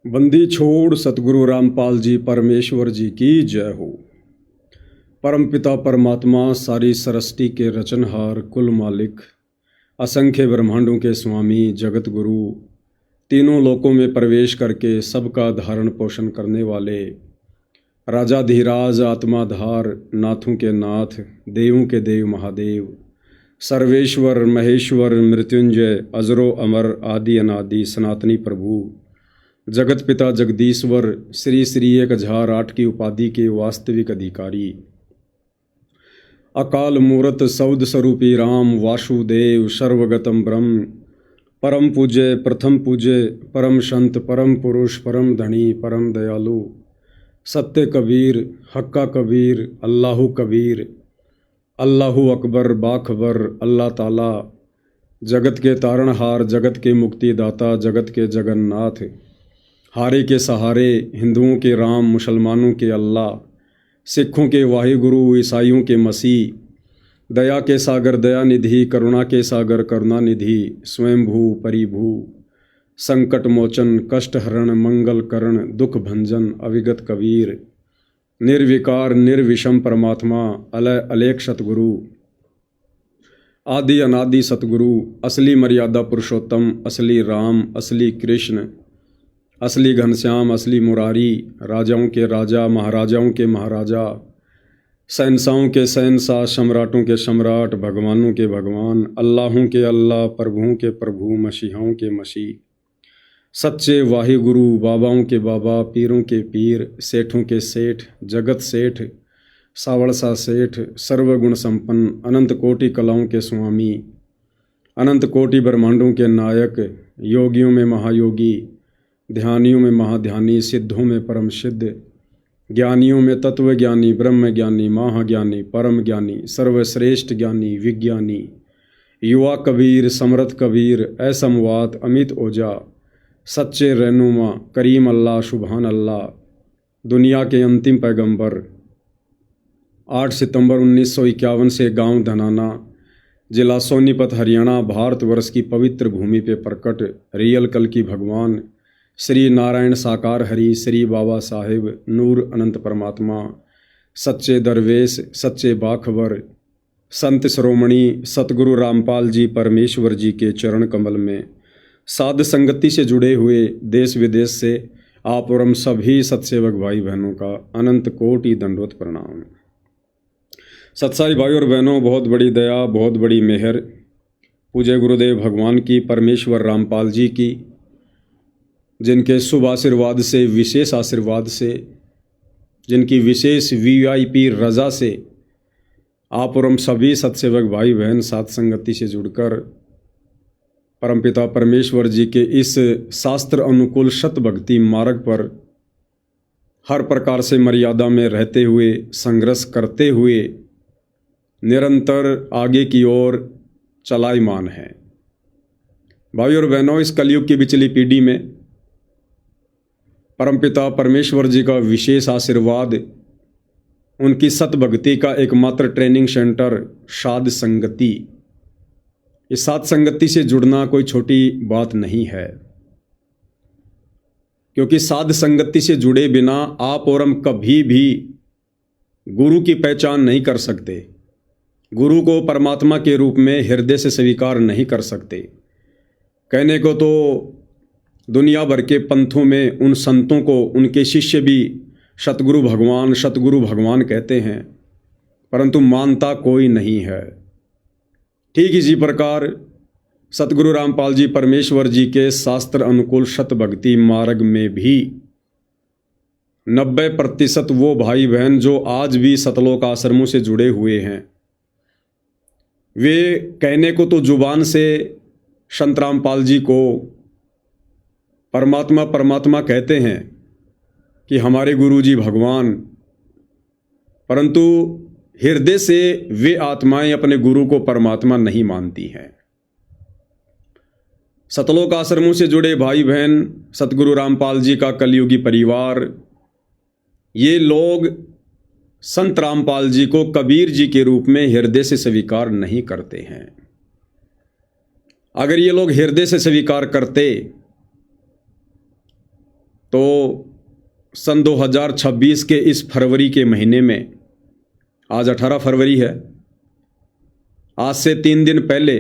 बंदी छोड़ सतगुरु रामपाल जी परमेश्वर जी की जय हो। परमपिता परमात्मा सारी सृष्टि के रचनहार कुल मालिक असंख्य ब्रह्मांडों के स्वामी जगत गुरु तीनों लोकों में प्रवेश करके सबका धारण पोषण करने वाले राजाधिराज आत्माधार नाथों के नाथ देवों के देव महादेव सर्वेश्वर महेश्वर मृत्युंजय अजरो अमर आदि अनादि सनातनी प्रभु जगत पिता जगदीश्वर श्री श्री 1008 की उपाधि के वास्तविक अधिकारी अकाल मूर्त सौद स्वरूपी राम वासुदेव सर्वगतम ब्रह्म परम पूज्य प्रथम पूज्य परम संत परम पुरुष परम धनी परम दयालु सत्य कबीर हक्का कबीर अल्लाहु कबीर अल्लाहु अकबर बाखबर अल्लाह ताला जगत के तारणहार जगत के मुक्तिदाता जगत के जगन्नाथ हारे के सहारे हिंदुओं के राम मुसलमानों के अल्लाह सिखों के वाहिगुरु ईसाइयों के मसीह दया के सागर दया निधि करुणा के सागर करुणा निधि स्वयंभू परिभू संकट मोचन कष्ट हरण मंगल करण दुख भंजन अविगत कबीर निर्विकार निर्विषम परमात्मा अलय अलेख सतगुरु आदि अनादि सतगुरु असली मर्यादा पुरुषोत्तम असली राम असली कृष्ण असली घनश्याम असली मुरारी राजाओं के राजा महाराजाओं के महाराजा शहंशाहों के शहंशाह सम्राटों के सम्राट भगवानों के भगवान अल्लाहों के अल्लाह प्रभुओं के प्रभु मसीहाओं के मसीह सच्चे वाहिगुरु बाबाओं के बाबा पीरों के पीर सेठों के सेठ जगत सेठ सावड़सा सेठ सर्वगुण संपन्न अनंत कोटि कलाओं के स्वामी अनंत कोटि ब्रह्मांडों के नायक योगियों में महायोगी ध्यानियों में महाध्यानी सिद्धों में परम सिद्ध ज्ञानियों में तत्व ज्ञानी ब्रह्म ज्ञानी महाज्ञानी परम ज्ञानी सर्वश्रेष्ठ ज्ञानी विज्ञानी युवा कबीर समर्थ कबीर असमवात अमित ओजा सच्चे रहनुमा करीम अल्लाह सुबहान अल्लाह दुनिया के अंतिम पैगंबर 8 सितंबर 1951 से गांव धनाना जिला सोनीपत हरियाणा भारतवर्ष की पवित्र भूमि पे प्रकट रियल कल की भगवान श्री नारायण साकार हरि श्री बाबा साहेब नूर अनंत परमात्मा सच्चे दरवेश सच्चे बाखबर संत श्रोमणी सतगुरु रामपाल जी परमेश्वर जी के चरण कमल में साध संगति से जुड़े हुए देश विदेश से आप और हम सभी सत्सेवक भाई बहनों का अनंत कोटि दंडवत प्रणाम। सत्साई भाई और बहनों, बहुत बड़ी दया बहुत बड़ी मेहर पूज्य गुरुदेव भगवान की परमेश्वर रामपाल जी की, जिनके शुभ आशीर्वाद से विशेष आशीर्वाद से जिनकी विशेष वीआईपी रजा से आप और हम सभी सत्सेवक भाई बहन साथ संगति से जुड़कर परमपिता परमेश्वर जी के इस शास्त्र अनुकूल शत भक्ति मार्ग पर हर प्रकार से मर्यादा में रहते हुए संघर्ष करते हुए निरंतर आगे की ओर चलायमान है। भाई और बहनों, इस कलयुग की बिचली पीढ़ी में परमपिता परमेश्वर जी का विशेष आशीर्वाद उनकी सतभक्ति का एकमात्र ट्रेनिंग सेंटर साध संगति। इस साध संगति से जुड़ना कोई छोटी बात नहीं है, क्योंकि साध संगति से जुड़े बिना आप और हम कभी भी गुरु की पहचान नहीं कर सकते, गुरु को परमात्मा के रूप में हृदय से स्वीकार नहीं कर सकते। कहने को तो दुनिया भर के पंथों में उन संतों को उनके शिष्य भी सतगुरु भगवान कहते हैं, परंतु मानता कोई नहीं है। ठीक इसी प्रकार सतगुरु रामपाल जी परमेश्वर जी के शास्त्र अनुकूल शत भक्ति मार्ग में भी 90% वो भाई बहन जो आज भी सतलोक आश्रमों से जुड़े हुए हैं, वे कहने को तो जुबान से संत रामपाल जी को परमात्मा परमात्मा कहते हैं कि हमारे गुरु जी भगवान, परंतु हृदय से वे आत्माएं अपने गुरु को परमात्मा नहीं मानती हैं। सतलोक आश्रमों से जुड़े भाई बहन सतगुरु रामपाल जी का कलयुगी परिवार, ये लोग संत रामपाल जी को कबीर जी के रूप में हृदय से स्वीकार नहीं करते हैं। अगर ये लोग हृदय से स्वीकार करते तो सन 2026 के इस फरवरी के महीने में, आज 18 फरवरी है, आज से 3 दिन पहले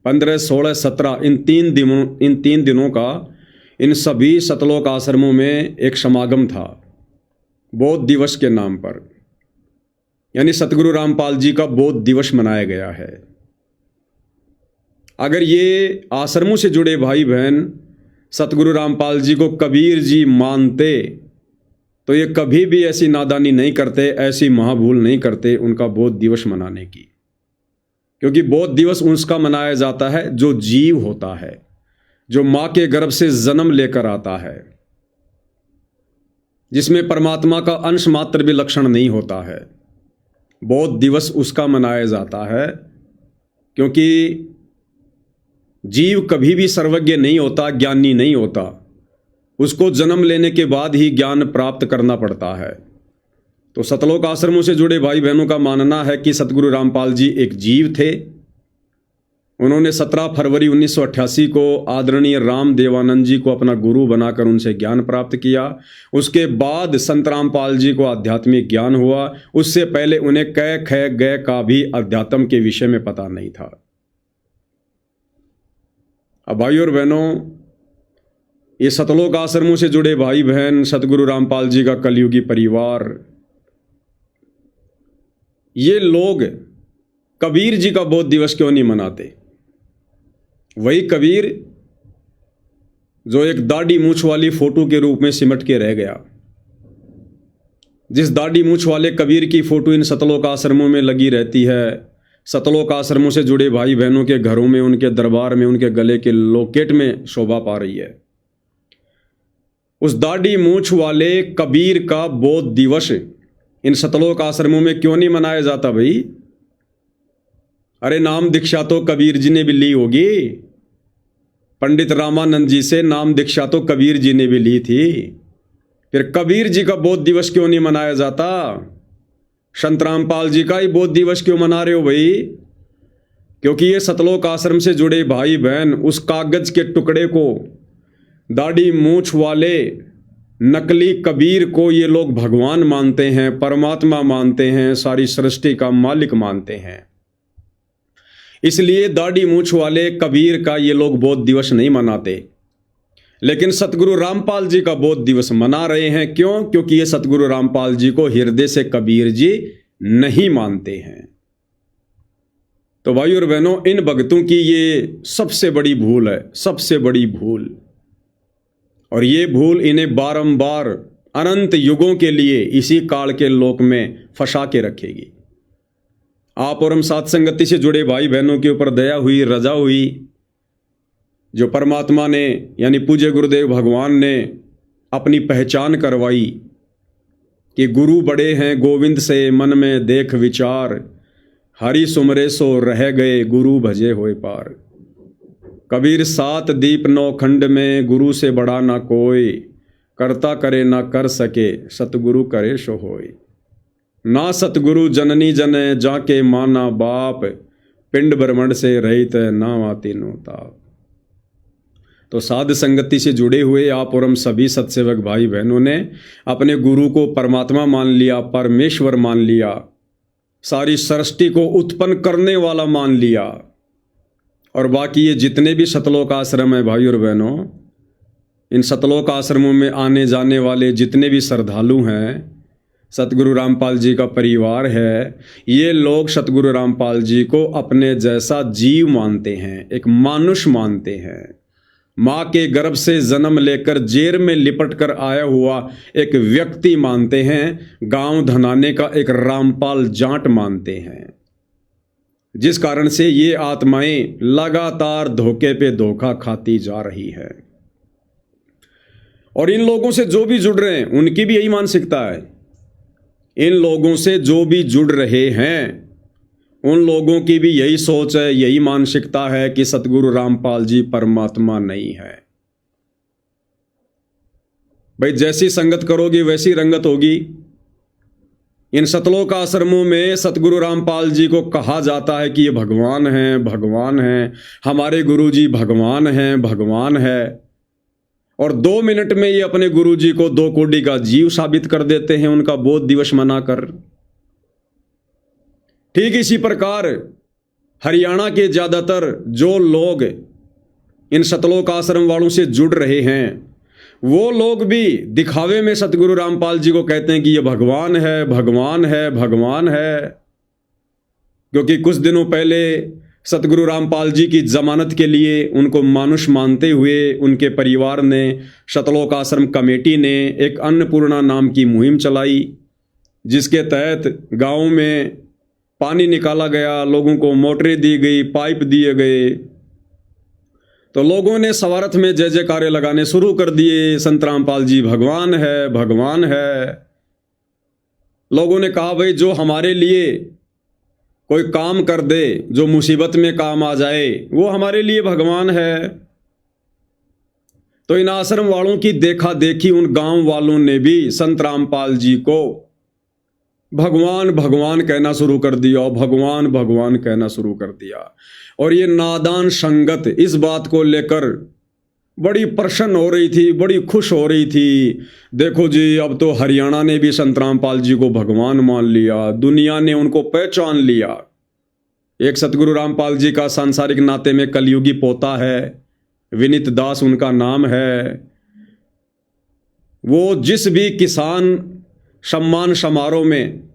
15, 16, 17 इन तीन दिनों का इन सभी सतलोक आश्रमों में एक समागम था बौद्ध दिवस के नाम पर। यानी सतगुरु रामपाल जी का बौद्ध दिवस मनाया गया है। अगर ये आश्रमों से जुड़े भाई बहन सतगुरु रामपाल जी को कबीर जी मानते तो ये कभी भी ऐसी नादानी नहीं करते, ऐसी महाभूल नहीं करते उनका बौद्ध दिवस मनाने की। क्योंकि बौद्ध दिवस उसका मनाया जाता है जो जीव होता है, जो माँ के गर्भ से जन्म लेकर आता है, जिसमें परमात्मा का अंश मात्र भी लक्षण नहीं होता है। बौद्ध दिवस उसका मनाया जाता है क्योंकि जीव कभी भी सर्वज्ञ नहीं होता, ज्ञानी नहीं होता। उसको जन्म लेने के बाद ही ज्ञान प्राप्त करना पड़ता है। तो सतलोक आश्रमों से जुड़े भाई बहनों का मानना है कि सतगुरु रामपाल जी एक जीव थे। उन्होंने 17 फरवरी 1988 को आदरणीय राम देवानंद जी को अपना गुरु बनाकर उनसे ज्ञान प्राप्त किया। उसके बाद संत रामपाल जी को आध्यात्मिक ज्ञान हुआ। उससे पहले उन्हें कै ख गय का भी अध्यात्म के विषय में पता नहीं था। अब भाई और बहनों, ये सतलोक आश्रमों से जुड़े भाई बहन, सतगुरु रामपाल जी का कलयुगी परिवार, ये लोग कबीर जी का बौद्ध दिवस क्यों नहीं मनाते? वही कबीर जो एक दाढ़ी मूछ वाली फोटो के रूप में सिमट के रह गया। जिस दाढ़ी मूछ वाले कबीर की फोटो इन सतलोक आश्रमों में लगी रहती है, सतलोक आश्रमों से जुड़े भाई बहनों के घरों में, उनके दरबार में, उनके गले के लॉकेट में शोभा पा रही है। उस दाढ़ी मूछ वाले कबीर का बौद्ध दिवस इन सतलोक आश्रमों में क्यों नहीं मनाया जाता भाई? अरे नाम दीक्षा तो कबीर जी ने भी ली होगी। पंडित रामानंद जी से नाम दीक्षा तो कबीर जी ने भी ली थी। फिर कबीर जी का बौद्ध दिवस क्यों नहीं मनाया जाता? संत रामपाल जी का ही बौद्ध दिवस क्यों मना रहे हो भाई? क्योंकि ये सतलोक आश्रम से जुड़े भाई बहन उस कागज के टुकड़े को, दाढ़ी मूछ वाले नकली कबीर को ये लोग भगवान मानते हैं, परमात्मा मानते हैं, सारी सृष्टि का मालिक मानते हैं। इसलिए दाढ़ी मूछ वाले कबीर का ये लोग बौद्ध दिवस नहीं मनाते। लेकिन सतगुरु रामपाल जी का बौद्ध दिवस मना रहे हैं। क्यों? क्योंकि ये सतगुरु रामपाल जी को हृदय से कबीर जी नहीं मानते हैं। तो भाई और बहनों, इन भक्तों की ये सबसे बड़ी भूल है, सबसे बड़ी भूल। और ये भूल इन्हें बारंबार अनंत युगों के लिए इसी काल के लोक में फंसा के रखेगी। आप और हम साथ संगति से जुड़े भाई बहनों के ऊपर दया हुई, रजा हुई, जो परमात्मा ने यानी पूज्य गुरुदेव भगवान ने अपनी पहचान करवाई कि गुरु बड़े हैं गोविंद से मन में देख विचार, हरि सुमरे सो रह गए गुरु भजे होए पार। कबीर 7 दीप 9 खंड में, गुरु से बड़ा ना कोई, करता करे ना कर सके, सतगुरु करे सो होय। ना सतगुरु जननी जने, जाके माना बाप, पिंड ब्रह्मंड से रहित ना वाती नो ताप। तो साध संगति से जुड़े हुए आप और हम सभी सत्सेवक भाई बहनों ने अपने गुरु को परमात्मा मान लिया, परमेश्वर मान लिया, सारी सृष्टि को उत्पन्न करने वाला मान लिया। और बाकी ये जितने भी सतलोक आश्रम है भाई और बहनों, इन सतलोक आश्रमों में आने जाने वाले जितने भी श्रद्धालु हैं, सतगुरु रामपाल जी का परिवार है, ये लोग सतगुरु रामपाल जी को अपने जैसा जीव मानते हैं, एक मानुष मानते हैं। माँ के गर्भ से जन्म लेकर जेर में लिपट कर आया हुआ एक व्यक्ति मानते हैं, गांव धनाने का एक रामपाल जाट मानते हैं। जिस कारण से ये आत्माएं लगातार धोखे पे धोखा खाती जा रही है। और इन लोगों से जो भी जुड़ रहे हैं उनकी भी यही मानसिकता है। इन लोगों से जो भी जुड़ रहे हैं उन लोगों की भी यही सोच है, यही मानसिकता है कि सतगुरु रामपाल जी परमात्मा नहीं है। भाई जैसी संगत करोगे वैसी रंगत होगी। इन सतलोक आश्रमों में सतगुरु रामपाल जी को कहा जाता है कि ये भगवान हैं, भगवान हैं, हमारे गुरु जी भगवान हैं, भगवान है। और 2 मिनट में ये अपने गुरुजी को 2 कोड़ी का जीव साबित कर देते हैं उनका बोध दिवस मनाकर। ठीक इसी प्रकार हरियाणा के ज्यादातर जो लोग इन सतलोक आश्रम वालों से जुड़ रहे हैं वो लोग भी दिखावे में सतगुरु रामपाल जी को कहते हैं कि ये भगवान है, भगवान है, भगवान है। क्योंकि कुछ दिनों पहले सतगुरु रामपाल जी की जमानत के लिए उनको मानुष मानते हुए उनके परिवार ने, सतलोक आश्रम कमेटी ने एक अन्नपूर्णा नाम की मुहिम चलाई, जिसके तहत गांव में पानी निकाला गया, लोगों को मोटरें दी गई, पाइप दिए गए। तो लोगों ने सवारथ में जय जयकारे लगाने शुरू कर दिए, संत रामपाल जी भगवान है, भगवान है। लोगों ने कहा भाई जो हमारे लिए कोई काम कर दे, जो मुसीबत में काम आ जाए, वो हमारे लिए भगवान है। तो इन आश्रम वालों की देखा देखी उन गांव वालों ने भी संत रामपाल जी को भगवान भगवान कहना शुरू कर दिया, भगवान भगवान कहना शुरू कर दिया। और ये नादान संगत इस बात को लेकर बड़ी प्रसन्न हो रही थी, बड़ी खुश हो रही थी। देखो जी, अब तो हरियाणा ने भी संत रामपाल जी को भगवान मान लिया, दुनिया ने उनको पहचान लिया। एक सतगुरु रामपाल जी का सांसारिक नाते में कलयुगी पोता है, विनीत दास उनका नाम है। वो जिस भी किसान सम्मान समारोह में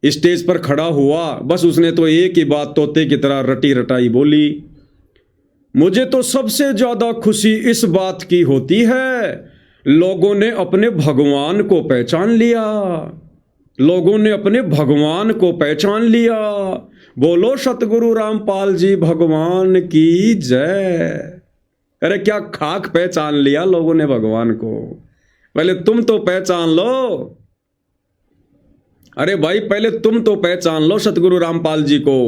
स्टेज पर खड़ा हुआ, बस उसने तो एक ही बात तोते की तरह रटी रटाई बोली, मुझे तो सबसे ज्यादा खुशी इस बात की होती है लोगों ने अपने भगवान को पहचान लिया, लोगों ने अपने भगवान को पहचान लिया। बोलो सतगुरु रामपाल जी भगवान की जय। अरे क्या खाक पहचान लिया लोगों ने भगवान को, पहले तुम तो पहचान लो। अरे भाई पहले तुम तो पहचान लो सतगुरु रामपाल जी को।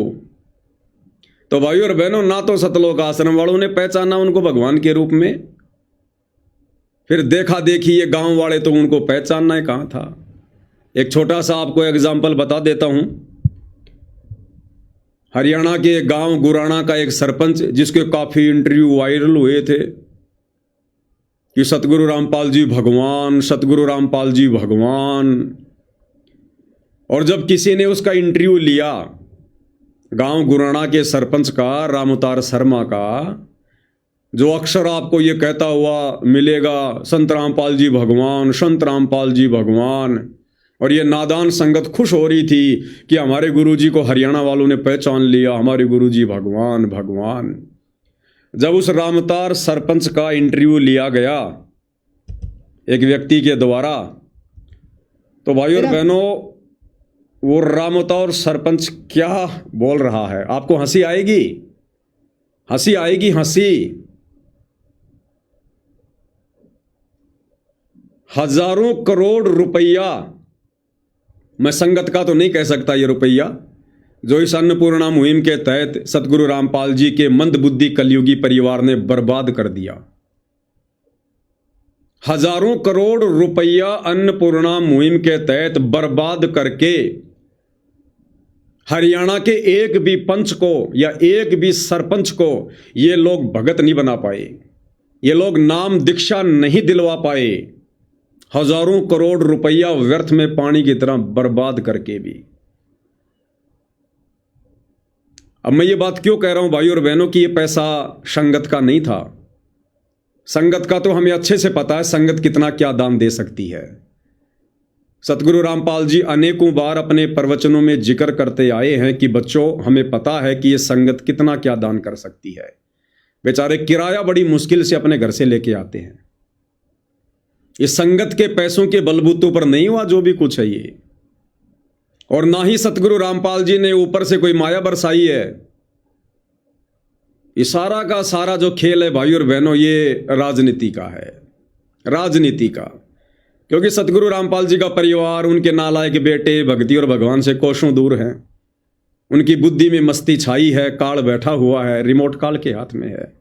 तो भाई और बहनों, ना तो सतलोक आश्रम वालों ने पहचाना उनको भगवान के रूप में, फिर देखा देखी ये गांव वाले तो उनको पहचानना ही कहां था। एक छोटा सा आपको एग्जाम्पल बता देता हूं। हरियाणा के गांव गुराना का एक सरपंच, जिसके काफी इंटरव्यू वायरल हुए थे कि सतगुरु रामपाल जी भगवान, सतगुरु रामपाल जी भगवान। और जब किसी ने उसका इंटरव्यू लिया, गांव गुराना के सरपंच का, राम अवतार शर्मा का, जो अक्सर आपको ये कहता हुआ मिलेगा संत रामपाल जी भगवान, संत रामपाल जी भगवान। और ये नादान संगत खुश हो रही थी कि हमारे गुरुजी को हरियाणा वालों ने पहचान लिया, हमारे गुरुजी भगवान भगवान। जब उस राम अवतार सरपंच का इंटरव्यू लिया गया एक व्यक्ति के द्वारा, तो भाई और बहनों, वो राम अवतार सरपंच क्या बोल रहा है, आपको हंसी आएगी, हंसी आएगी, हंसी। हजारों करोड़ रुपया, मैं संगत का तो नहीं कह सकता ये रुपया, जो इस अन्नपूर्णा मुहिम के तहत सतगुरु रामपाल जी के मंदबुद्धि कलयुगी परिवार ने बर्बाद कर दिया। हजारों करोड़ रुपया अन्नपूर्णा मुहिम के तहत बर्बाद करके हरियाणा के एक भी पंच को या एक भी सरपंच को ये लोग भगत नहीं बना पाए, ये लोग नाम दीक्षा नहीं दिलवा पाए। हजारों करोड़ रुपया व्यर्थ में पानी की तरह बर्बाद करके भी। अब मैं ये बात क्यों कह रहा हूं भाई और बहनों कि ये पैसा संगत का नहीं था। संगत का तो हमें अच्छे से पता है संगत कितना क्या दान दे सकती है। सतगुरु रामपाल जी अनेकों बार अपने प्रवचनों में जिक्र करते आए हैं कि बच्चों, हमें पता है कि ये संगत कितना क्या दान कर सकती है। बेचारे किराया बड़ी मुश्किल से अपने घर से लेके आते हैं। इस संगत के पैसों के बलबूतों पर नहीं हुआ जो भी कुछ है ये, और ना ही सतगुरु रामपाल जी ने ऊपर से कोई माया बरसाई है। ये सारा का सारा जो खेल है भाई और बहनों, ये राजनीति का है, राजनीति का। क्योंकि सतगुरु रामपाल जी का परिवार, उनके नालायक बेटे भक्ति और भगवान से कोसों दूर हैं। उनकी बुद्धि में मस्ती छाई है, काल बैठा हुआ है, रिमोट काल के हाथ में है।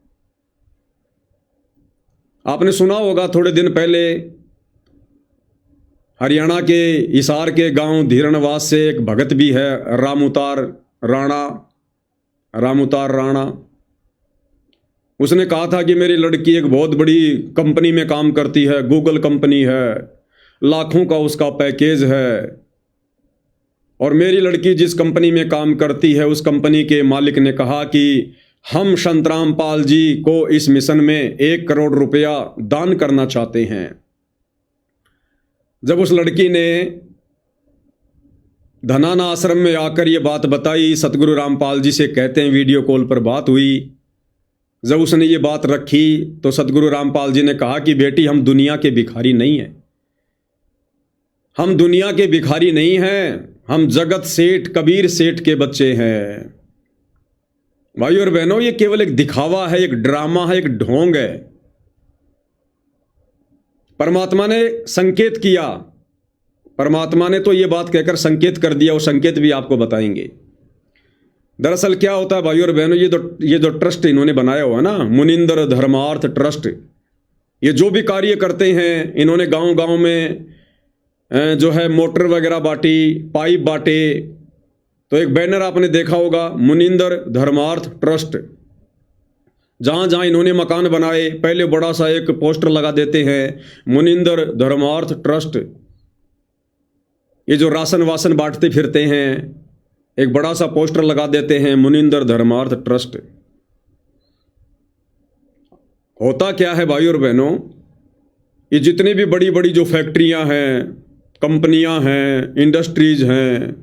आपने सुना होगा थोड़े दिन पहले हरियाणा के हिसार के गांव धीरणवास से एक भगत भी है, राम अवतार राणा। उसने कहा था कि मेरी लड़की एक बहुत बड़ी कंपनी में काम करती है, गूगल कंपनी है, लाखों का उसका पैकेज है, और मेरी लड़की जिस कंपनी में काम करती है उस कंपनी के मालिक ने कहा कि हम संतराम पाल जी को इस मिशन में 1 करोड़ रुपया दान करना चाहते हैं। जब उस लड़की ने धनाना आश्रम में आकर ये बात बताई, सतगुरु रामपाल जी से कहते हैं वीडियो कॉल पर बात हुई, जब उसने ये बात रखी तो सतगुरु रामपाल जी ने कहा कि बेटी हम दुनिया के भिखारी नहीं हैं, हम दुनिया के भिखारी नहीं हैं, हम जगत सेठ कबीर सेठ के बच्चे हैं। भाई और बहनों, ये केवल एक दिखावा है, एक ड्रामा है, एक ढोंग है। परमात्मा ने संकेत किया, परमात्मा ने तो ये बात कहकर संकेत कर दिया, वो संकेत भी आपको बताएंगे। दरअसल क्या होता है भाई और बहनों, ये जो ट्रस्ट इन्होंने बनाया हुआ ना, मुनिंदर धर्मार्थ ट्रस्ट, ये जो भी कार्य करते हैं, इन्होंने गांव गांव में जो है मोटर वगैरह बांटी, पाइप बांटे, तो एक बैनर आपने देखा होगा, मुनिंदर धर्मार्थ ट्रस्ट। जहां जहां इन्होंने मकान बनाए पहले बड़ा सा एक पोस्टर लगा देते हैं, मुनिंदर धर्मार्थ ट्रस्ट। ये जो राशन वासन बांटते फिरते हैं, एक बड़ा सा पोस्टर लगा देते हैं, मुनिंदर धर्मार्थ ट्रस्ट। होता क्या है भाई और बहनों, ये जितनी भी बड़ी बड़ी जो फैक्ट्रियां हैं, कंपनियां हैं, इंडस्ट्रीज हैं,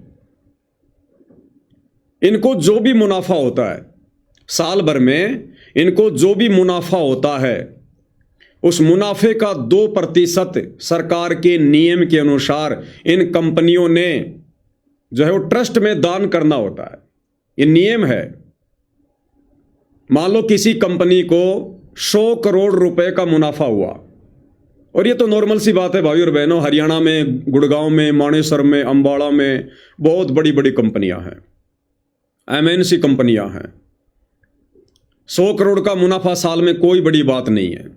इनको जो भी मुनाफा होता है साल भर में, इनको जो भी मुनाफा होता है उस मुनाफे का 2% सरकार के नियम के अनुसार इन कंपनियों ने जो है वो ट्रस्ट में दान करना होता है। ये नियम है। मान लो किसी कंपनी को 100 करोड़ रुपए का मुनाफा हुआ, और ये तो नॉर्मल सी बात है भाई और बहनों, हरियाणा में, गुड़गांव में, मानेसर में, अंबाला में बहुत बड़ी बड़ी कंपनियां हैं, MNC कंपनियां हैं। 100 करोड़ का मुनाफा साल में कोई बड़ी बात नहीं है।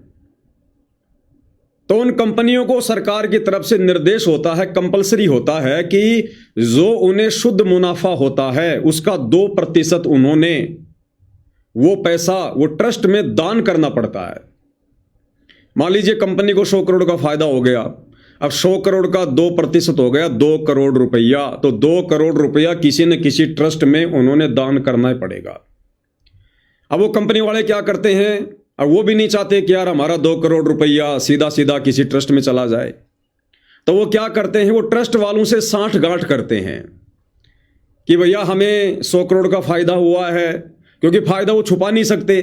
तो उन कंपनियों को सरकार की तरफ से निर्देश होता है, कंपलसरी होता है कि जो उन्हें शुद्ध मुनाफा होता है उसका 2% उन्होंने वो पैसा वो ट्रस्ट में दान करना पड़ता है। मान लीजिए कंपनी को 100 करोड़ का फायदा हो गया, अब 100 करोड़ का 2% हो गया 2 करोड़ रुपया, तो 2 करोड़ रुपया किसी न किसी ट्रस्ट में उन्होंने दान करना ही पड़ेगा। अब वो कंपनी वाले क्या करते हैं, अब वो भी नहीं चाहते कि यार हमारा 2 करोड़ रुपया सीधा सीधा किसी ट्रस्ट में चला जाए, तो वो क्या करते हैं, वो ट्रस्ट वालों से साठ गांठ करते हैं कि भैया हमें 100 करोड़ का फायदा हुआ है, क्योंकि फायदा वो छुपा नहीं सकते,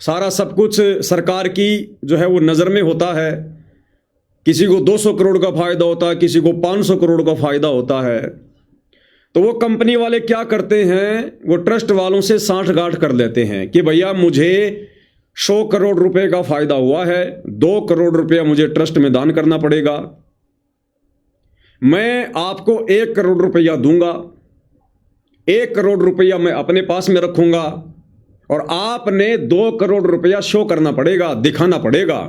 सारा सब कुछ सरकार की जो है वो नज़र में होता है। किसी को 200 करोड़ का फायदा होता है, किसी को 500 करोड़ का फायदा होता है। तो वो कंपनी वाले क्या करते हैं, वो ट्रस्ट वालों से साठ गांठ कर लेते हैं कि भैया मुझे 100 करोड़ रुपए का फायदा हुआ है, 2 करोड़ रुपया मुझे ट्रस्ट में दान करना पड़ेगा, मैं आपको 1 करोड़ रुपया दूंगा, 1 करोड़ रुपया मैं अपने पास में रखूंगा, और आपने 2 करोड़ रुपया शो करना पड़ेगा, दिखाना पड़ेगा।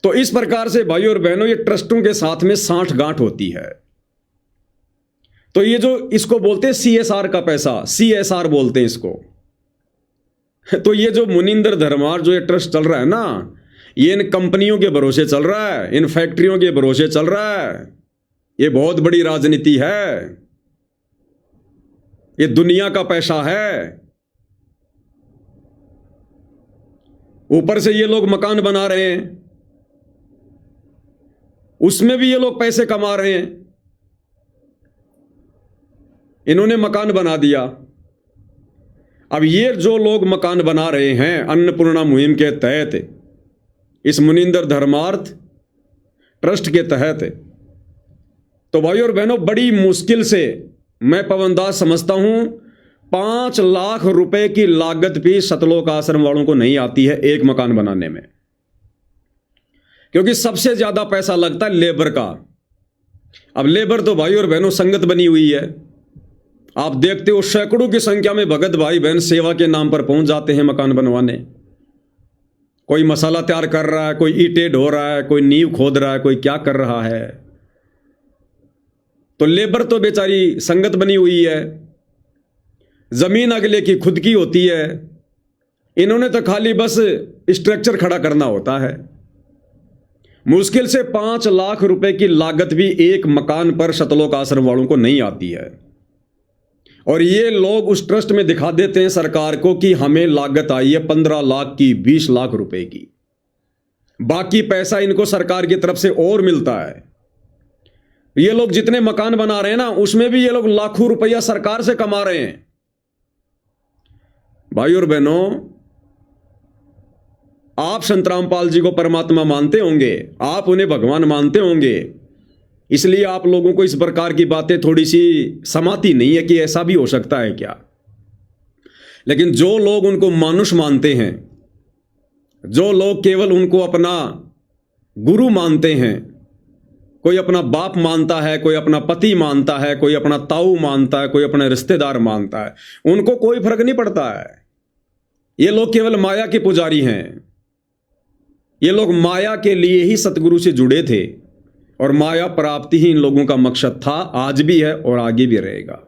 तो इस प्रकार से भाई और बहनों, ये ट्रस्टों के साथ में साठ गांठ होती है। तो ये जो इसको बोलते हैं CSR का पैसा, CSR बोलते हैं इसको। तो ये जो मुनिंदर धर्मार जो ये ट्रस्ट चल रहा है ना, ये इन कंपनियों के भरोसे चल रहा है, इन फैक्ट्रियों के भरोसे चल रहा है। ये बहुत बड़ी राजनीति है, ये दुनिया का पैसा है। ऊपर से ये लोग मकान बना रहे हैं, उसमें भी ये लोग पैसे कमा रहे हैं। इन्होंने मकान बना दिया, अब ये जो लोग मकान बना रहे हैं अन्नपूर्णा मुहिम के तहत, इस मुनिंदर धर्मार्थ ट्रस्ट के तहत, तो भाई और बहनों बड़ी मुश्किल से मैं पवनदास समझता हूं 5 लाख रुपए की लागत भी सतलोक आश्रम वालों को नहीं आती है एक मकान बनाने में, क्योंकि सबसे ज्यादा पैसा लगता है लेबर का। अब लेबर तो भाई और बहनों संगत बनी हुई है, आप देखते हो सैकड़ों की संख्या में भगत भाई बहन सेवा के नाम पर पहुंच जाते हैं मकान बनवाने। कोई मसाला तैयार कर रहा है, कोई ईंटें ढो रहा है, कोई नींव खोद रहा है, कोई क्या कर रहा है। तो लेबर तो बेचारी संगत बनी हुई है, जमीन अगले की खुद की होती है, इन्होंने तो खाली बस स्ट्रक्चर खड़ा करना होता है। मुश्किल से 5 लाख रुपए की लागत भी एक मकान पर सतलोक आश्रम वालों को नहीं आती है, और ये लोग उस ट्रस्ट में दिखा देते हैं सरकार को कि हमें लागत आई है 15 लाख की, 20 लाख रुपए की। बाकी पैसा इनको सरकार की तरफ से और मिलता है। ये लोग जितने मकान बना रहे हैं ना, उसमें भी ये लोग लाखों रुपया सरकार से कमा रहे हैं। भाई और बहनों, आप संत रामपाल जी को परमात्मा मानते होंगे, आप उन्हें भगवान मानते होंगे, इसलिए आप लोगों को इस प्रकार की बातें थोड़ी सी समाती नहीं है कि ऐसा भी हो सकता है क्या। लेकिन जो लोग उनको मानुष मानते हैं, जो लोग केवल उनको अपना गुरु मानते हैं, कोई अपना बाप मानता है, कोई अपना पति मानता है, कोई अपना ताऊ मानता है, कोई अपना रिश्तेदार मानता है, उनको कोई फर्क नहीं पड़ता है। ये लोग केवल माया के पुजारी हैं। ये लोग माया के लिए ही सतगुरु से जुड़े थे, और माया प्राप्ति ही इन लोगों का मकसद था, आज भी है और आगे भी रहेगा।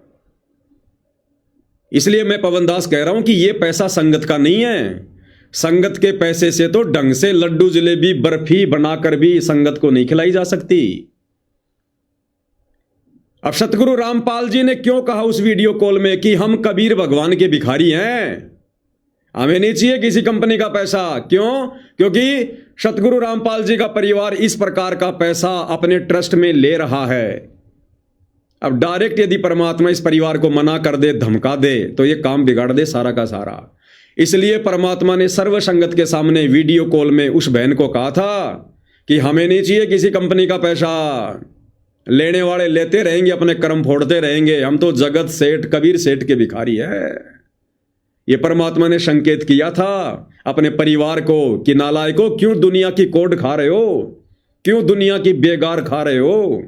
इसलिए मैं पवनदास कह रहा हूं कि यह पैसा संगत का नहीं है। संगत के पैसे से तो ढंग से लड्डू जलेबी बर्फी बनाकर भी संगत को नहीं खिलाई जा सकती। अब सतगुरु रामपाल जी ने क्यों कहा उस वीडियो कॉल में कि हम कबीर भगवान के भिखारी हैं, हमें नहीं चाहिए किसी कंपनी का पैसा। क्यों? क्योंकि सतगुरु रामपाल जी का परिवार इस प्रकार का पैसा अपने ट्रस्ट में ले रहा है। अब डायरेक्ट यदि परमात्मा इस परिवार को मना कर दे, धमका दे, तो ये काम बिगाड़ दे सारा का सारा। इसलिए परमात्मा ने सर्व संगत के सामने वीडियो कॉल में उस बहन को कहा था कि हमें नहीं चाहिए किसी कंपनी का पैसा, लेने वाले लेते रहेंगे, अपने कर्म फोड़ते रहेंगे, हम तो जगत सेठ कबीर सेठ के भिखारी है। ये परमात्मा ने संकेत किया था अपने परिवार को कि नालायकों, क्यों दुनिया की कोड खा रहे हो, क्यों दुनिया की बेगार खा रहे हो।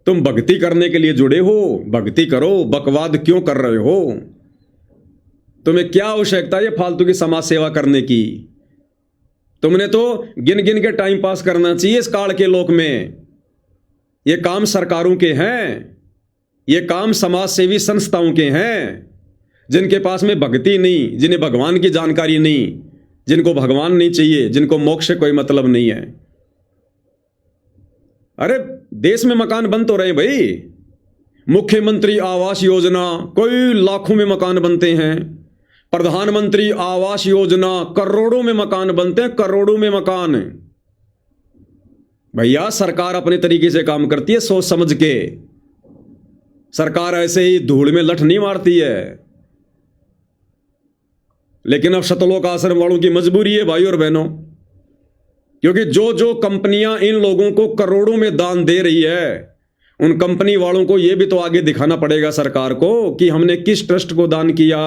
तुम भक्ति करने के लिए जुड़े हो, भक्ति करो, बकवाद क्यों कर रहे हो। तुम्हें क्या आवश्यकता है फालतू की समाज सेवा करने की। तुमने तो गिन गिन के टाइम पास करना चाहिए इस काल के लोक में। ये काम सरकारों के हैं, ये काम समाज सेवी संस्थाओं के हैं, जिनके पास में भक्ति नहीं, जिन्हें भगवान की जानकारी नहीं, जिनको भगवान नहीं चाहिए, जिनको मोक्ष से कोई मतलब नहीं है। अरे देश में मकान बन तो रहे भाई, मुख्यमंत्री आवास योजना कोई लाखों में मकान बनते हैं, प्रधानमंत्री आवास योजना करोड़ों में मकान बनते हैं, करोड़ों में मकान। भैया सरकार अपने तरीके से काम करती है, सोच समझ के। सरकार ऐसे ही धूल में लठ नहीं मारती है। लेकिन अब सतलोक आश्रम वालों की मजबूरी है भाई और बहनों, क्योंकि जो जो कंपनियां इन लोगों को करोड़ों में दान दे रही है, उन कंपनी वालों को यह भी तो आगे दिखाना पड़ेगा सरकार को कि हमने किस ट्रस्ट को दान किया,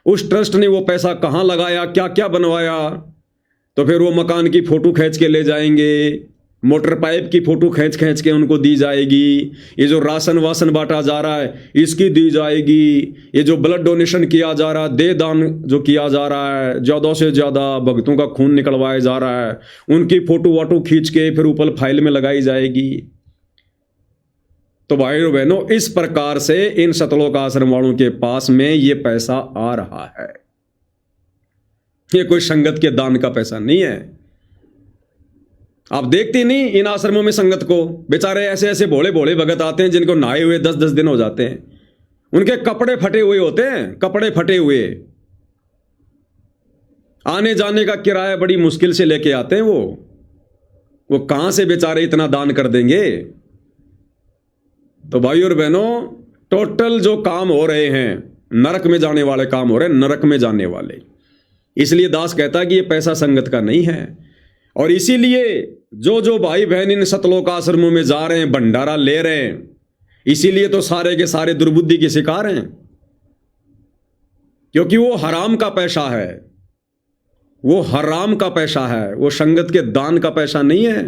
उस ट्रस्ट ने वो पैसा कहां लगाया, क्या क्या बनवाया। तो फिर वो मकान की फोटो खींच के ले जाएंगे, मोटर पाइप की फोटो खींच खींच के उनको दी जाएगी, ये जो राशन वासन बांटा जा रहा है इसकी दी जाएगी, ये जो ब्लड डोनेशन किया जा रहा है, दे दान जो किया जा रहा है, ज़्यादा से ज़्यादा भक्तों का खून निकलवाया जा रहा है, उनकी फोटो वाटो खींच के फिर ऊपर फाइल में लगाई जाएगी। तो भाइयों बहनों, इस प्रकार से इन सतलोक आश्रम वालों के पास में ये पैसा आ रहा है। ये कोई संगत के दान का पैसा नहीं है। आप देखते नहीं इन आश्रमों में संगत को, बेचारे ऐसे ऐसे भोले भोले भगत आते हैं जिनको नहाए हुए 10-10 दिन हो जाते हैं, उनके कपड़े फटे हुए होते हैं, कपड़े फटे हुए, आने जाने का किराया बड़ी मुश्किल से लेके आते हैं। वो कहां से बेचारे इतना दान कर देंगे। तो भाई और बहनों, टोटल जो काम हो रहे हैं नरक में जाने वाले काम हो रहे हैं, नरक में जाने वाले। इसलिए दास कहता है कि ये पैसा संगत का नहीं है। और इसीलिए जो जो भाई बहन इन सतलोक आश्रमों में जा रहे हैं, भंडारा ले रहे हैं, इसीलिए तो सारे के सारे दुर्बुद्धि के शिकार हैं, क्योंकि वो हराम का पैसा है, वो हराम का पैसा है, वो संगत के दान का पैसा नहीं है।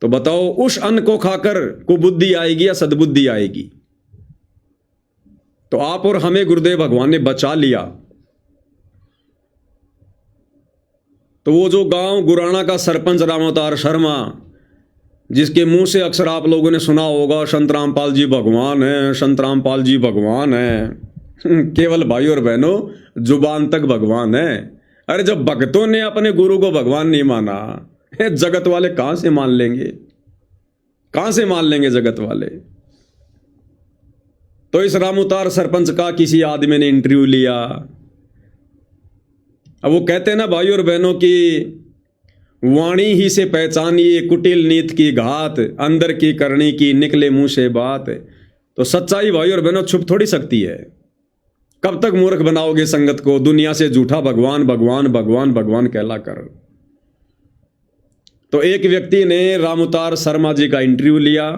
तो बताओ उस अन्न को खाकर कुबुद्धि आएगी या सद्बुद्धि आएगी। तो आप और हमें गुरुदेव भगवान ने बचा लिया। तो वो जो गांव गुराना का सरपंच रामावतार शर्मा, जिसके मुंह से अक्सर आप लोगों ने सुना होगा संत रामपाल जी भगवान है, संत रामपाल जी भगवान है, केवल भाई और बहनों जुबान तक भगवान है। अरे जब भक्तों ने अपने गुरु को भगवान नहीं माना, जगत वाले कहां से मान लेंगे? कहां से मान लेंगे जगत वाले? तो इस रामउतार सरपंच का किसी आदमी ने इंटरव्यू लिया। अब वो कहते हैं ना भाई और बहनों की वाणी ही से पहचानिए कुटिल नीत की घात, अंदर की करनी की निकले मुंह से बात। तो सच्चाई भाई और बहनों छुप थोड़ी सकती है। कब तक मूर्ख बनाओगे संगत को, दुनिया से झूठा भगवान भगवान भगवान भगवान कहला कर। तो एक व्यक्ति ने रामउतार शर्मा जी का इंटरव्यू लिया।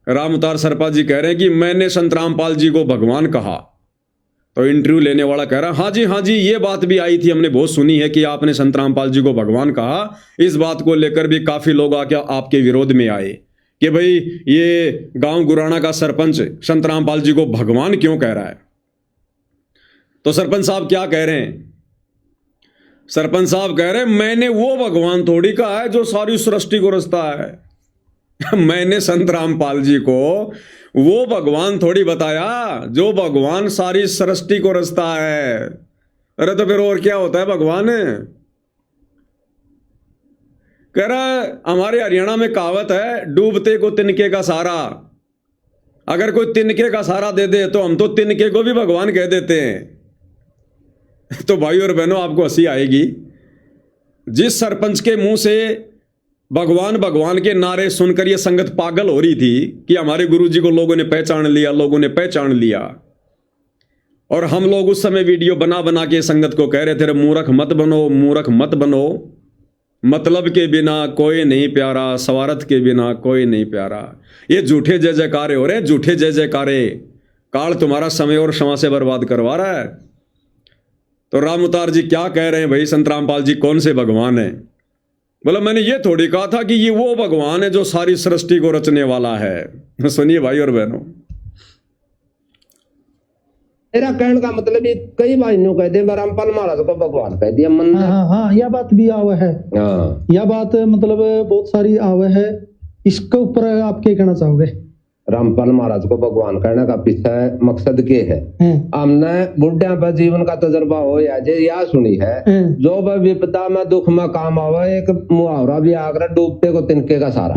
रामउतार शर्मा जी कह रहे हैं कि मैंने संत रामपाल जी को भगवान कहा। तो इंटरव्यू लेने वाला कह रहा है हाँ जी ये बात भी आई थी, हमने बहुत सुनी है कि आपने संत रामपाल जी को भगवान कहा। इस बात को लेकर भी काफी लोग आके आपके विरोध में आए कि भाई ये गांव गुराना का सरपंच संत रामपाल जी को भगवान क्यों कह रहा है। तो सरपंच साहब क्या कह रहे हैं? सरपंच साहब कह रहे हैं मैंने वो भगवान थोड़ी कहा है जो सारी सृष्टि को रचता है। मैंने संत रामपाल जी को वो भगवान थोड़ी बताया जो भगवान सारी सृष्टि को रचता है। अरे तो फिर और क्या होता है भगवान? कह रहा है हमारे हरियाणा में कहावत है डूबते को तिनके का सहारा। अगर कोई तिनके का सहारा दे दे तो हम तो तिनके को भी भगवान कह देते हैं। तो भाई और बहनों आपको हंसी आएगी, जिस सरपंच के मुंह से भगवान भगवान के नारे सुनकर यह संगत पागल हो रही थी कि हमारे गुरुजी को लोगों ने पहचान लिया, लोगों ने पहचान लिया, और हम लोग उस समय वीडियो बना बना के संगत को कह रहे थे मूर्ख मत बनो, मूर्ख मत बनो, मतलब के बिना कोई नहीं प्यारा, स्वार्थ के बिना कोई नहीं प्यारा। ये झूठे जय जयकारे हो रहे हैं, झूठे जय जयकारे। काल तुम्हारा समय और क्षमा से बर्बाद करवा रहा है। तो रामउतार जी क्या कह रहे हैं भाई, संत रामपाल जी कौन से भगवान है? बोला मैंने ये थोड़ी कहा था कि ये वो भगवान है जो सारी सृष्टि को रचने वाला है। सुनिए भाई और बहनों, मेरा कहने का मतलब ये कई बार यूं कहते हैं रामपाल महाराज को भगवान कह दिया मन। हाँ यह बात भी आवे है। यह बात मतलब बहुत सारी आवे है। इसके ऊपर आप क्या कहना चाहोगे? रामपाल महाराज को भगवान कहने का पीछे मकसद के है? हमने बुढ़िया पर जीवन का तजर्बा हो या जे या सुनी है, जो वह विपदा में दुख में काम आवे। एक मुहावरा भी आकर डूबते को तिनके का सहारा,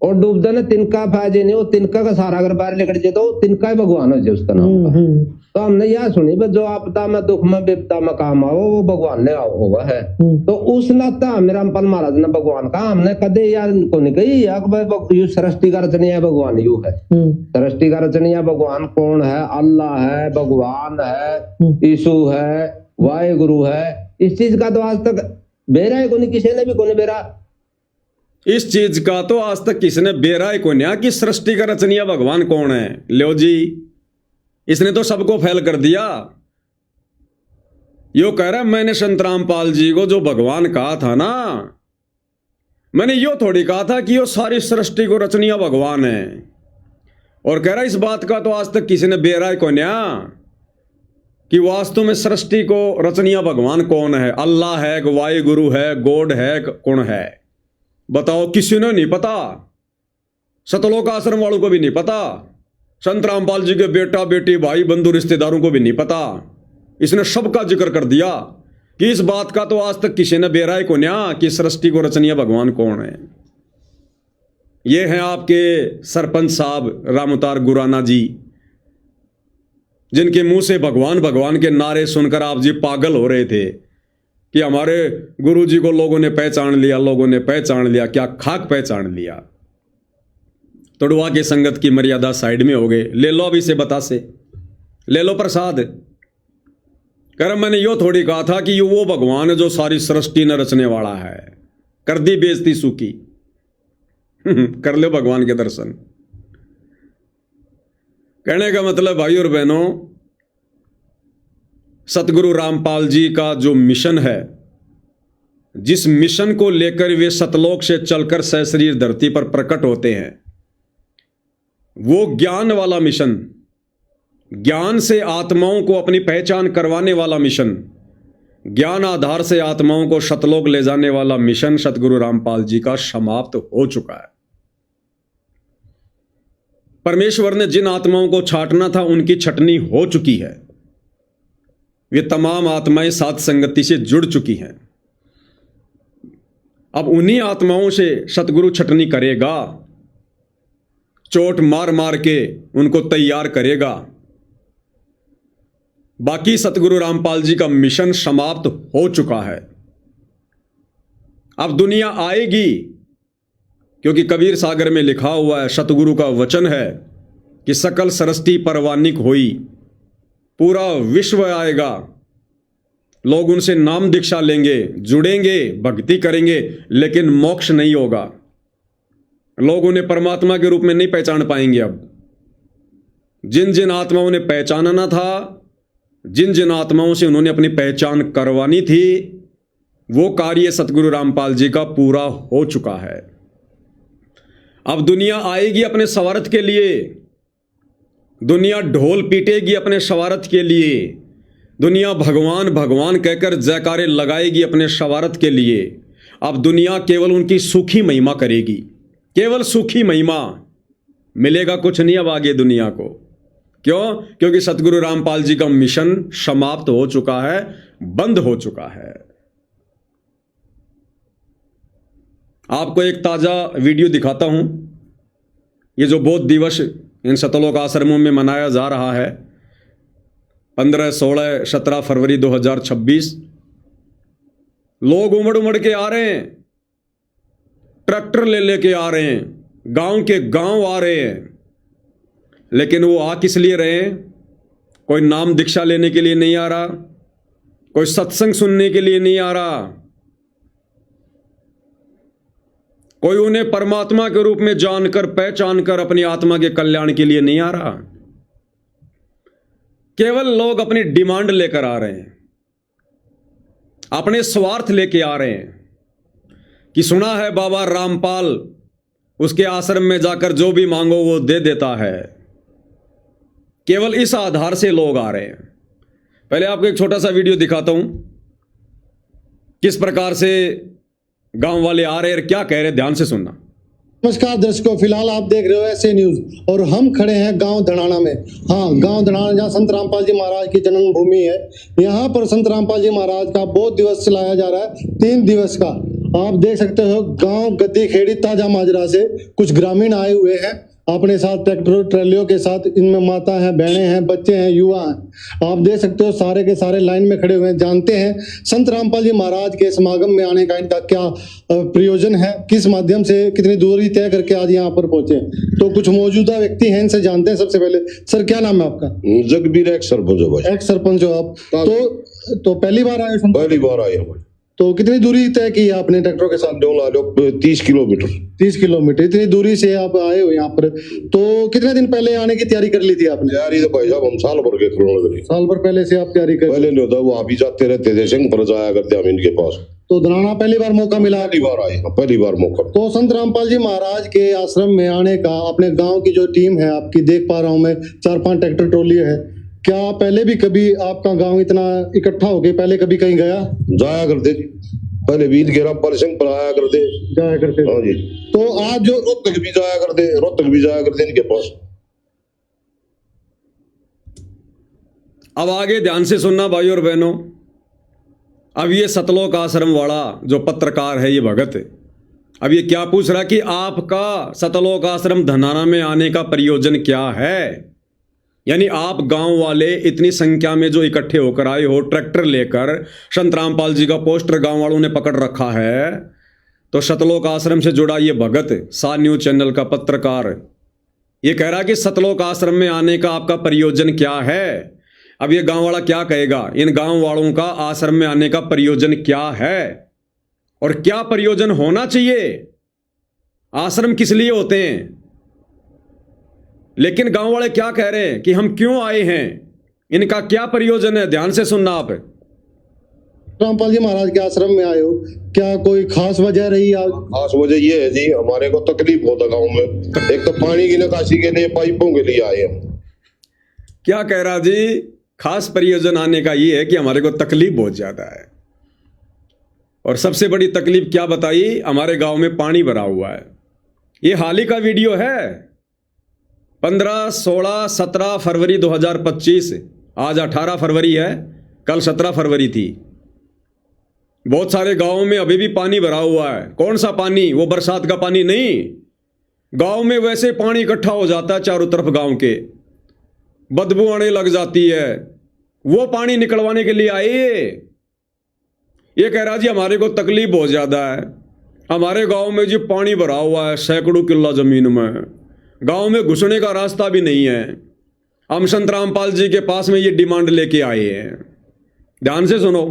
और डूबते ने तिनका फायदे नहीं, वो तिनका का सहारा अगर बाहर निकल जाए तो तिनका ही भगवान हो जाए उसका नाम। तो हमने यह सुनी जो आपदा में दुख में विपदा में काम आओ वो भगवान ने हुआ है। तो उस नाता हमें रामपाल महाराज ने भगवान कहा। हमने कदे यार को नहीं कही सृष्टि का रचनीय भगवान यू है। सृष्टि का रचनीय भगवान कौन है? अल्लाह है, भगवान है, यीशु है, वाहेगुरु है। इस चीज का तो आज तक बेरा है कोई, किसी ने भी कोई बेरा। इस चीज का तो आज तक किसने बेरा ही कोई कि सृष्टि का रचनीय भगवान कौन है। लो जी, इसने तो सबको फैल कर दिया। यो कह रहा है मैंने संत रामपाल जी को जो भगवान कहा था ना, मैंने यो थोड़ी कहा था कि यो सारी सृष्टि को रचनीय भगवान है। और कह रहा इस बात का तो आज तक किसी ने बेराय को न्या कि वास्तव में सृष्टि को रचनीय भगवान कौन है। अल्लाह है, वाहेगुरु है, गॉड है, कौन है बताओ? किसी ने नहीं पता। सतलोक आश्रम वालों को भी नहीं पता, संत रामपाल जी के बेटा बेटी भाई बंधु रिश्तेदारों को भी नहीं पता। इसने सबका जिक्र कर दिया कि इस बात का तो आज तक किसी ने बेराय को न्या कि सृष्टि को रचनीय भगवान कौन है। ये हैं आपके सरपंच साहब रामउतार गुराना जी, जिनके मुंह से भगवान भगवान के नारे सुनकर आप जी पागल हो रहे थे कि हमारे गुरुजी को लोगों ने पहचान लिया, लोगों ने पहचान लिया। क्या खाक पहचान लिया? तोड़वा के संगत की मर्यादा साइड में हो गए। ले लो अभी से बतासे, ले लो प्रसाद। कर मैंने यो थोड़ी कहा था कि ये वो भगवान है जो सारी सृष्टि न रचने वाला है। कर दी बेइज्जती सूखी। कर लो भगवान के दर्शन। कहने का मतलब भाई और बहनों, सतगुरु रामपाल जी का जो मिशन है, जिस मिशन को लेकर वे सतलोक से चलकर सशरीर धरती पर प्रकट होते हैं, वो ज्ञान वाला मिशन, ज्ञान से आत्माओं को अपनी पहचान करवाने वाला मिशन, ज्ञान आधार से आत्माओं को सतलोक ले जाने वाला मिशन सतगुरु रामपाल जी का समाप्त हो चुका है। परमेश्वर ने जिन आत्माओं को छांटना था उनकी छटनी हो चुकी है। वे तमाम आत्माएं साथ संगति से जुड़ चुकी हैं। अब उन्हीं आत्माओं से सतगुरु छटनी करेगा, चोट मार मार के उनको तैयार करेगा। बाकी सतगुरु रामपाल जी का मिशन समाप्त हो चुका है। अब दुनिया आएगी, क्योंकि कबीर सागर में लिखा हुआ है, सतगुरु का वचन है कि सकल सृष्टि परवानिक होई, पूरा विश्व आएगा, लोग उनसे नाम दीक्षा लेंगे, जुड़ेंगे, भक्ति करेंगे, लेकिन मोक्ष नहीं होगा। लोग उन्हें परमात्मा के रूप में नहीं पहचान पाएंगे। अब जिन जिन आत्माओं ने पहचानना था, जिन जिन आत्माओं से उन्होंने अपनी पहचान करवानी थी, वो कार्य सतगुरु रामपाल जी का पूरा हो चुका है। अब दुनिया आएगी अपने स्वार्थ के लिए, दुनिया ढोल पीटेगी अपने स्वार्थ के लिए, दुनिया भगवान भगवान कहकर जयकारे लगाएगी अपने स्वार्थ के लिए। अब दुनिया केवल उनकी सूखी महिमा करेगी, केवल सूखी महिमा, मिलेगा कुछ नहीं अब आगे दुनिया को। क्यों? क्योंकि सतगुरु रामपाल जी का मिशन समाप्त हो चुका है, बंद हो चुका है। आपको एक ताजा वीडियो दिखाता हूं। ये जो बौद्ध दिवस इन सतलोक आश्रमों में मनाया जा रहा है, 15, 16, 17 फरवरी 2026, लोग उमड़ उमड़ के आ रहे हैं, ट्रैक्टर ले लेके आ रहे हैं, गांव के गांव आ रहे हैं। लेकिन वो आ किस लिए रहे हैं? कोई नाम दीक्षा लेने के लिए नहीं आ रहा, कोई सत्संग सुनने के लिए नहीं आ रहा, कोई उन्हें परमात्मा के रूप में जानकर पहचानकर अपनी आत्मा के कल्याण के लिए नहीं आ रहा। केवल लोग अपनी डिमांड लेकर आ रहे हैं, अपने स्वार्थ लेके आ रहे हैं कि सुना है बाबा रामपाल, उसके आश्रम में जाकर जो भी मांगो वो दे देता है। केवल इस आधार से लोग आ रहे हैं। पहले आपको एक छोटा सा वीडियो दिखाता हूं, किस प्रकार से गांव वाले आ रहे हैं, क्या कह रहे हैं, ध्यान से सुनना। नमस्कार दर्शकों, फिलहाल आप देख रहे हो ऐसे न्यूज और हम खड़े हैं गांव धड़ाना में। हाँ, गांव धड़ाना जहां संत रामपाल जी महाराज की जन्मभूमि है। यहाँ पर संत रामपाल जी महाराज का बौद्ध दिवस चलाया जा रहा है, 3 दिवस का। आप देख सकते हो गांव गद्दी खेड़ी ताजा माजरा से कुछ ग्रामीण आए हुए हैं अपने साथ ट्रैक्टर ट्रैलियों के साथ। इनमें माता हैं, बहनें हैं, बच्चे हैं, युवा हैं। आप देख सकते हो सारे के सारे लाइन में खड़े हुए हैं। जानते हैं संत रामपाल जी महाराज के समागम में आने का इनका क्या प्रयोजन है, किस माध्यम से कितनी दूरी तय करके आज यहाँ पर पहुंचे। तो कुछ मौजूदा व्यक्ति हैं, इनसे जानते हैं। सबसे पहले सर, क्या नाम है आपका? जगबीर, एक्स सरपंच हो भाई। एक्स सरपंच हो आप? तो पहली बार आए? पहली बार आए भाई। तो कितनी दूरी तय की है आपने ट्रैक्टरों के साथ? 30 किलोमीटर। 30 किलोमीटर, इतनी दूरी से आप आए हो यहाँ पर। तो कितने दिन पहले आने की तैयारी कर ली थी आपने? तैयारी तो भाई साहब हम साल भर के करोड़ साल भर पहले से आप तैयारी कर? पहले नहीं होता, वो आप ही जाते रहते थे, सिंह पर जाया करते हम इनके पास। तो धराना पहली बार मौका मिला? पहली बार आए, पहली बार मौका। तो संत रामपाल जी महाराज के आश्रम में आने का अपने गाँव की जो टीम है आपकी, देख पा रहा हूँ मैं, 4-5 ट्रैक्टर ट्रॉली है। क्या पहले भी कभी आपका गाँव इतना इकट्ठा होके पहले कभी कहीं गया? जाया करते थे पहले, बीत के रामपाल सिंह पर आया करते, जाया करते। हाँ जी। तो आज जो रोहतक भी जाया करते इनके पास। अब आगे ध्यान से सुनना भाई और बहनों। अब ये सतलोक आश्रम वाला जो पत्रकार है, ये भगत, अब ये क्या पूछ रहा कि आपका सतलोक आश्रम धनाना में आने का प्रयोजन क्या है। यानी आप गांव वाले इतनी संख्या में जो इकट्ठे होकर आए हो ट्रैक्टर लेकर, संत रामपाल जी का पोस्टर गांव वालों ने पकड़ रखा है। तो सतलोक आश्रम से जुड़ा ये भगत, सा न्यूज चैनल का पत्रकार, ये कह रहा कि सतलोक आश्रम में आने का आपका प्रयोजन क्या है। अब ये गांव वाला क्या कहेगा, इन गांव वालों का आश्रम में आने का प्रयोजन क्या है और क्या प्रयोजन होना चाहिए। आश्रम किस लिए होते हैं, लेकिन गांव वाले क्या कह रहे हैं कि हम क्यों आए हैं, इनका क्या प्रयोजन है। ध्यान से सुनना आप। रामपाल जी महाराज के आश्रम में आए हो, क्या कोई खास वजह रही? खास वजह ये है जी, हमारे को तकलीफ होता गांव में। एक तो पानी की निकासी के लिए, पाइपों के लिए आए हम। क्या कह रहा जी? खास प्रयोजन आने का ये है कि हमारे को तकलीफ बहुत ज्यादा है। और सबसे बड़ी तकलीफ क्या बताई? हमारे गांव में पानी भरा हुआ है। ये हाल ही का वीडियो है, 15, 16, 17 फरवरी 2025, आज 18 फरवरी है, कल 17 फरवरी थी। बहुत सारे गांवों में अभी भी पानी भरा हुआ है। कौन सा पानी? वो बरसात का पानी नहीं। गांव में वैसे पानी इकट्ठा हो जाता है चारों तरफ गांव के, बदबू आने लग जाती है। वो पानी निकलवाने के लिए आए। ये कह रहा जी हमारे को तकलीफ बहुत ज़्यादा है, हमारे गांव में जी पानी भरा हुआ है सैकड़ों किल्ला ज़मीन में, गांव में घुसने का रास्ता भी नहीं है। हम संत रामपाल जी के पास में ये डिमांड लेके आए हैं। ध्यान से सुनो।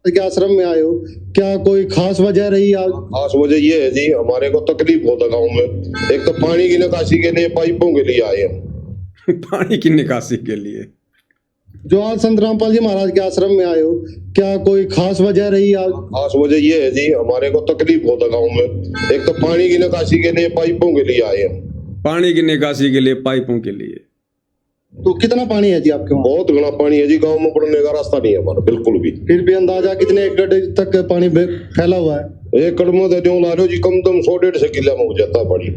के आश्रम में आए हो, क्या कोई खास वजह रही आज? खास वजह ये है जी, हमारे को तकलीफ होता गांव में। एक तो पानी की निकासी के लिए पाइपों के लिए आए हैं। पानी की निकासी के लिए जो आज संत रामपाल जी महाराज के आश्रम में आए हो, क्या कोई खास वजह रही आज? खास वजह ये है जी, हमारे को तकलीफ होता गांव में। एक तो पानी की निकासी के लिए पाइपों के लिए आए हैं। पानी की निकासी के लिए पाइपों के लिए। तो कितना पानी है जी आपके वहाँ? बहुत घना पानी है जी, गांव में बढ़ने का रास्ता नहीं है हमारा बिल्कुल भी। फिर भी अंदाजा कितने एकड़ तक पानी फैला हुआ है? एकड़ में तो जो ला रहे हो जी, कम से 100-150 किला में हो जाता है पानी,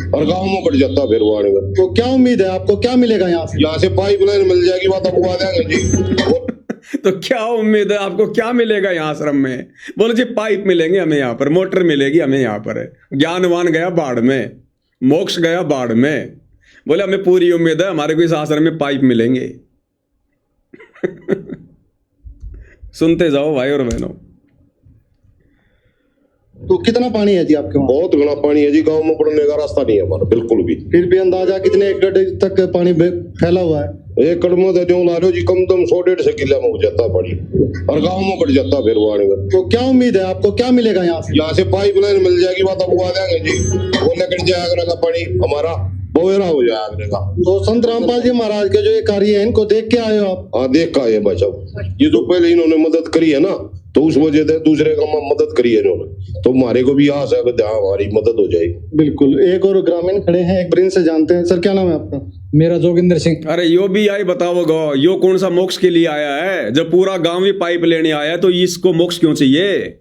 और गाँव में बढ़ जाता है फिर वो आने में। तो क्या उम्मीद है आपको, क्या मिलेगा यहाँ से? यहाँ से पाइपलाइन मिल जाएगी, बात आपको आ जाएंगे जी। तो क्या उम्मीद है आपको, क्या मिलेगा यहाँ आश्रम में? बोले जी पाइप मिलेंगे हमें यहाँ पर, मोटर मिलेगी हमें यहाँ पर। ज्ञानवान गया बाढ़ में, मोक्ष गया बाढ़ में। बोले हमें पूरी उम्मीद है हमारे को इस आश्रम में पाइप मिलेंगे। सुनते जाओ भाई और बहनों। तो कितना पानी है जी आपके वहाँ? बहुत घना पानी है जी, गाँव में बढ़ने का रास्ता नहीं है हमारा बिल्कुल भी। फिर भी अंदाजा कितने एकड़ तक पानी फैला हुआ है? एकड़ में तो जो ला रहे हो जी, कम से कम 100-150 किला में हो जाता है पानी, और गाँव में बढ़ जाता है फिर वो आने में। तो क्या उम्मीद है आपको, क्या मिलेगा यहाँ से? यहाँ से पाइपलाइन मिल जाएगी, बात आपको आ जाएंगे जी। वो लेकर जाएगा का पानी हमारा बोरा हो जाएगा। तो संत रामपाल जी महाराज के जो ये कार्य है, इनको देख के आए हो आप? हाँ, देख का आए भाई साहब। ये जो पहले इन्होंने मदद करी है ना, तो उस वजह से दूसरे का मदद करी है इन्होंने, तो हमारे को भी आस है कि हमारी मदद हो जाएगी। बिल्कुल। एक और ग्रामीण खड़े हैं, एक ब्रिंज से जानते हैं। सर क्या नाम है आपका? मेरा जोगिंदर सिंह। अरे यो भी आई बताओ गो, यो कौन सा मोक्ष के लिए आया है? जब पूरा गांव ही पाइप लेने आया तो इसको मोक्ष क्यों चाहिए?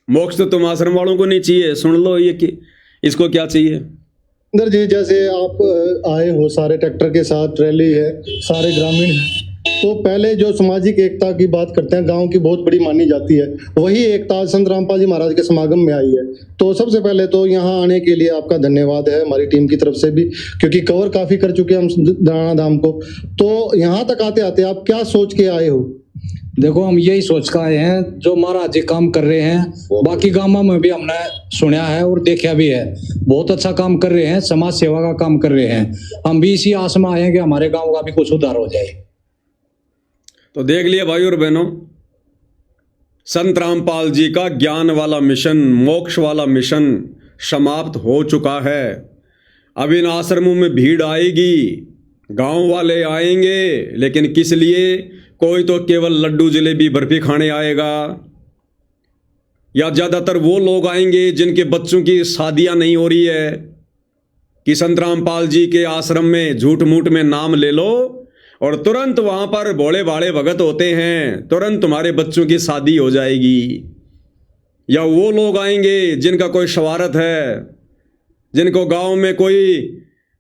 मोक्ष तो तुम आश्रम वालों को नहीं चाहिए। सुन लो ये कि इसको क्या चाहिए। अंदर जी, जैसे आप आए हो सारे ट्रैक्टर के साथ, रैली है, सारे ग्रामीण हैं, तो पहले जो सामाजिक एकता की बात करते हैं, गांव की बहुत बड़ी मानी जाती है, वही एकता संत रामपाल जी महाराज के समागम में आई है। तो सबसे पहले तो यहाँ आने के लिए आपका धन्यवाद है हमारी टीम की तरफ से भी, क्योंकि कवर काफी कर चुके हैं हम धनाना धाम को। तो यहाँ तक आते आते आप क्या सोच के आए हो? देखो, हम यही सोच कर आए हैं, जो महाराज जी काम कर रहे हैं, बाकी गांवों में भी हमने सुना है और देखा भी है, बहुत अच्छा काम कर रहे हैं, समाज सेवा का काम कर रहे हैं। हम भी इसी आस में आए हैं कि हमारे गांव का भी कुछ उद्धार हो जाए। तो देख लिया भाई और बहनों, संत रामपाल जी का ज्ञान वाला मिशन, मोक्ष वाला मिशन समाप्त हो चुका है। अब इन आश्रमों में भीड़ आएगी, गांव वाले आएंगे, लेकिन किस लिए? कोई तो केवल लड्डू जलेबी बर्फी खाने आएगा, या ज़्यादातर वो लोग आएंगे जिनके बच्चों की शादियां नहीं हो रही है कि संत रामपाल जी के आश्रम में झूठ मूठ में नाम ले लो और तुरंत वहाँ पर भोले भाले भगत होते हैं, तुरंत तुम्हारे बच्चों की शादी हो जाएगी। या वो लोग आएंगे जिनका कोई शवारत है, जिनको गांव में कोई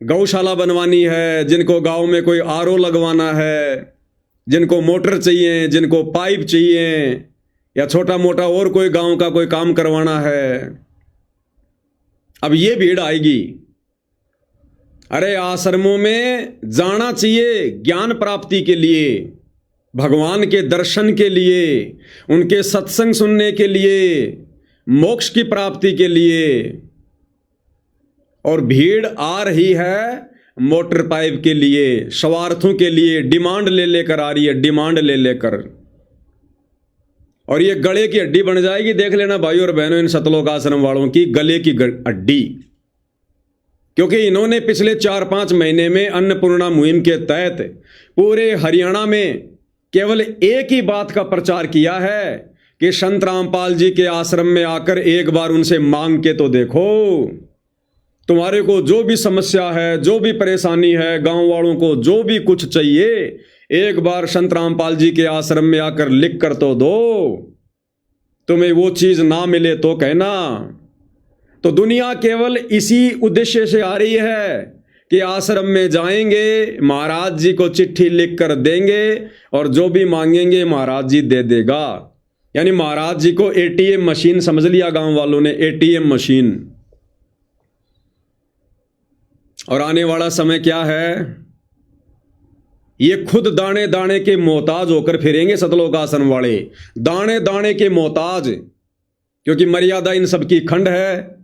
गौशाला बनवानी है, जिनको गांव में कोई आरओ लगवाना है, जिनको मोटर चाहिए, जिनको पाइप चाहिए, या छोटा मोटा और कोई गांव का कोई काम करवाना है। अब ये भीड़ आएगी। अरे आश्रमों में जाना चाहिए ज्ञान प्राप्ति के लिए, भगवान के दर्शन के लिए, उनके सत्संग सुनने के लिए, मोक्ष की प्राप्ति के लिए। और भीड़ आ रही है मोटर पाइप के लिए, स्वार्थों के लिए, डिमांड ले लेकर आ रही है, डिमांड ले लेकर। और ये गले की हड्डी बन जाएगी। देख लेना भाई और बहनों, इन सतलोक आश्रम वालों की गले की हड्डी। क्योंकि इन्होंने पिछले 4-5 महीने में अन्नपूर्णा मुहिम के तहत पूरे हरियाणा में केवल एक ही बात का प्रचार किया है कि संत रामपाल जी के आश्रम में आकर एक बार उनसे मांग के तो देखो, तुम्हारे को जो भी समस्या है, जो भी परेशानी है, गांव वालों को जो भी कुछ चाहिए, एक बार संत रामपाल जी के आश्रम में आकर लिख कर तो दो। तुम्हें वो चीज ना मिले तो कहना। तो दुनिया केवल इसी उद्देश्य से आ रही है कि आश्रम में जाएंगे, महाराज जी को चिट्ठी लिख कर देंगे और जो भी मांगेंगे महाराज जी दे देगा। यानी महाराज जी को एटीएम मशीन समझ लिया गांव वालों ने, एटीएम मशीन। और आने वाला समय क्या है, ये खुद दाने दाने के मोहताज होकर फिरेंगे सतलोक आश्रम वाले, दाने दाने के मोहताज, क्योंकि मर्यादा इन सबकी खंड है।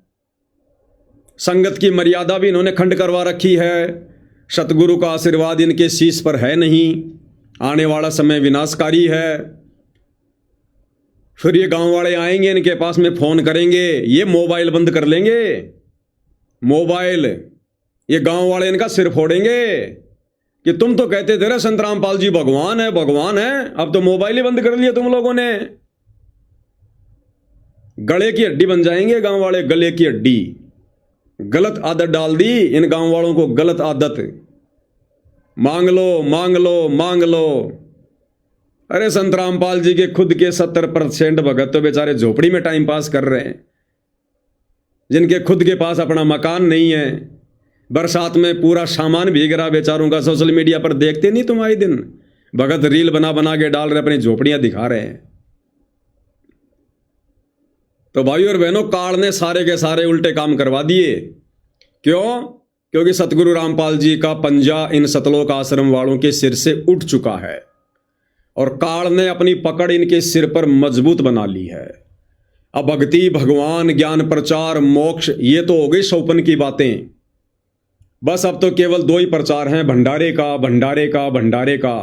संगत की मर्यादा भी इन्होंने खंड करवा रखी है। सतगुरु का आशीर्वाद इनके शीश पर है नहीं। आने वाला समय विनाशकारी है। फिर ये गांव वाले आएंगे, इनके पास में फोन करेंगे, ये मोबाइल बंद कर लेंगे, मोबाइल। ये गांव वाले इनका सिर फोड़ेंगे कि तुम तो कहते थे ना संत रामपाल जी भगवान है, भगवान है, अब तो मोबाइल ही बंद कर लिया तुम लोगों ने। गले की हड्डी बन जाएंगे गांव वाले, गले की हड्डी। गलत आदत डाल दी इन गांव वालों को, गलत आदत। मांग लो मांग लो मांग लो। अरे संत रामपाल जी के खुद के 70% भगत तो बेचारे झोपड़ी में टाइम पास कर रहे हैं, जिनके खुद के पास अपना मकान नहीं है। बरसात में पूरा सामान भीग रहा बेचारों का। सोशल मीडिया पर देखते नहीं तुम आए दिन, भगत रील बना बना के डाल रहे, अपनी झोपड़ियां दिखा रहे हैं। तो भाइयों और बहनों, काल ने सारे के सारे उल्टे काम करवा दिए। क्यों? क्योंकि सतगुरु रामपाल जी का पंजा इन सतलोक आश्रम वालों के सिर से उठ चुका है और काल ने अपनी पकड़ इनके सिर पर मजबूत बना ली है। अब भक्ति, भगवान, ज्ञान, प्रचार, मोक्ष, ये तो हो गई सौपन की बातें। बस अब तो केवल 2 ही प्रचार हैं, भंडारे का, भंडारे का, भंडारे का।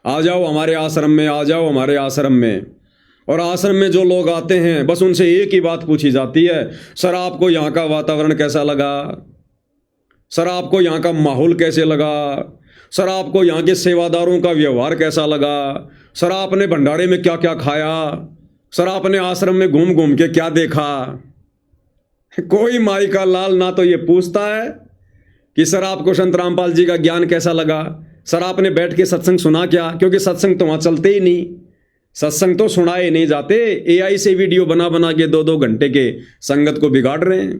आ जाओ हमारे आश्रम में, आ जाओ हमारे आश्रम में। और आश्रम में जो लोग आते हैं बस उनसे एक ही बात पूछी जाती है, सर आपको यहाँ का वातावरण कैसा लगा, सर आपको यहाँ का माहौल कैसे लगा, सर आपको यहाँ के सेवादारों का व्यवहार कैसा लगा, सर आपने भंडारे में क्या क्या खाया, सर आपने आश्रम में घूम घूम के क्या देखा। कोई माई का लाल ना तो ये पूछता है कि सर आपको संत रामपाल जी का ज्ञान कैसा लगा, सर आपने बैठ के सत्संग सुना क्या, क्योंकि सत्संग तो वहाँ चलते ही नहीं, सत्संग तो सुनाए नहीं जाते। एआई से वीडियो बना बना के 2-2 घंटे के संगत को बिगाड़ रहे हैं।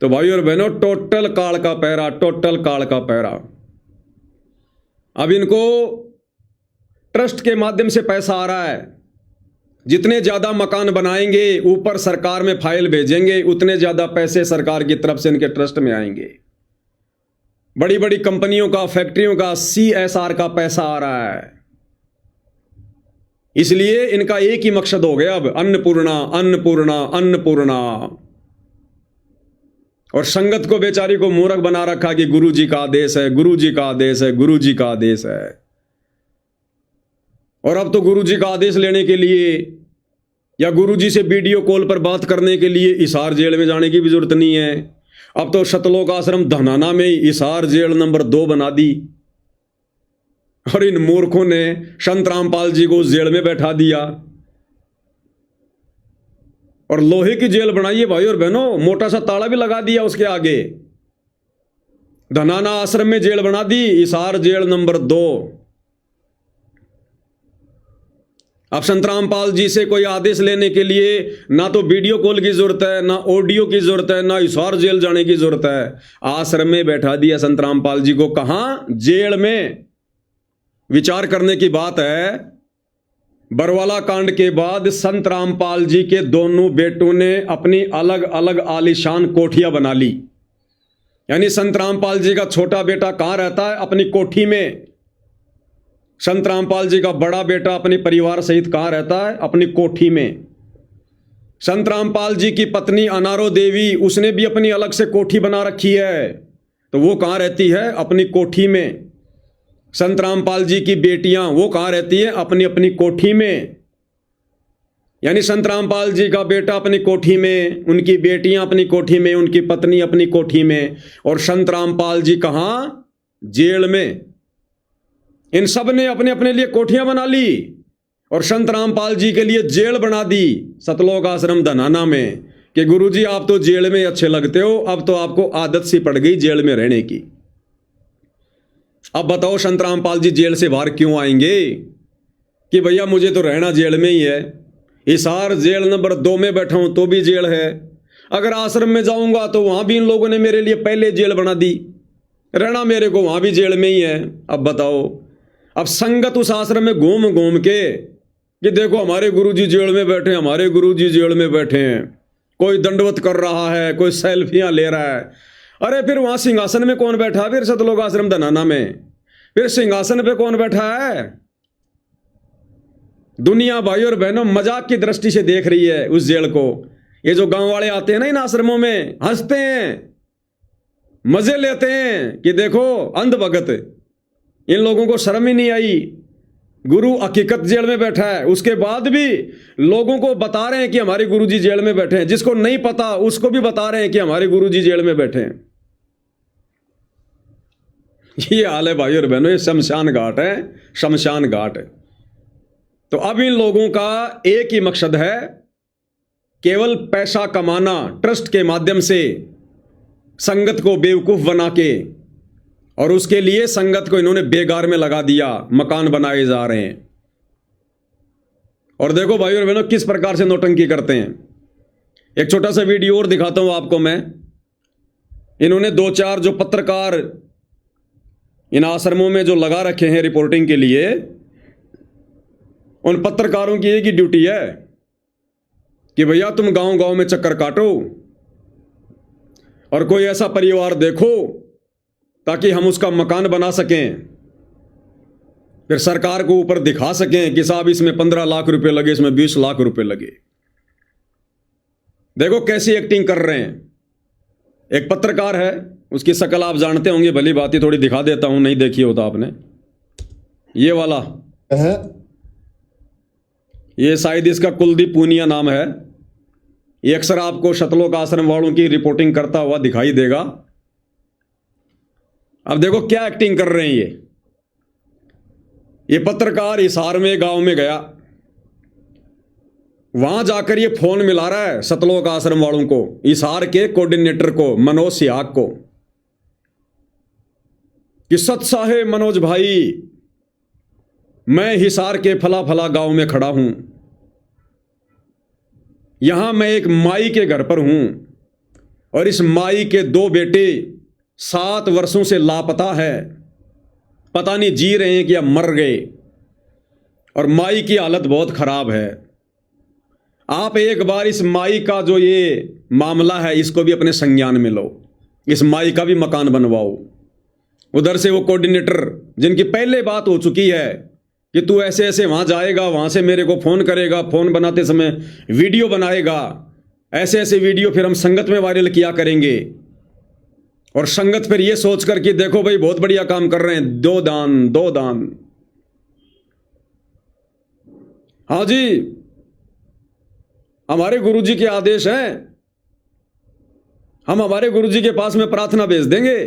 तो भाइयों और बहनों, टोटल काल का पैरा, टोटल काल का पैरा। अब इनको ट्रस्ट के माध्यम से पैसा आ रहा है। जितने ज्यादा मकान बनाएंगे, ऊपर सरकार में फाइल भेजेंगे, उतने ज्यादा पैसे सरकार की तरफ से इनके ट्रस्ट में आएंगे। बड़ी बड़ी कंपनियों का, फैक्ट्रियों का CSR का पैसा आ रहा है। इसलिए इनका एक ही मकसद हो गया अब, अन्नपूर्णा अन्नपूर्णा अन्नपूर्णा। और संगत को बेचारी को मूर्ख बना रखा कि गुरु जी का आदेश है, गुरु जी का आदेश है, गुरु जी का आदेश है। और अब तो गुरु जी का आदेश लेने के लिए या गुरु जी से वीडियो कॉल पर बात करने के लिए हिसार जेल में जाने की भी जरूरत नहीं है। अब तो सतलोक आश्रम धनाना में ही हिसार जेल नंबर 2 बना दी और इन मूर्खों ने संत रामपाल जी को उस जेल में बैठा दिया और लोहे की जेल बनाई है भाई और बहनों, मोटा सा ताला भी लगा दिया उसके आगे। धनाना आश्रम में जेल बना दी, हिसार जेल नंबर 2। अब संत रामपाल जी से कोई आदेश लेने के लिए ना तो वीडियो कॉल की जरूरत है, ना ऑडियो की जरूरत है, ना हिसार जेल जाने की जरूरत है। आश्रम में बैठा दिया संत रामपाल जी को। कहां? जेल में। विचार करने की बात है, बरवाला कांड के बाद संत रामपाल जी के दोनों बेटों ने अपनी अलग अलग आलीशान कोठियां बना ली। यानी संत रामपाल जी का छोटा बेटा कहां रहता है? अपनी कोठी में। संत रामपाल जी का बड़ा बेटा अपने परिवार सहित कहां रहता है? अपनी कोठी में। संत रामपाल जी की पत्नी अनारो देवी, उसने भी अपनी अलग से कोठी बना रखी है, तो वो कहां रहती है? अपनी कोठी में। संत रामपाल जी की बेटियां, वो कहां रहती हैं? अपनी अपनी कोठी में। यानी संत रामपाल जी का बेटा अपनी कोठी में, उनकी बेटियां अपनी कोठी में, उनकी पत्नी अपनी कोठी में, और संत रामपाल जी कहां? जेल में। इन सब ने अपने अपने लिए कोठियां बना ली और संत रामपाल जी के लिए जेल बना दी सतलोक आश्रम धनाना में कि गुरुजी आप तो जेल में अच्छे लगते हो, अब तो आपको आदत सी पड़ गई जेल में रहने की। अब बताओ संत रामपाल जी जेल से बाहर क्यों आएंगे कि भैया मुझे तो रहना जेल में ही है। हिसार जेल नंबर 2 में बैठा हूं तो भी जेल है, अगर आश्रम में जाऊंगा तो वहां भी इन लोगों ने मेरे लिए पहले जेल बना दी, रहना मेरे को वहां भी जेल में ही है। अब बताओ, अब संगत उस आश्रम में घूम घूम के कि देखो हमारे गुरुजी जेल में बैठे हैं, हमारे गुरुजी जेल में बैठे हैं, कोई दंडवत कर रहा है, कोई सेल्फियां ले रहा है। अरे फिर वहां सिंहासन में कौन बैठा? फिर सतलोक आश्रम धनाना में फिर सिंहासन पे कौन बैठा है? दुनिया भाई और बहनों मजाक की दृष्टि से देख रही है उस जेल को। ये जो गांव वाले आते हैं ना इन आश्रमों में, हंसते हैं, मजे लेते हैं कि देखो अंध भगत, इन लोगों को शर्म ही नहीं आई, गुरु हकीकत जेल में बैठा है। उसके बाद भी लोगों को बता रहे हैं कि हमारे गुरुजी जेल में बैठे हैं। जिसको नहीं पता उसको भी बता रहे हैं कि हमारे गुरुजी जेल में बैठे हैं। ये हाल है भाई और बहनों, ये शमशान घाट है, शमशान घाट है। तो अब इन लोगों का एक ही मकसद है, केवल पैसा कमाना, ट्रस्ट के माध्यम से संगत को बेवकूफ बना के, और उसके लिए संगत को इन्होंने बेगार में लगा दिया, मकान बनाए जा रहे हैं। और देखो भाई और बहनों किस प्रकार से नौटंकी करते हैं। एक छोटा सा वीडियो और दिखाता हूं आपको मैं। इन्होंने 2-4 जो पत्रकार इन आश्रमों में जो लगा रखे हैं रिपोर्टिंग के लिए, उन पत्रकारों की एक ही ड्यूटी है कि भैया तुम गांव गांव में चक्कर काटो और कोई ऐसा परिवार देखो ताकि हम उसका मकान बना सकें, फिर सरकार को ऊपर दिखा सकें कि साहब इसमें 15 लाख रुपए लगे, इसमें 20 लाख रुपए लगे। देखो कैसी एक्टिंग कर रहे हैं। एक पत्रकार है, उसकी शक्ल आप जानते होंगे, भली बात ही थोड़ी दिखा देता हूं, नहीं देखी होता आपने। ये वाला है, ये शायद इसका कुलदीप पूनिया नाम है। ये अक्सर आपको सतलोक आश्रम वालों की रिपोर्टिंग करता हुआ दिखाई देगा। अब देखो क्या एक्टिंग कर रहे हैं ये पत्रकार हिसार में गांव में गया, वहां जाकर ये फोन मिला रहा है सतलोक आश्रम वालों को, हिसार के कोऑर्डिनेटर को, मनोज सियाग को, कि सत साहेब मनोज भाई, मैं हिसार के फला फला गांव में खड़ा हूं, यहां मैं एक माई के घर पर हूं और इस माई के 2 बेटे 7 वर्षों से लापता है, पता नहीं जी रहे हैं कि अब मर गए, और माई की हालत बहुत खराब है। आप एक बार इस माई का जो ये मामला है इसको भी अपने संज्ञान में लो, इस माई का भी मकान बनवाओ। उधर से वो कोऑर्डिनेटर जिनकी पहले बात हो चुकी है कि तू ऐसे ऐसे वहां जाएगा, वहां से मेरे को फोन करेगा, फोन बनाते समय वीडियो बनाएगा, ऐसे ऐसे वीडियो फिर हम संगत में वायरल किया करेंगे, और संगत फिर ये सोच कर कि देखो भाई बहुत बढ़िया काम कर रहे हैं, 2 दान 2 दान। हाँ जी, हमारे गुरुजी के आदेश हैं, हम हमारे गुरुजी के पास में प्रार्थना भेज देंगे,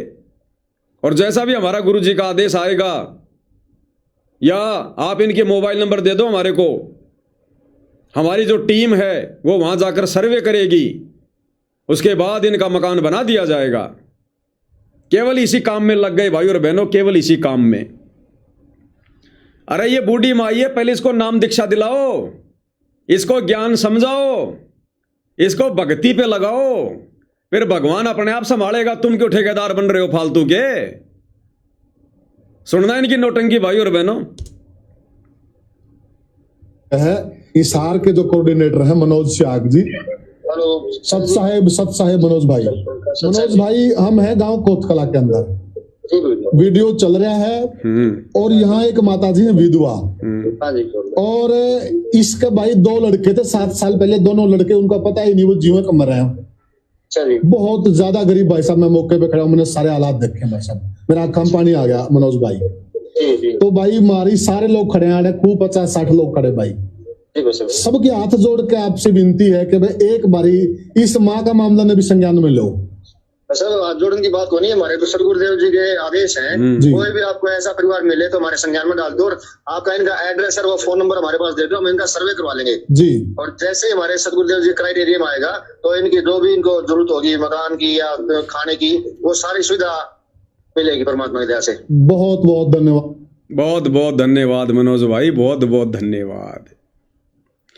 और जैसा भी हमारा गुरुजी का आदेश आएगा, या आप इनके मोबाइल नंबर दे दो हमारे को, हमारी जो टीम है वो वहां जाकर सर्वे करेगी, उसके बाद इनका मकान बना दिया जाएगा। केवल इसी काम में लग गए भाई और बहनों, केवल इसी काम में। अरे ये बूढ़ी माई है, पहले इसको नाम दीक्षा दिलाओ, इसको ज्ञान समझाओ, इसको भक्ति पे लगाओ, फिर भगवान अपने आप संभालेगा। तुम क्यों ठेकेदार बन रहे हो फालतू के? सुनना इनकी नौटंकी भाई और बहनों। है हिसार के जो कोऑर्डिनेटर है मनोज सियाग जी। सत साहेब मनोज भाई, हम हैं गांव कोतकला के अंदर, वीडियो चल रहा है, और यहाँ एक माता जी है विधवा, और इसके भाई 2 लड़के थे 7 साल पहले, दोनों लड़के उनका पता ही नहीं वो जीवन कम रहे हैं। बहुत ज्यादा गरीब भाई साहब, मैं मौके पे खड़ा हूं, मैंने सारे हालात देखे भाई साहब, मेरा आंखों में पानी आ गया मनोज भाई। तो भाई मारी सारे लोग खड़े हैं, खूब 50-60 लोग खड़े भाई, सबके हाथ जोड़ के आपसे विनती है कि भाई एक बारी इस माँ का मामला ने भी संज्ञान में लो। सर हाथ जोड़ने की बात को नहीं है, हमारे तो सदगुरुदेव जी के आदेश हैं, कोई भी आपको ऐसा परिवार मिले तो हमारे संज्ञान में डाल दो, और आपका इनका एड्रेस और वो फोन नंबर हमारे पास दे दो, हम इनका सर्वे करवा लेंगे जी। और जैसे ही हमारे सदगुरुदेव जी क्राइटेरिया में आएगा तो इनकी जो भी इनको जरूरत होगी मकान की या खाने की, वो सारी सुविधा मिलेगी परमात्मा की दया से। बहुत बहुत धन्यवाद, बहुत बहुत धन्यवाद मनोज भाई, बहुत बहुत धन्यवाद।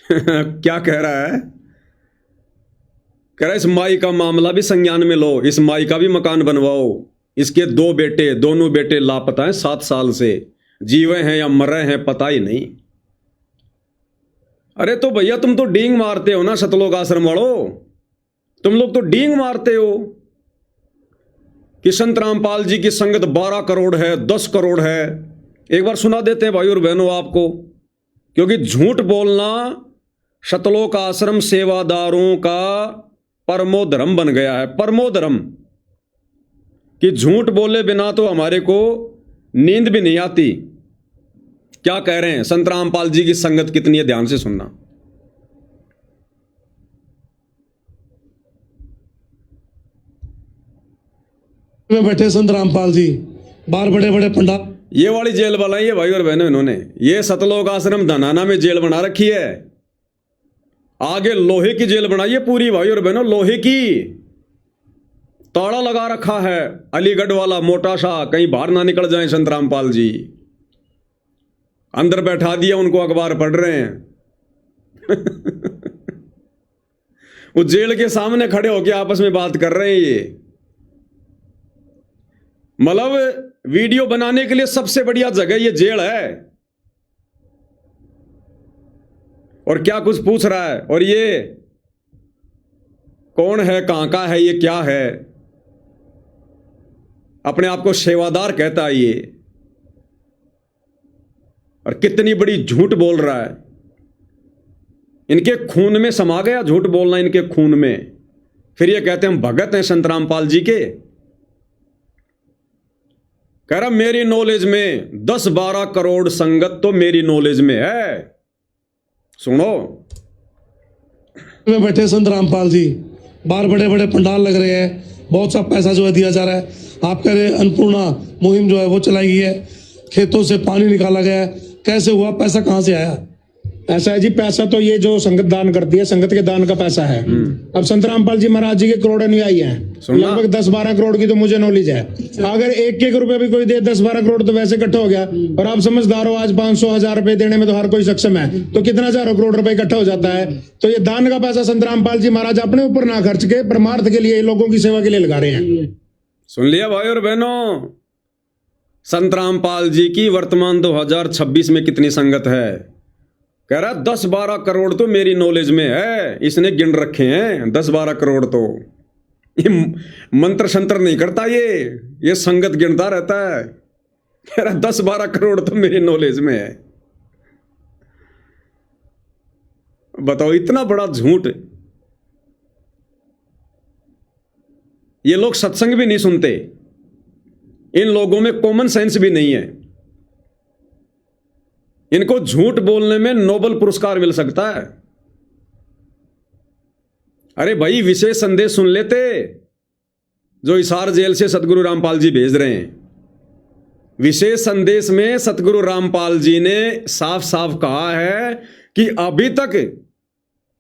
क्या कह रहा है? कह रहा इस माई का मामला भी संज्ञान में लो, इस माई का भी मकान बनवाओ। इसके 2 बेटे, दोनों बेटे लापता हैं 7 साल से, जीवे हैं या मरे हैं पता ही नहीं। अरे तो भैया तुम तो डींग मारते हो ना सतलोक आश्रम वालों, तुम लोग तो डींग मारते हो कि संत रामपाल जी की संगत 12 करोड़ है, 10 करोड़ है। एक बार सुना देते हैं भाई और बहनों आपको, क्योंकि झूठ बोलना सतलोक आश्रम सेवादारों का परमो धर्म बन गया है, परमो धर्म, कि झूठ बोले बिना तो हमारे को नींद भी नहीं आती। क्या कह रहे हैं? संत रामपाल जी की संगत कितनी है, ध्यान से सुनना। में बैठे संत रामपाल जी, बाहर बड़े बड़े पंडाल। ये वाली जेल बनाई है भाई और बहनों इन्होंने, ये सतलोक आश्रम धनाना में जेल बना रखी है। आगे लोहे की जेल बनाई है पूरी भाई और बहनों, लोहे की, ताला लगा रखा है अलीगढ़ वाला मोटा सा, कहीं बाहर ना निकल जाए संत रामपाल जी। अंदर बैठा दिया उनको, अखबार पढ़ रहे हैं वो जेल के सामने खड़े होकर आपस में बात कर रहे हैं। ये मतलब वीडियो बनाने के लिए सबसे बढ़िया जगह ये जेल है। और क्या कुछ पूछ रहा है, और ये कौन है, कहां का है, ये क्या है, अपने आप को सेवादार कहता है ये, और कितनी बड़ी झूठ बोल रहा है। इनके खून में समा गया झूठ बोलना, इनके खून में। फिर ये कहते हैं हम भगत हैं संत रामपाल जी के। कह रहा मेरी नॉलेज में 10-12 करोड़ संगत तो मेरी नॉलेज में है। सुनो, में बैठे संत रामपाल जी, बाहर बड़े बड़े पंडाल लग रहे हैं, बहुत सा पैसा जो है दिया जा रहा है। आप कह रहे अन्नपूर्णा मुहिम जो है वो चलाई गई है, खेतों से पानी निकाला गया है, कैसे हुआ, पैसा कहां से आया? ऐसा है जी, पैसा तो ये जो संगत दान करती है, संगत के दान का पैसा है। अब संत रामपाल जी महाराज जी के करोड़ अनुयायी हैं, लगभग 10-12 करोड़ की तो मुझे नॉलेज है। अगर 1-1 रुपए भी कोई दे 10-12 करोड़ तो वैसे इकट्ठा हो गया। और आप समझदार हो, आज 500-1000 रुपए देने में तो हर कोई सक्षम है, तो कितना हजारों करोड़ रुपए इकट्ठा हो जाता है। तो ये दान का पैसा संत रामपाल जी महाराज अपने ऊपर ना खर्च के परमार्थ के लिए, लोगों की सेवा के लिए लगा रहे हैं। सुन लिया भाई और बहनों, संत रामपाल जी की वर्तमान 2026 में कितनी संगत है? कह रहा 10-12 करोड़ तो मेरी नॉलेज में है। इसने गिन रखे हैं 10-12 करोड़। तो ये मंत्र शंत्र नहीं करता, ये संगत गिनता रहता है। कह रहा 10-12 करोड़ तो मेरी नॉलेज में है। बताओ, इतना बड़ा झूठ। ये लोग सत्संग भी नहीं सुनते, इन लोगों में कॉमन सेंस भी नहीं है। इनको झूठ बोलने में नोबेल पुरस्कार मिल सकता है। अरे भाई, विशेष संदेश सुन लेते जो हिसार जेल से सतगुरु रामपाल जी भेज रहे हैं। विशेष संदेश में सतगुरु रामपाल जी ने साफ साफ कहा है कि अभी तक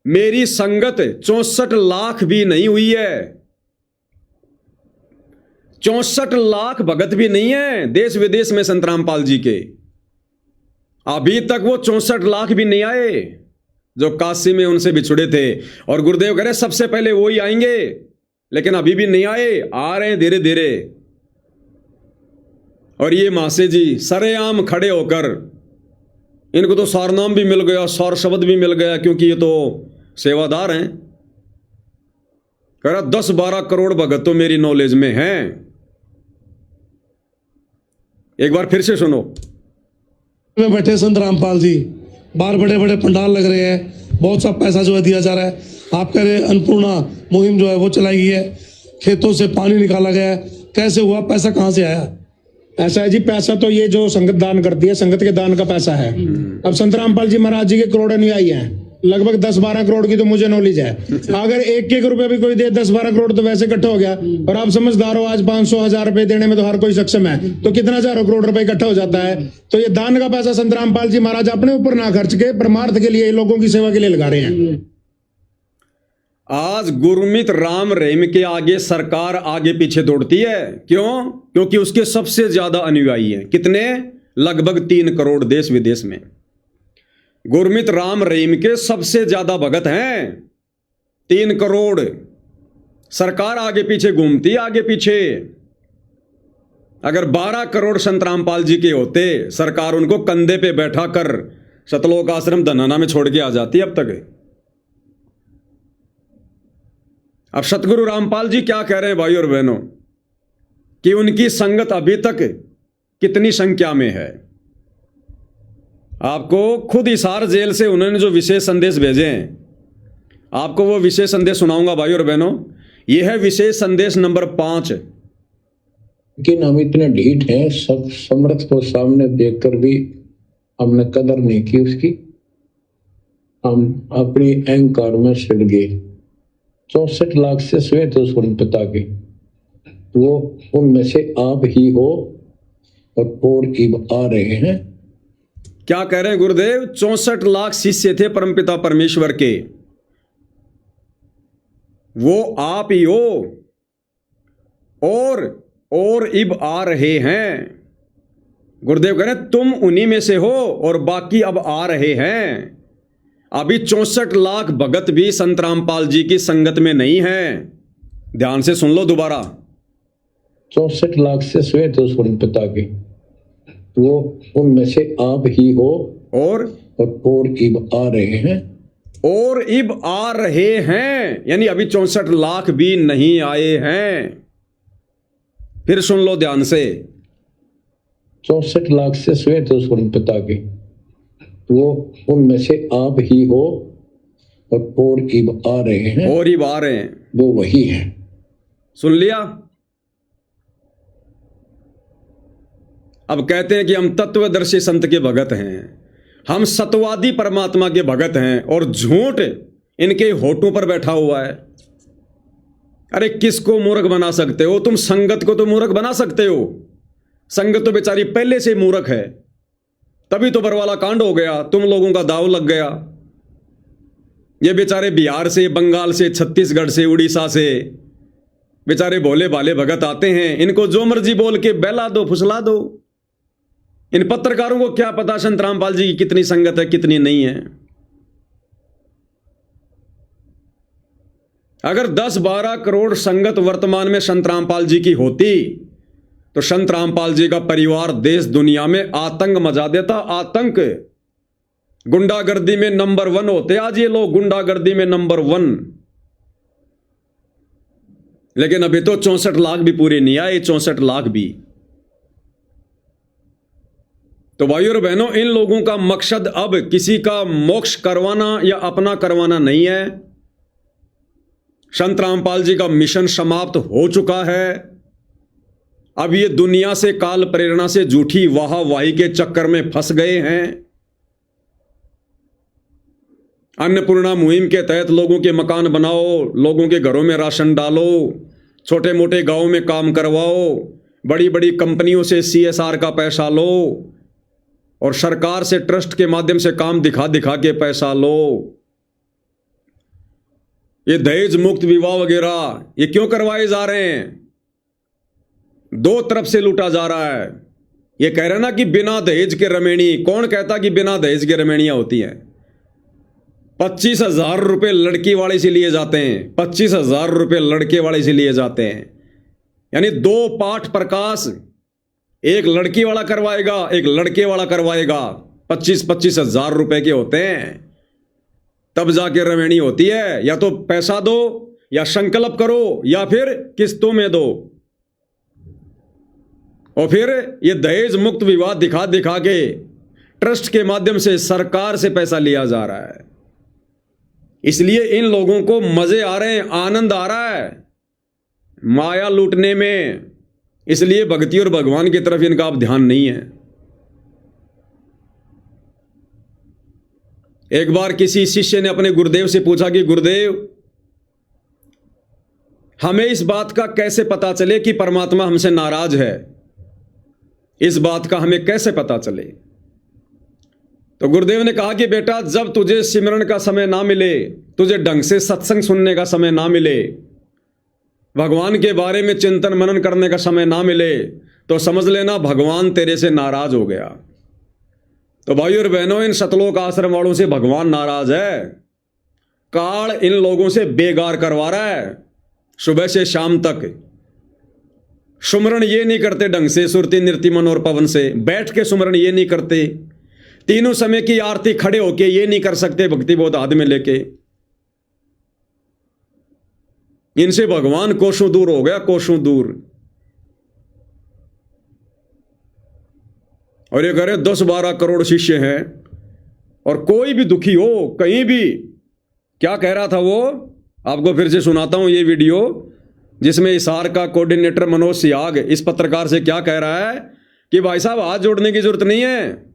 मेरी संगत 64 लाख भी नहीं हुई है। 64 लाख भगत भी नहीं है देश विदेश में संत रामपाल जी के। अभी तक वो 64 लाख भी नहीं आए जो काशी में उनसे बिछुड़े थे। और गुरुदेव कह रहे सबसे पहले वो ही आएंगे, लेकिन अभी भी नहीं आए, आ रहे हैं धीरे धीरे। और ये मासे जी सरेआम खड़े होकर, इनको तो सारनाम भी मिल गया, सार शब्द भी मिल गया, क्योंकि ये तो सेवादार हैं। कह रहा 10-12 करोड़ भगत तो मेरी नॉलेज में हैं। एक बार फिर से सुनो। में बैठे संत रामपाल जी, बाहर बड़े बड़े पंडाल लग रहे हैं, बहुत सा पैसा जो है दिया जा रहा है। आप कह रहे अन्नपूर्णा मुहिम जो है वो चलाई गई है, खेतों से पानी निकाला गया है, कैसे हुआ, पैसा कहां से आया? ऐसा है जी, पैसा तो ये जो संगत दान करती है, संगत के दान का पैसा है। अब संत रामपाल जी महाराज जी के करोड़ अनुयायी हैं, लगभग 10-12 करोड़ की तो मुझे नॉलेज है। अगर 1-1 रुपए भी कोई दे 10-12 करोड़ तो वैसे इकट्ठा हो गया। और आप समझदार हो, आज 500-1000 रुपए देने में तो हर कोई सक्षम है, तो कितना हजारों करोड़ रुपए इकट्ठा हो जाता है। तो ये दान का पैसा संत रामपाल जी महाराज अपने ऊपर ना खर्च के परमार्थ के लिए, लोगों की सेवा के लिए लगा रहे हैं। आज गुरमीत राम रहीम के आगे सरकार आगे पीछे दौड़ती है। क्यों? क्योंकि उसके सबसे ज्यादा अनुयायी हैं। कितने? लगभग 3 करोड़ देश विदेश में। गुरमीत राम रहीम के सबसे ज्यादा भगत हैं 3 करोड़। सरकार आगे पीछे घूमती, आगे पीछे। अगर 12 करोड़ संत रामपाल जी के होते, सरकार उनको कंधे पे बैठा कर सतलोक आश्रम धनाना में छोड़ के आ जाती अब तक। अब सतगुरु रामपाल जी क्या कह रहे हैं भाई और बहनों, कि उनकी संगत अभी तक कितनी संख्या में है। आपको खुद हिसार जेल से उन्होंने जो विशेष संदेश भेजे हैं, आपको वो विशेष संदेश सुनाऊंगा भाई और बहनों। यह है विशेष संदेश नंबर 5। लेकिन हम इतने ढीठ हैं, सब समर्थ को सामने देखकर भी हमने कदर नहीं की उसकी। हम अपनी अहंकार में सिड़ गए। 64 लाख से श्वेत उन पिता के, वो उनमें से आप ही हो और इब आ रहे हैं। क्या कह रहे हैं गुरुदेव? 64 लाख शिष्य थे परमपिता परमेश्वर के, वो आप ही हो और इब आ रहे हैं। गुरुदेव कह रहे हैं तुम उन्हीं में से हो और बाकी अब आ रहे हैं। अभी 64 लाख भगत भी संत रामपाल जी की संगत में नहीं है। ध्यान से सुन लो दोबारा। 64 लाख से श्वेत उन पिता के, वो उनमें से आप ही हो और इब आ रहे हैं। और इब आ रहे हैं यानी अभी 64 लाख भी नहीं आए हैं। फिर सुन लो ध्यान से। 64 लाख से श्वेत उन पिता के, वो उनमें से आप ही हो और इब आ रहे हैं। और इब आ रहे हैं, वो वही है। सुन लिया? अब कहते हैं कि हम तत्वदर्शी संत के भगत हैं, हम सतवादी परमात्मा के भगत हैं, और झूठ इनके होठों पर बैठा हुआ है। अरे किसको मूर्ख बना सकते हो तुम? संगत को तो मूर्ख बना सकते हो। संगत तो बेचारी पहले से मूर्ख है, तभी तो बरवाला कांड हो गया, तुम लोगों का दाव लग गया। ये बेचारे बिहार से, बंगाल से, छत्तीसगढ़ से, उड़ीसा से बेचारे भोले भाले भगत आते हैं, इनको जो मर्जी बोल के बहला दो, फुसला दो। इन पत्रकारों को क्या पता संत रामपाल जी की कितनी संगत है, कितनी नहीं है। अगर 10-12 करोड़ संगत वर्तमान में संत रामपाल जी की होती तो संत रामपाल जी का परिवार देश दुनिया में आतंक मचा देता। आतंक, गुंडागर्दी में नंबर 1 होते आज ये लोग, गुंडागर्दी में नंबर 1। लेकिन अभी तो 64 लाख भी पूरे नहीं आए, 64 लाख भी। तो भाइयों और बहनों, इन लोगों का मकसद अब किसी का मोक्ष करवाना या अपना करवाना नहीं है। संत रामपाल जी का मिशन समाप्त हो चुका है। अब ये दुनिया से, काल प्रेरणा से झूठी वाहवाही के चक्कर में फंस गए हैं। अन्नपूर्णा मुहिम के तहत लोगों के मकान बनाओ, लोगों के घरों में राशन डालो, छोटे मोटे गांवों में काम करवाओ, बड़ी बड़ी कंपनियों से CSR का पैसा लो, और सरकार से ट्रस्ट के माध्यम से काम दिखा दिखा के पैसा लो। ये दहेज मुक्त विवाह वगैरह ये क्यों करवाए जा रहे हैं? दो तरफ से लूटा जा रहा है। ये कह रहे ना कि बिना दहेज के रमेणी। कौन कहता कि बिना दहेज के रमेणियां होती हैं? 25,000 रुपये लड़की वाले से लिए जाते हैं, 25,000 रुपये लड़के वाले से लिए जाते हैं। यानी 2 पाठ प्रकाश, एक लड़की वाला करवाएगा, एक लड़के वाला करवाएगा। 25,000 रुपए के होते हैं, तब जाके रमेणी होती है। या तो पैसा दो, या संकल्प करो, या फिर किस्तों में दो। और फिर ये दहेज मुक्त विवाह दिखा दिखा के ट्रस्ट के माध्यम से सरकार से पैसा लिया जा रहा है। इसलिए इन लोगों को मजे आ रहे हैं, आनंद आ रहा है माया लूटने में। इसलिए भक्ति और भगवान की तरफ इनका अब ध्यान नहीं है। एक बार किसी शिष्य ने अपने गुरुदेव से पूछा कि गुरुदेव, हमें इस बात का कैसे पता चले कि परमात्मा हमसे नाराज है? इस बात का हमें कैसे पता चले? तो गुरुदेव ने कहा कि बेटा, जब तुझे सिमरन का समय ना मिले, तुझे ढंग से सत्संग सुनने का समय ना मिले, भगवान के बारे में चिंतन मनन करने का समय ना मिले, तो समझ लेना भगवान तेरे से नाराज हो गया। तो भाइयों और बहनों, इन सतलोक आश्रम वालों से भगवान नाराज है। काल इन लोगों से बेगार करवा रहा है। सुबह से शाम तक सुमरण ये नहीं करते ढंग से, सुरती नृत्य मन और पवन से। बैठ के सुमरण ये नहीं करते, तीनों समय की आरती खड़े होके ये नहीं कर सकते, भक्ति बोध हाथ में लेके। इनसे भगवान कोसों दूर हो गया, कोसों दूर। और ये करे 10-12 करोड़ शिष्य हैं, और कोई भी दुखी हो कहीं भी, क्या कह रहा था वो, आपको फिर से सुनाता हूं ये वीडियो, जिसमें हिसार का कोऑर्डिनेटर मनोज सियाग इस पत्रकार से क्या कह रहा है कि भाई साहब हाथ जोड़ने की जरूरत नहीं है।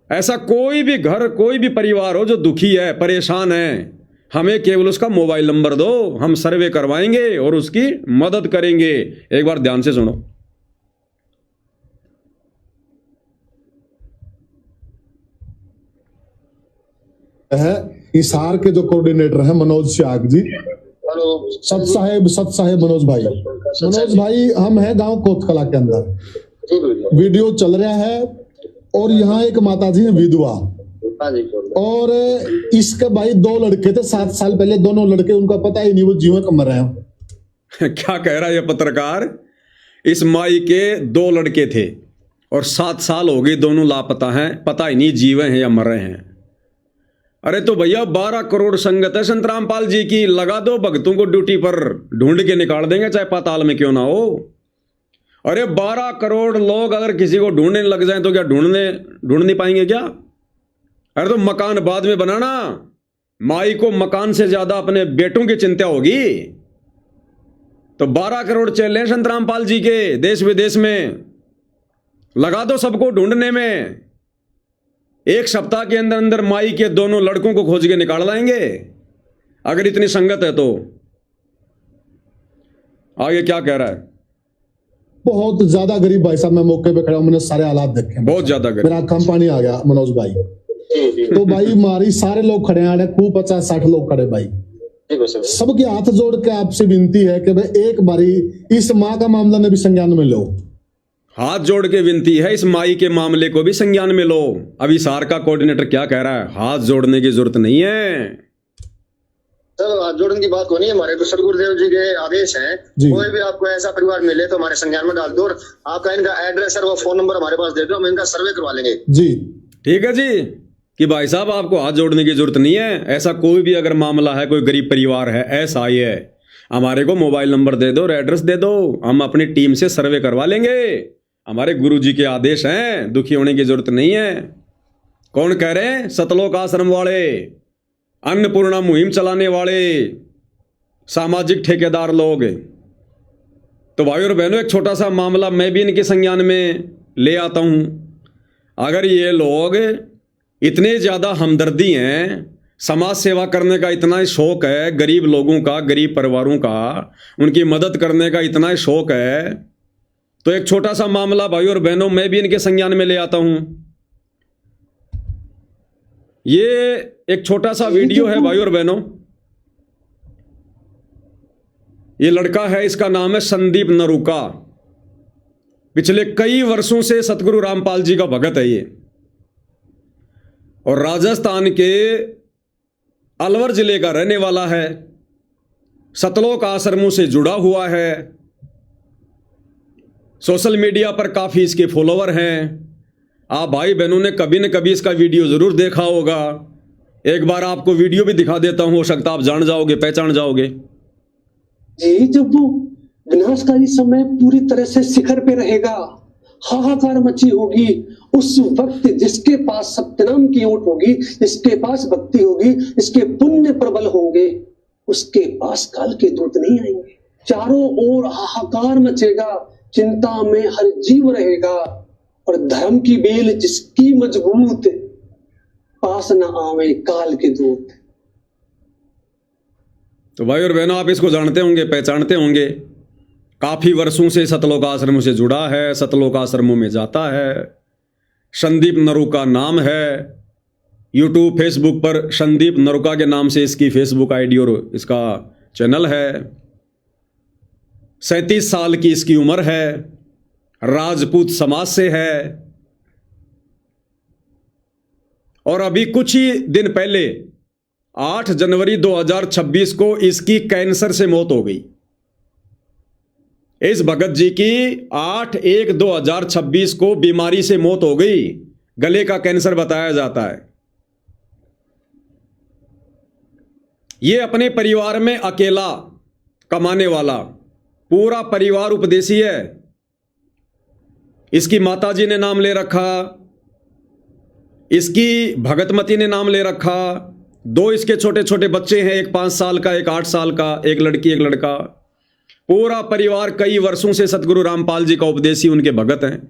ऐसा कोई भी घर, कोई भी परिवार हो जो दुखी है, परेशान है, हमें केवल उसका मोबाइल नंबर दो, हम सर्वे करवाएंगे और उसकी मदद करेंगे। एक बार ध्यान से सुनो। है हिसार के जो कोऑर्डिनेटर है मनोज सियाग जी, सत साहेब मनोज भाई, हम हैं गांव कोतकला के अंदर। वीडियो चल रहा है और यहाँ एक माता जी है विधवा, और इसके भाई 2 लड़के थे 7 साल पहले, दोनों लड़के, उनका पता ही नहीं वो जीवन कम रहे हैं। क्या कह रहा है ये पत्रकार? इस माई के 2 लड़के थे और 7 साल हो गए, दोनों लापता हैं, पता ही नहीं जीवे हैं या मर रहे हैं। अरे तो भैया 12 करोड़ संगत है संत रामपाल जी की, लगा दो भक्तों को ड्यूटी पर, ढूंढ के निकाल देंगे चाहे पाताल में क्यों ना हो। अरे 12 करोड़ लोग अगर किसी को ढूंढने लग जाए तो क्या ढूंढ नहीं पाएंगे क्या? अरे तो मकान बाद में बनाना, माई को मकान से ज्यादा अपने बेटों की चिंता होगी। तो 12 करोड़ चले संत रामपाल जी के देश विदेश में, लगा दो सबको ढूंढने में। 1 सप्ताह के अंदर अंदर माई के दोनों लड़कों को खोज के निकाल लाएंगे, अगर इतनी संगत है तो। आगे क्या कह रहा है? बहुत ज्यादा गरीब भाई साहब, मैं मौके पे खड़ा हूं, मैंने सारे हालात देखे, बहुत ज्यादा गरीब, मेरा आंखों में पानी आ गया मनोज भाई। तो भाई मारी सारे लोग खड़े हैं, खूब 50-60 लोग खड़े भाई। सबके हाथ जोड़ के आपसे विनती है कि भाई एक बारी इस माँ का मामला ने भी संज्ञान में लो। हाथ जोड़ के विनती है, इस माई के मामले को भी संज्ञान में लो। अभी सार का कोऑर्डिनेटर क्या कह रहा है? हाथ जोड़ने की जरूरत नहीं है सर, हाथ जोड़ने की बात को नहीं है, हमारे तो सदगुरुदेव जी के आदेश हैं। कोई भी आपको ऐसा परिवार मिले तो हमारे संज्ञान में डाल दो, और आपका इनका एड्रेस और वो फोन नंबर हमारे पास दे दो, हम इनका सर्वे करवा लेंगे जी। ठीक है जी, कि भाई साहब आपको हाथ जोड़ने की जरूरत नहीं है। ऐसा कोई भी अगर मामला है, कोई गरीब परिवार है, ऐसा ही है, हमारे को मोबाइल नंबर दे दो और एड्रेस दे दो, हम अपनी टीम से सर्वे करवा लेंगे। हमारे गुरु जी के आदेश हैं, दुखी होने की जरूरत नहीं है। कौन कह रहे हैं? सतलोक आश्रम वाले, अन्नपूर्णा मुहिम चलाने वाले सामाजिक ठेकेदार लोग। तो भाई और बहनों, एक छोटा सा मामला मैं भी इनके संज्ञान में ले आता हूं। अगर ये लोग इतने ज्यादा हमदर्दी हैं, समाज सेवा करने का इतना शौक है, गरीब लोगों का, गरीब परिवारों का, उनकी मदद करने का इतना शौक है, तो एक छोटा सा मामला भाई और बहनों मैं भी इनके संज्ञान में ले आता हूं। ये एक छोटा सा वीडियो है भाई और बहनों। ये लड़का है, इसका नाम है संदीप नरूका। पिछले कई वर्षों से सतगुरु रामपाल जी का भगत है ये, और राजस्थान के अलवर जिले का रहने वाला है। सतलोक आश्रमों से जुड़ा हुआ है, सोशल मीडिया पर काफी इसके फॉलोवर हैं। आप भाई बहनों ने कभी न कभी इसका वीडियो जरूर देखा होगा। एक बार आपको वीडियो भी दिखा देता हूं, हो सकता आप जान जाओगे, पहचान जाओगे। जी, जब वो विनाशकारी समय पूरी तरह से शिखर पे रहेगा, हाहाकार मची होगी, उस वक्त जिसके पास सत्यनाम की ओट होगी, जिसके पास भक्ति होगी, जिसके पुण्य प्रबल होंगे, उसके पास काल के दूत नहीं आएंगे। चारों ओर हाहाकार मचेगा, चिंता में हर जीव रहेगा, और धर्म की बेल जिसकी मजबूत, पास न आवे काल के दूत। तो भाई और बहनों, आप इसको जानते होंगे, पहचानते होंगे। काफी वर्षों से सतलोक आश्रमों से जुड़ा है, सतलोक आश्रमों में जाता है। संदीप नरूका नाम है। यूट्यूब, फेसबुक पर संदीप नरूका के नाम से इसकी फेसबुक आईडी और इसका चैनल है। 37 साल की इसकी उम्र है, राजपूत समाज से है। और अभी कुछ ही दिन पहले 8 जनवरी 2026 को इसकी कैंसर से मौत हो गई। इस भगत जी की 8/1/2026 को बीमारी से मौत हो गई। गले का कैंसर बताया जाता है। ये अपने परिवार में अकेला कमाने वाला, पूरा परिवार उपदेशी है। इसकी माताजी ने नाम ले रखा, इसकी भगतमती ने नाम ले रखा। 2 इसके छोटे छोटे बच्चे हैं, एक 5 साल का, एक 8 साल का, एक लड़की एक लड़का। पूरा परिवार कई वर्षों से सतगुरु रामपाल जी का उपदेशी, उनके भगत हैं।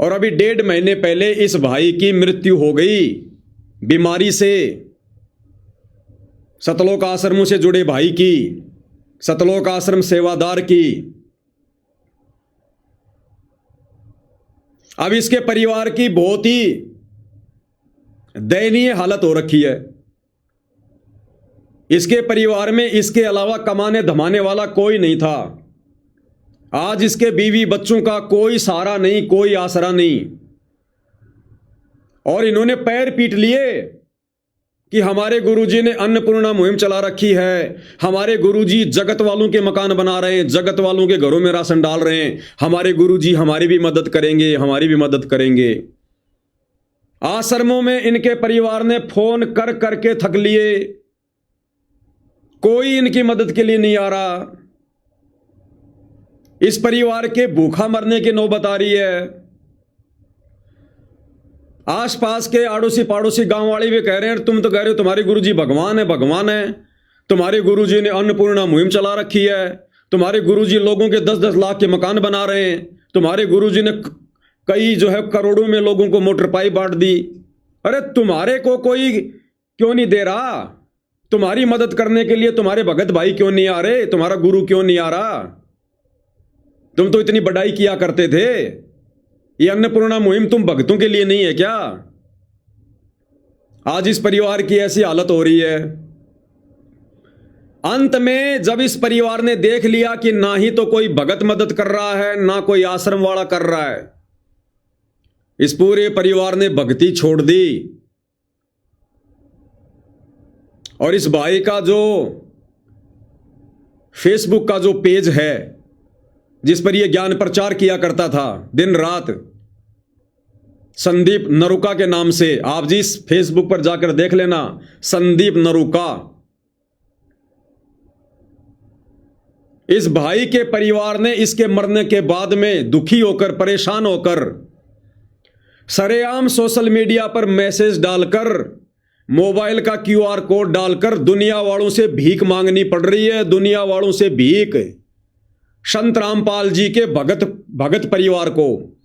और अभी 1.5 महीने पहले इस भाई की मृत्यु हो गई बीमारी से। सतलोक आश्रमों से जुड़े भाई की, सतलोक आश्रम सेवादार की। अब इसके परिवार की बहुत ही दयनीय हालत हो रखी है। इसके परिवार में इसके अलावा कमाने धमाने वाला कोई नहीं था। आज इसके बीवी बच्चों का कोई सहारा नहीं, कोई आसरा नहीं। और इन्होंने पैर पीट लिए कि हमारे गुरुजी ने अन्नपूर्णा मुहिम चला रखी है, हमारे गुरुजी जगत वालों के मकान बना रहे हैं, जगत वालों के घरों में राशन डाल रहे हैं, हमारे गुरुजी हमारी भी मदद करेंगे, हमारी भी मदद करेंगे। आश्रमों में इनके परिवार ने फोन कर करके थक लिए, कोई इनकी मदद के लिए नहीं आ रहा। इस परिवार के भूखा मरने की नौबत आ रही है। आसपास के आड़ोसी पाड़ोसी गांव वाले भी कह रहे हैं, तुम तो कह रहे हो तुम्हारे गुरुजी भगवान है, भगवान है। तुम्हारे गुरुजी ने अन्नपूर्णा मुहिम चला रखी है, तुम्हारे गुरुजी लोगों के 10-10 लाख के मकान बना रहे हैं, तुम्हारे गुरुजी ने कई जो है करोड़ों में लोगों को मोटर पाइप बांट दी। अरे तुम्हारे को कोई क्यों नहीं दे रहा? तुम्हारी मदद करने के लिए तुम्हारे भगत भाई क्यों नहीं आ रहे? तुम्हारा गुरु क्यों नहीं आ रहा? तुम तो इतनी बड़ाई किया करते थे। ये अन्नपूर्णा मुहिम तुम भक्तों के लिए नहीं है क्या? आज इस परिवार की ऐसी हालत हो रही है। अंत में जब इस परिवार ने देख लिया कि ना ही तो कोई भगत मदद कर रहा है, ना कोई आश्रम वाला कर रहा है, इस पूरे परिवार ने भक्ति छोड़ दी। और इस भाई का जो फेसबुक का जो पेज है, जिस पर यह ज्ञान प्रचार किया करता था दिन रात, संदीप नरुका के नाम से, आप जिस फेसबुक पर जाकर देख लेना, संदीप नरुका। इस भाई के परिवार ने इसके मरने के बाद में दुखी होकर, परेशान होकर, सरेआम सोशल मीडिया पर मैसेज डालकर, मोबाइल का QR कोड डालकर दुनिया वालों से भीख मांगनी पड़ रही है। दुनिया वालों से भीख। संत रामपाल जी के भगत परिवार को,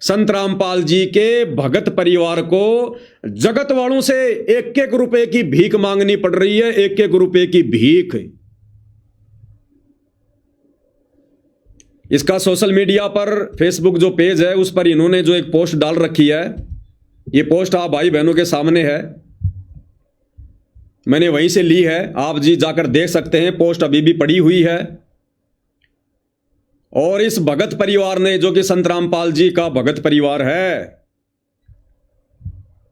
संत रामपाल जी के भगत परिवार को जगत वालों से 1-1 रुपए की भीख मांगनी पड़ रही है। 1-1 रुपए की भीख। इसका सोशल मीडिया पर फेसबुक जो पेज है, उस पर इन्होंने जो एक पोस्ट डाल रखी है, ये पोस्ट आप भाई बहनों के सामने है, मैंने वहीं से ली है। आप जी जाकर देख सकते हैं, पोस्ट अभी भी पड़ी हुई है। और इस भगत परिवार ने, जो कि संत रामपाल जी का भगत परिवार है,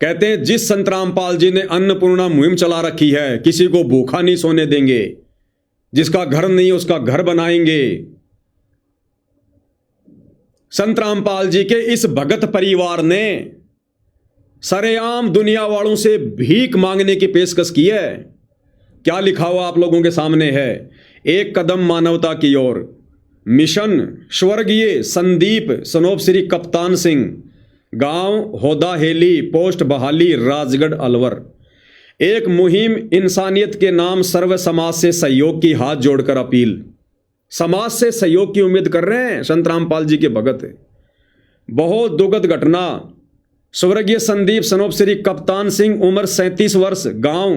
कहते हैं जिस संत रामपाल जी ने अन्नपूर्णा मुहिम चला रखी है, किसी को भूखा नहीं सोने देंगे, जिसका घर नहीं उसका घर बनाएंगे। संत रामपाल जी के इस भगत परिवार ने सरेआम दुनिया वालों से भीख मांगने की पेशकश की है। क्या लिखा हुआ आप लोगों के सामने है? 1 कदम मानवता की ओर, मिशन स्वर्गीय संदीप सनोप श्री कप्तान सिंह, गांव होदा हेली, पोस्ट बहाली, राजगढ़ अलवर। एक मुहिम इंसानियत के नाम, सर्व समाज से सहयोग की हाथ जोड़कर अपील। समाज से सहयोग की उम्मीद कर रहे हैं संत रामपाल जी के भगत। बहुत दुखद घटना। स्वर्गीय संदीप सनोप श्री कप्तान सिंह, उम्र 37 वर्ष, गांव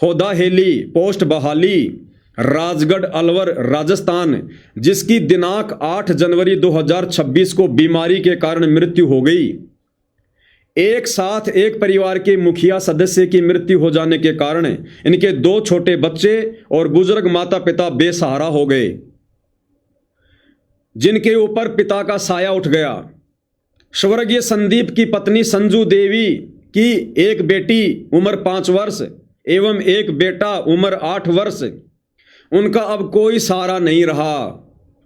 होदा हेली, पोस्ट बहाली, राजगढ़ अलवर, राजस्थान, जिसकी दिनांक 8 जनवरी 2026 को बीमारी के कारण मृत्यु हो गई। एक साथ एक परिवार के मुखिया सदस्य की मृत्यु हो जाने के कारण इनके 2 छोटे बच्चे और बुजुर्ग माता पिता बेसहारा हो गए, जिनके ऊपर पिता का साया उठ गया। स्वर्गीय संदीप की पत्नी संजू देवी कि एक बेटी उम्र 5 वर्ष एवं एक बेटा उम्र 8 वर्ष, उनका अब कोई सहारा नहीं रहा।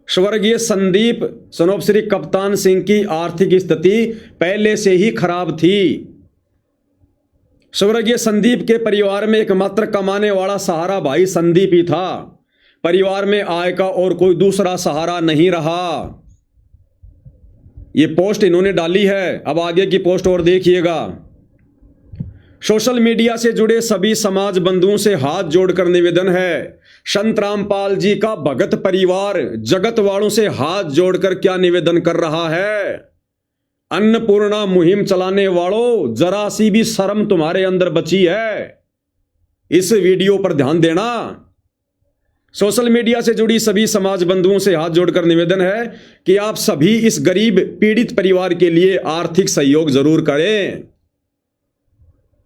स्वर्गीय संदीप सनोप श्री कप्तान सिंह की आर्थिक स्थिति पहले से ही खराब थी। स्वर्गीय संदीप के परिवार में एकमात्र कमाने वाला सहारा भाई संदीप ही था। परिवार में आय का और कोई दूसरा सहारा नहीं रहा। ये पोस्ट इन्होंने डाली है, अब आगे की पोस्ट और देखिएगा। सोशल मीडिया से जुड़े सभी समाज बंधुओं से हाथ जोड़कर निवेदन है, संत रामपाल जी का भगत परिवार जगत वालों से हाथ जोड़कर क्या निवेदन कर रहा है। अन्नपूर्णा मुहिम चलाने वालों, जरा सी भी शर्म तुम्हारे अंदर बची है? इस वीडियो पर ध्यान देना। सोशल मीडिया से जुड़ी सभी समाज बंधुओं से हाथ जोड़कर निवेदन है कि आप सभी इस गरीब पीड़ित परिवार के लिए आर्थिक सहयोग जरूर करें।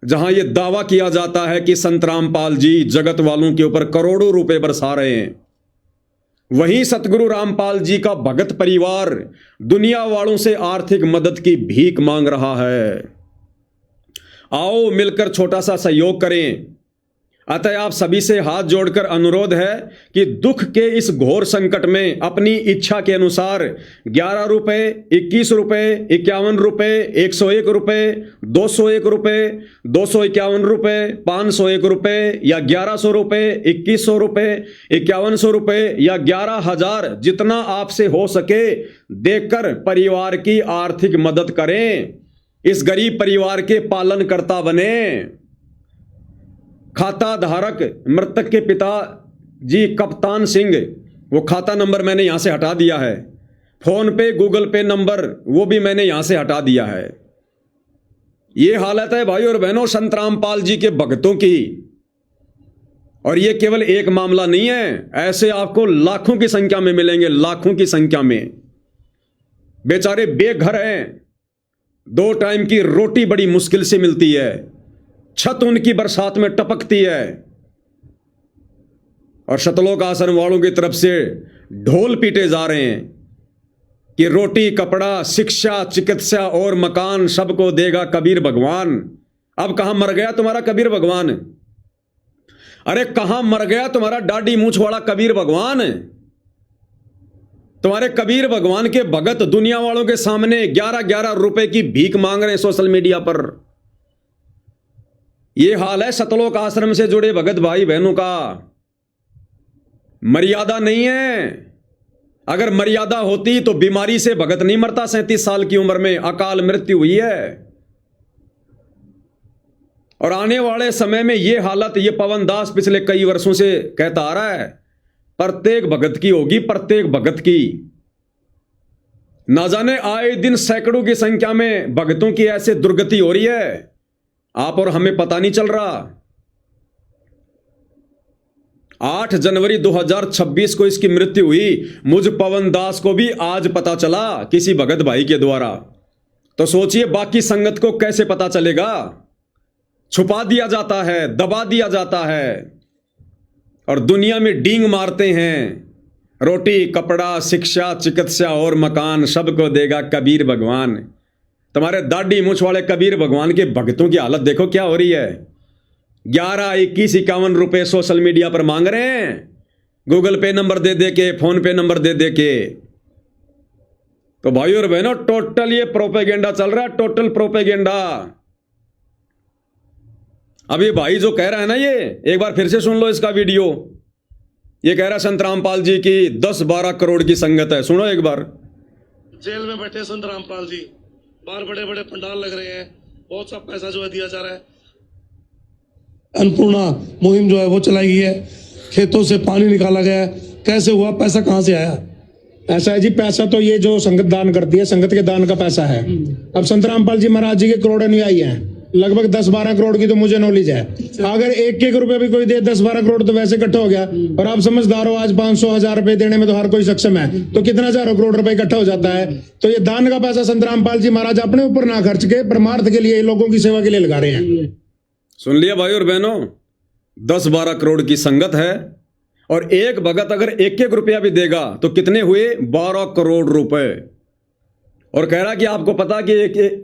जहां यह दावा किया जाता है कि संत रामपाल जी जगत वालों के ऊपर करोड़ों रुपए बरसा रहे हैं, वहीं सतगुरु रामपाल जी का भगत परिवार दुनिया वालों से आर्थिक मदद की भीख मांग रहा है। आओ मिलकर छोटा सा सहयोग करें। अतः आप सभी से हाथ जोड़कर अनुरोध है कि दुख के इस घोर संकट में अपनी इच्छा के अनुसार 11 रुपए, 21 रुपए, 51 रुपए, 101 रुपए, 201 रुपए, 251 रुपए, 501 रुपए या 1100 रुपए, 2100 रुपए, 5100 रुपए या 11,000, जितना आपसे हो सके देकर परिवार की आर्थिक मदद करें। इस गरीब परिवार के पालनकर्ता बने। खाता धारक मृतक के पिता जी कप्तान सिंह, वो खाता नंबर मैंने यहां से हटा दिया है। फोन पे, गूगल पे नंबर वो भी मैंने यहां से हटा दिया है। ये हालत है भाई और बहनों संत रामपाल जी के भक्तों की। और ये केवल एक मामला नहीं है, ऐसे आपको लाखों की संख्या में मिलेंगे, लाखों की संख्या में। बेचारे बेघर हैं, 2 टाइम की रोटी बड़ी मुश्किल से मिलती है, छत उनकी बरसात में टपकती है, और शतलोक आश्रम वालों की तरफ से ढोल पीटे जा रहे हैं कि रोटी, कपड़ा, शिक्षा, चिकित्सा और मकान सबको देगा कबीर भगवान। अब कहां मर गया तुम्हारा कबीर भगवान? अरे कहां मर गया तुम्हारा दाढ़ी मूंछ वाला कबीर भगवान? तुम्हारे कबीर भगवान के भगत दुनिया वालों के सामने 11-11 रुपए की भीख मांग रहे हैं सोशल मीडिया पर। यह हाल है सतलोक आश्रम से जुड़े भगत भाई बहनों का। मर्यादा नहीं है। अगर मर्यादा होती तो बीमारी से भगत नहीं मरता। 37 साल की उम्र में अकाल मृत्यु हुई है। और आने वाले समय में यह हालत, यह पवन दास पिछले कई वर्षों से कहता आ रहा है, प्रत्येक भगत की होगी, प्रत्येक भगत की। ना जाने आए दिन सैकड़ों की संख्या में भगतों की ऐसे दुर्गति हो रही है, आप और हमें पता नहीं चल रहा। 8 जनवरी 2026 को इसकी मृत्यु हुई। मुझ पवन दास को भी आज पता चला किसी भगत भाई के द्वारा। तो सोचिए बाकी संगत को कैसे पता चलेगा। छुपा दिया जाता है, दबा दिया जाता है, और दुनिया में डींग मारते हैं। रोटी, कपड़ा, शिक्षा, चिकित्सा और मकान सबको देगा कबीर भगवान। तुम्हारे दाढ़ी मूंछ वाले कबीर भगवान के भक्तों की हालत देखो क्या हो रही है। 11, 21, 51 रुपए सोशल मीडिया पर मांग रहे हैं, गूगल पे नंबर दे दे के, फोन पे नंबर दे दे के। तो भाई और बहनों, टोटल ये प्रोपेगेंडा चल रहा है, टोटल प्रोपेगेंडा। अब ये भाई जो कह रहा है ना, ये एक बार फिर से सुन लो इसका वीडियो। ये कह रहा है संत रामपाल जी की 10-12 करोड़ की संगत है। सुनो एक बार। जेल में बैठे संत रामपाल जी, बाहर बड़े बड़े पंडाल लग रहे हैं, बहुत सा पैसा जो है दिया जा रहा है। अन्नपूर्णा मुहिम जो है वो चलाई गई है, खेतों से पानी निकाला गया है। कैसे हुआ, पैसा कहां से आया? ऐसा है जी, पैसा तो ये जो संगत दान करती है, संगत के दान का पैसा है। अब संत रामपाल जी महाराज जी के करोड़ अनुयायी हैं, लगभग 10-12 करोड़ की तो मुझे नॉलेज है। अगर 1-1 रुपया भी कोई दे, 10-12 करोड़ तो वैसे इकट्ठा हो गया। और आप समझदार हो, आज 500-1000 रुपए देने में तो हर कोई सक्षम है, तो कितना हजारों करोड़ रुपए इकट्ठा हो जाता है। तो ये दान का पैसा संत रामपाल जी महाराज अपने ऊपर ना खर्च के परमार्थ के लिए, लोगों की सेवा के लिए लगा रहे हैं। सुन लिया भाई और बहनों, 10-12 करोड़ की संगत है, और एक भगत अगर 1-1 रुपया भी देगा तो कितने हुए? 12 करोड़ रुपए। और कह रहा कि आपको पता कि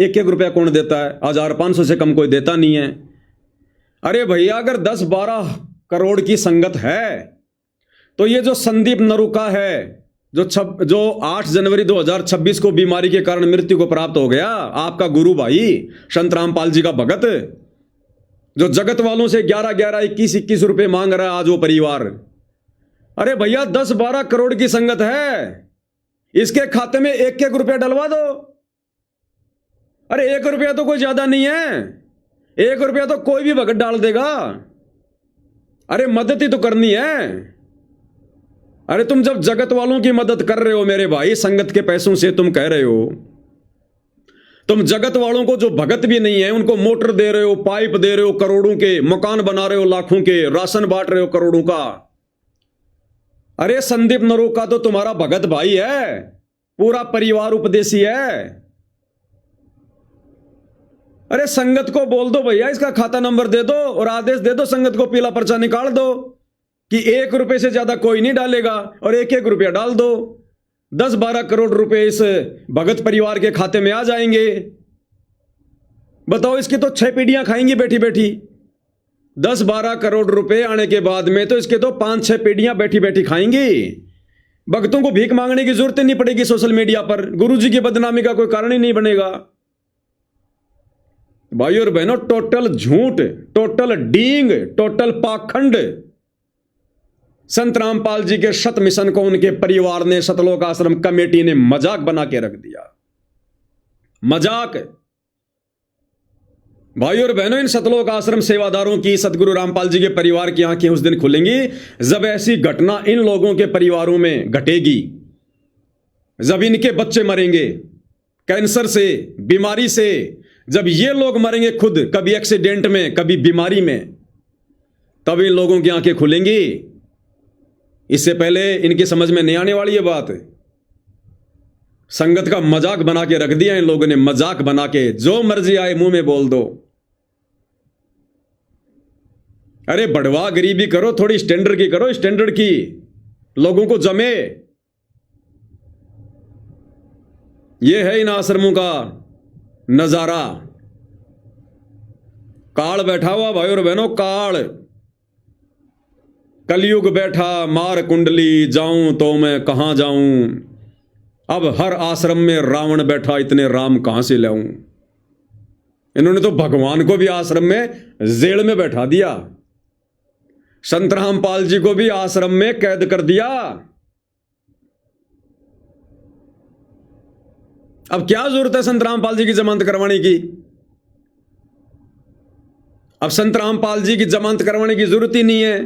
एक रुपया कौन देता है, 1500 से कम कोई देता नहीं है। अरे भैया, अगर 10-12 करोड़ की संगत है तो ये जो संदीप नरूका है, जो 8 जनवरी 2026 को बीमारी के कारण मृत्यु को प्राप्त हो गया, आपका गुरु भाई संत रामपाल जी का भगत, जो जगत वालों से 11-11, 21-21 रुपए मांग रहा है आज वो परिवार। अरे भैया, 10-12 करोड़ की संगत है, इसके खाते में 1-1 रुपया डलवा दो। अरे 1 रुपया तो कोई ज्यादा नहीं है, 1 रुपया तो कोई भी भगत डाल देगा। अरे मदद ही तो करनी है। अरे तुम जब जगत वालों की मदद कर रहे हो मेरे भाई, संगत के पैसों से तुम कह रहे हो, तुम जगत वालों को जो भगत भी नहीं है उनको मोटर दे रहे हो, पाइप दे रहे हो करोड़ों के, मकान बना रहे हो लाखों के, राशन बांट रहे हो करोड़ों का। अरे संदीप नरूका तो तुम्हारा भगत भाई है, पूरा परिवार उपदेशी है। अरे संगत को बोल दो भैया, इसका खाता नंबर दे दो और आदेश दे दो, संगत को पीला पर्चा निकाल दो कि 1 रुपए से ज्यादा कोई नहीं डालेगा, और 1-1 रुपया डाल दो। 10-12 करोड़ रुपए इस भगत परिवार के खाते में आ जाएंगे। बताओ, इसकी तो 6 पीढ़ियां खाएंगी बैठी बैठी। 10-12 करोड़ रुपए आने के बाद में तो इसके तो 5-6 पीढ़ियां बैठी बैठी खाएंगी। भक्तों को भीख मांगने की जरूरत नहीं पड़ेगी सोशल मीडिया पर, गुरुजी की बदनामी का कोई कारण ही नहीं बनेगा। भाइयों और बहनों, टोटल झूठ, टोटल डींग, टोटल पाखंड। संत रामपाल जी के शत मिशन को उनके परिवार ने, सतलोक आश्रम कमेटी ने मजाक बना के रख दिया। मजाक। भाइयों और बहनों, इन सतलोक आश्रम सेवादारों की, सतगुरु रामपाल जी के परिवार की आंखें उस दिन खुलेंगी जब ऐसी घटना इन लोगों के परिवारों में घटेगी, जब इनके बच्चे मरेंगे कैंसर से, बीमारी से, जब ये लोग मरेंगे खुद, कभी एक्सीडेंट में, कभी बीमारी में, तब इन लोगों की आंखें खुलेंगी। इससे पहले इनकी समझ में नहीं आने वाली ये बात। संगत का मजाक बना के रख दिया इन लोगों ने, मजाक बना के, जो मर्जी आए मुंह में बोल दो। अरे बढ़वा गरीबी करो, थोड़ी स्टैंडर्ड की करो, स्टैंडर्ड की, लोगों को जमे। ये है इन आश्रमों का नजारा। काल बैठा हुआ भाई और बहनों, काल, कलयुग बैठा, मार कुंडली, जाऊं तो मैं कहां जाऊं। अब हर आश्रम में रावण बैठा, इतने राम कहां से लाऊं। इन्होंने तो भगवान को भी आश्रम में जेल में बैठा दिया, संत रामपाल जी को भी आश्रम में कैद कर दिया। अब क्या जरूरत है संत रामपाल जी की जमानत करवाने की? अब संत रामपाल जी की जमानत करवाने की जरूरत ही नहीं है,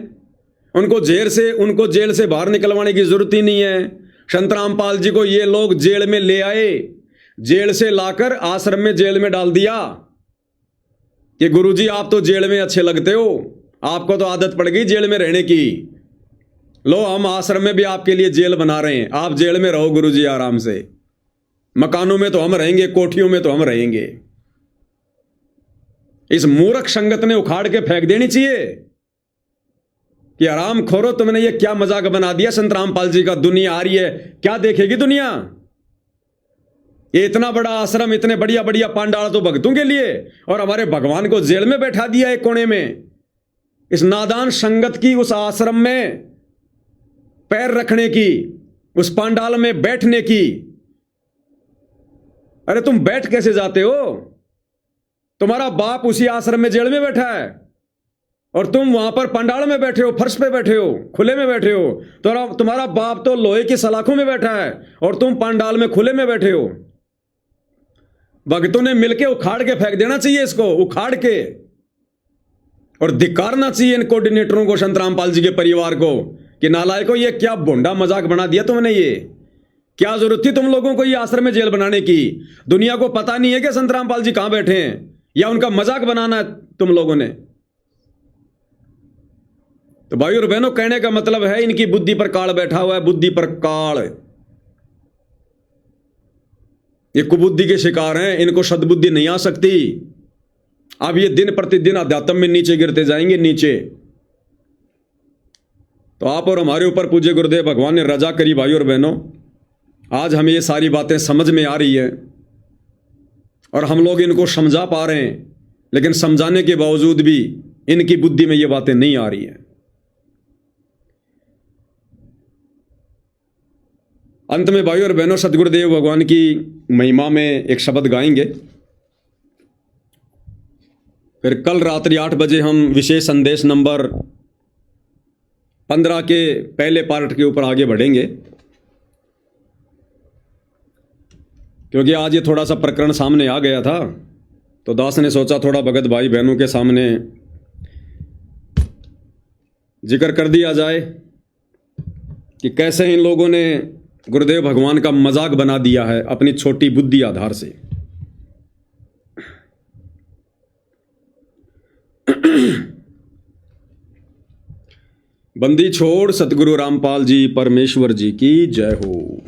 उनको जेल से बाहर निकलवाने की जरूरत ही नहीं है। संत रामपाल जी को ये लोग जेल में ले आए, जेल से लाकर आश्रम में, जेल में डाल दिया कि गुरुजी आप तो जेल में अच्छे लगते हो, आपको तो आदत पड़ गई जेल में रहने की, लो हम आश्रम में भी आपके लिए जेल बना रहे हैं, आप जेल में रहो गुरुजी आराम से, मकानों में तो हम रहेंगे, कोठियों में तो हम रहेंगे। इस मूर्ख संगत ने उखाड़ के फेंक देनी चाहिए कि आराम खोरो, तुमने ये क्या मजाक बना दिया संत रामपाल जी का। दुनिया आ रही है, क्या देखेगी दुनिया? ये इतना बड़ा आश्रम, इतने बढ़िया बढ़िया पांडाल तो भक्तों के लिए, और हमारे भगवान को जेल में बैठा दिया एक कोने में। इस नादान संगत की उस आश्रम में पैर रखने की, उस पांडाल में बैठने की। अरे तुम बैठ कैसे जाते हो? तुम्हारा बाप उसी आश्रम में जेल में बैठा है और तुम वहां पर पंडाल में बैठे हो, फर्श पे बैठे हो, खुले में बैठे हो। तो तुम्हारा बाप तो लोहे की सलाखों में बैठा है और तुम पंडाल में खुले में बैठे हो। भक्तों ने मिलके उखाड़ के फेंक देना चाहिए इसको, उखाड़ के, और धिक्कारना चाहिए इन कोऑर्डिनेटरों को, संत रामपाल जी के परिवार को, कि नालायकों ये क्या भोंडा मजाक बना दिया तुमने। ये क्या जरूरत थी तुम लोगों को ये आश्रम में जेल बनाने की? दुनिया को पता नहीं है कि संत रामपाल जी कहां बैठे हैं, या उनका मजाक बनाना है तुम लोगों ने? तो भाई और बहनों, कहने का मतलब है इनकी बुद्धि पर काल बैठा हुआ है, बुद्धि पर काल। ये कुबुद्धि के शिकार हैं, इनको सद्बुद्धि नहीं आ सकती। अब ये दिन प्रतिदिन अध्यात्म में नीचे गिरते जाएंगे, नीचे। तो आप और हमारे ऊपर पूज्य गुरुदेव भगवान ने रजा करी भाई और बहनों। आज हमें ये सारी बातें समझ में आ रही है। और हम लोग इनको समझा पा रहे हैं, लेकिन समझाने के बावजूद भी इनकी बुद्धि में ये बातें नहीं आ रही हैं। अंत में भाइयों और बहनों, सतगुरुदेव भगवान की महिमा में एक शब्द गाएंगे, फिर कल रात्रि 8 बजे हम विशेष संदेश नंबर 15 के पहले पार्ट के ऊपर आगे बढ़ेंगे, क्योंकि आज ये थोड़ा सा प्रकरण सामने आ गया था, तो दास ने सोचा थोड़ा भगत भाई बहनों के सामने जिक्र कर दिया जाए कि कैसे इन लोगों ने गुरुदेव भगवान का मजाक बना दिया है अपनी छोटी बुद्धि आधार से। बंदी छोड़ सतगुरु रामपाल जी परमेश्वर जी की जय हो।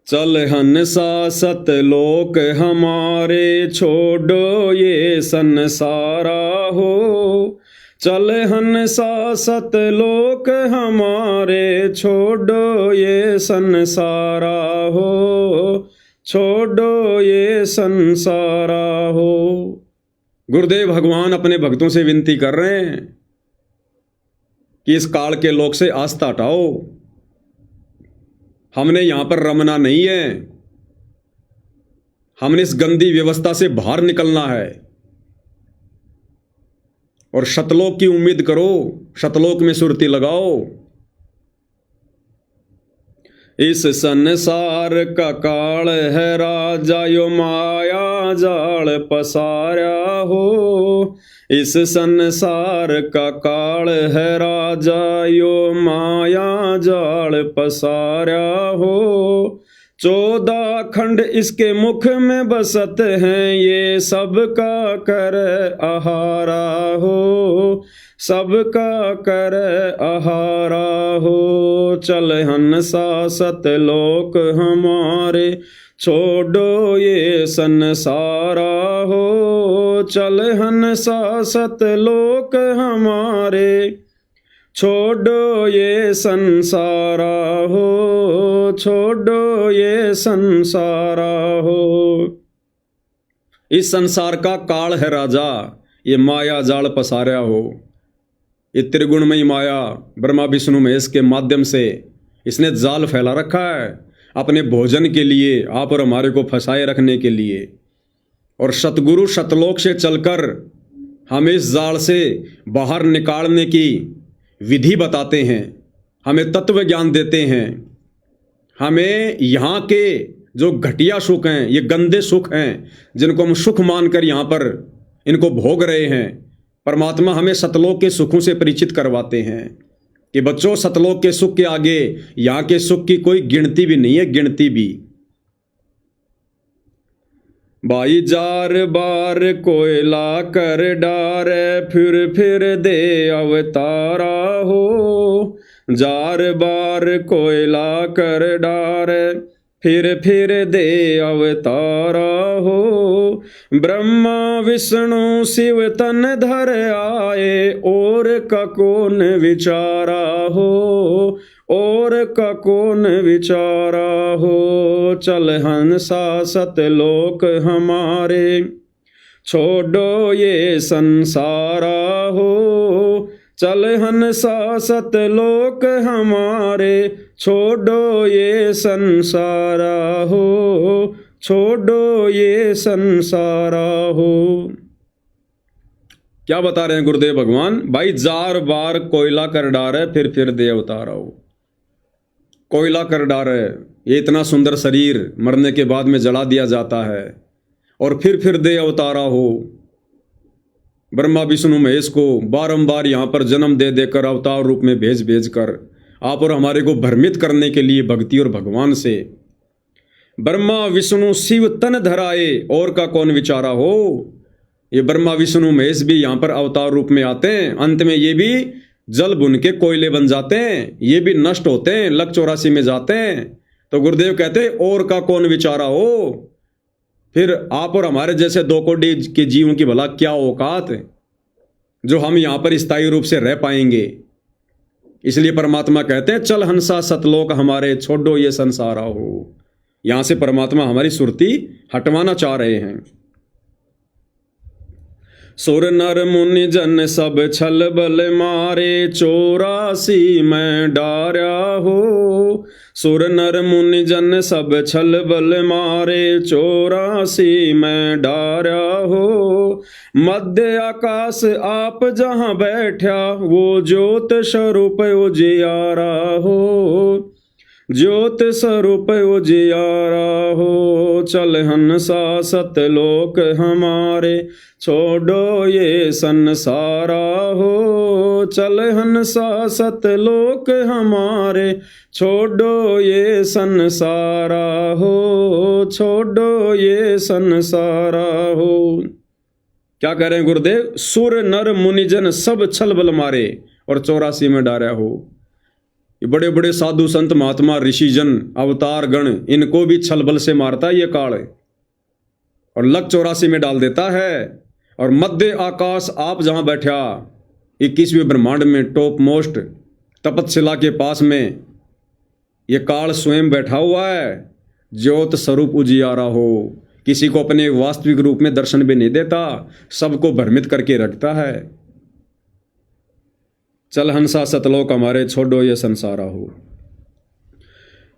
चल हंसा सतलोक हमारे, छोड़ो ये संसारा हो। चल हंसा सतलोक हमारे, छोड़ो ये संसारा हो। छोड़ो ये संसारा हो। गुरुदेव भगवान अपने भक्तों से विनती कर रहे हैं कि इस काल के लोक से आस्था हटाओ। हमने यहां पर रमना नहीं है, हमने इस गंदी व्यवस्था से बाहर निकलना है और शतलोक की उम्मीद करो, शतलोक में सुरती लगाओ। इस संसार का काल है राजा, यो माया जाल पसारा हो। इस संसार का काल है राजा, यो माया जाल पसारा हो। 14 खंड इसके मुख में बसत हैं, ये सबका कर आहारा हो। सबका कर आहारा हो। चल हंसा सतलोक हमारे, छोड़ो ये संसारा हो। चल हंसा सतलोक हमारे, छोड़ो ये संसारा हो। छोड़ो ये संसारा हो। इस संसार का काल है राजा, ये माया जाल पसारा हो। ये त्रिगुणमयी माया ब्रह्मा विष्णु महेश के माध्यम से इसने जाल फैला रखा है अपने भोजन के लिए, आप और हमारे को फंसाए रखने के लिए। और सतगुरु सतलोक से चलकर हमें इस जाल से बाहर निकालने की विधि बताते हैं, हमें तत्व ज्ञान देते हैं। हमें यहाँ के जो घटिया सुख हैं, ये गंदे सुख हैं जिनको हम सुख मानकर यहाँ पर इनको भोग रहे हैं, परमात्मा हमें सतलोक के सुखों से परिचित करवाते हैं कि बच्चों, सतलोक के सुख के आगे यहाँ के सुख की कोई गिनती भी नहीं है, गिनती भी। भाई जार बार कोयला कर डारे, फिर दे अवतारा हो। जार बार कोयला कर डारे, फिर दे अवतारा हो। ब्रह्मा विष्णु शिव तन धर आए, और का कौन विचारा हो। और का कौन विचारा हो। चल हंसा सतलोक हमारे, छोड़ो ये संसारा हो। चल हंसा सतलोक हमारे, छोड़ो ये संसारा हो। छोड़ो ये संसारा हो। क्या बता रहे हैं गुरुदेव भगवान? भाई जार बार कोयला कर डारे, फिर दे अवतारा हो। कोयला कर डारे, ये इतना सुंदर शरीर मरने के बाद में जला दिया जाता है, और फिर दे अवतारा हो। ब्रह्मा विष्णु महेश को बारंबार यहाँ पर जन्म दे देकर अवतार रूप में भेज कर आप और हमारे को भ्रमित करने के लिए भक्ति और भगवान से। ब्रह्मा विष्णु शिव तन धराए, और का कौन विचारा हो। ये ब्रह्मा विष्णु महेश भी यहाँ पर अवतार रूप में आते हैं, अंत में ये भी जल बुन के कोयले बन जाते हैं, ये भी नष्ट होते हैं, लक 84 में जाते हैं। तो गुरुदेव कहते हैं और का कौन विचारा हो। फिर आप और हमारे जैसे 2 कोटि के जीवों की भला क्या औकात है जो हम यहाँ पर स्थायी रूप से रह पाएंगे। इसलिए परमात्मा कहते हैं चल हंसा सतलोक हमारे, छोड़ो ये संसारा हो। यहाँ से परमात्मा हमारी सुरती हटवाना चाह रहे हैं। सुर नर मुनि जन सब छल बल मारे, 84 मैं डार्या हो। सुर नर मुनि जन सब छल बल मारे, 84 मैं डार्या हो। मध्य आकाश आप जहाँ बैठा, वो ज्योत स्वरूप उजियारा हो। ज्योत स्वरूप उजियारा हो। चल हंसा सतलोक हमारे, छोड़ो ये संसारा हो। चल हंसा सतलोक हमारे, छोड़ो ये संसारा हो। छोड़ो ये संसारा हो। क्या कह रहे हैं गुरुदेव? सुर नर मुनिजन सब छल बल मारे और 84 में डारा हो। ये बड़े बड़े साधु संत महात्मा ऋषिजन अवतार गण, इनको भी छल बल से मारता है ये काल और लग 84 में डाल देता है। और मध्य आकाश आप जहां बैठा, 21वें ब्रह्मांड में टॉप मोस्ट तपतशिला के पास में ये काल स्वयं बैठा हुआ है। ज्योत स्वरूप उजियारा हो। किसी को अपने वास्तविक रूप में दर्शन भी नहीं देता, सबको भ्रमित करके रखता है। चल हंसा सतलोक हमारे, छोड़ो ये संसारा हो।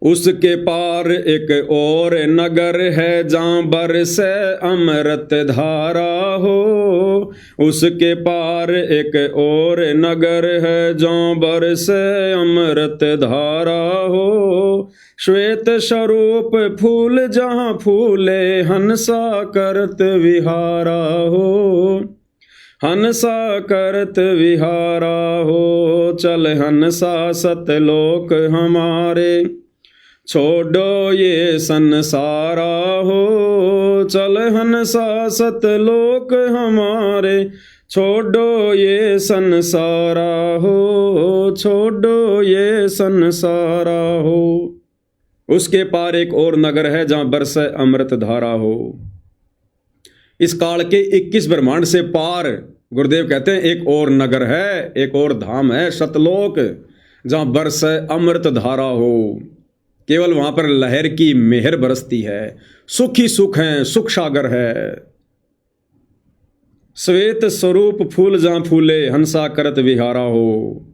उसके पार एक और नगर है, जहाँ बरसे अमृत धारा हो। उसके पार एक और नगर है, जहाँ बरसे अमृत धारा हो। श्वेत स्वरूप फूल जहाँ फूले, हंसा करत विहारा हो। हंसा करत विहारा हो। चल हंसा सतलोक हमारे, छोड़ो ये संसारा हो। चल हंसा सतलोक हमारे, छोड़ो ये संसारा हो। छोड़ो ये संसारा हो। उसके पार एक और नगर है, जहाँ बरसे अमृत धारा हो। इस काल के 21 ब्रह्मांड से पार गुरुदेव कहते हैं एक और नगर है, एक और धाम है, सतलोक, जहां बरसे अमृत धारा हो। केवल वहां पर लहर की मेहर बरसती है, सुख ही सुख है, सुख सागर है। श्वेत स्वरूप फूल जहां फूले, हंसा करत विहारा हो।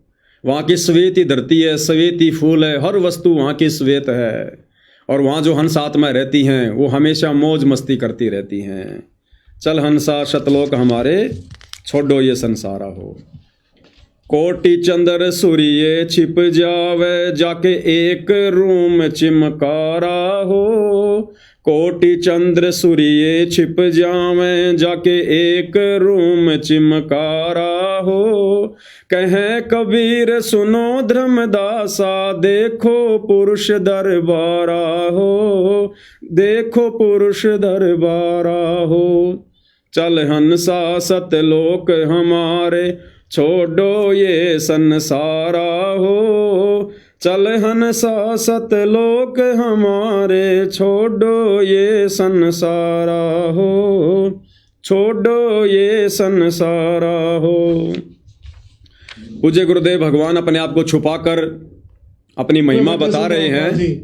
वहां की श्वेत ही धरती है, श्वेत ही फूल है, हर वस्तु वहां की श्वेत है। और वहां जो हंस आत्मा रहती हैं, वो हमेशा मौज मस्ती करती रहती हैं। चल हंसा सतलोक हमारे, छोड़ो ये संसारा हो। कोटि चंद्र सूर्य छिप जावे, जाके एक रूम चिमकारा हो। कोटि चंद्र सूर्य छिप जावे, जाके एक रूम चिमकारा हो। कहें कबीर सुनो धर्मदासा, देखो पुरुष दरबारा हो। देखो पुरुष दरबारा हो। चल हंसा सतलोक हमारे, छोड़ो ये संसारा हो। चल हंसा सतलोक हमारे, छोड़ो ये संसारा हो। छोड़ो ये संसारा हो। पूज्य गुरुदेव भगवान अपने आप को छुपाकर अपनी महिमा बता रहे हैं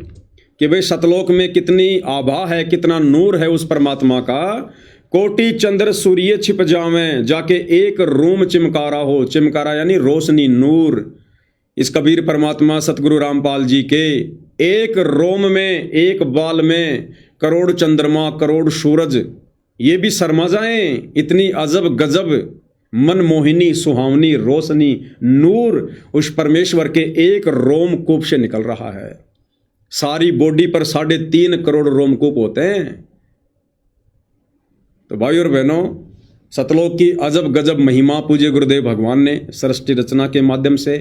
कि भाई सतलोक में कितनी आभा है, कितना नूर है उस परमात्मा का। कोटि चंद्र सूर्य छिप जावें, जाके एक रूम चिमकारा हो। चिमकारा यानी रोशनी, नूर। इस कबीर परमात्मा सतगुरु रामपाल जी के एक रोम में, एक बाल में करोड़ चंद्रमा, करोड़ सूरज, ये भी शर्मा जाएं। इतनी अजब गजब मनमोहिनी सुहावनी रोशनी, नूर उस परमेश्वर के एक रोमकूप से निकल रहा है। सारी बॉडी पर 3.5 करोड़ रोमकूप होते हैं। तो भाई और बहनों, सतलोक की अजब गजब महिमा पूज्य गुरुदेव भगवान ने सृष्टि रचना के माध्यम से,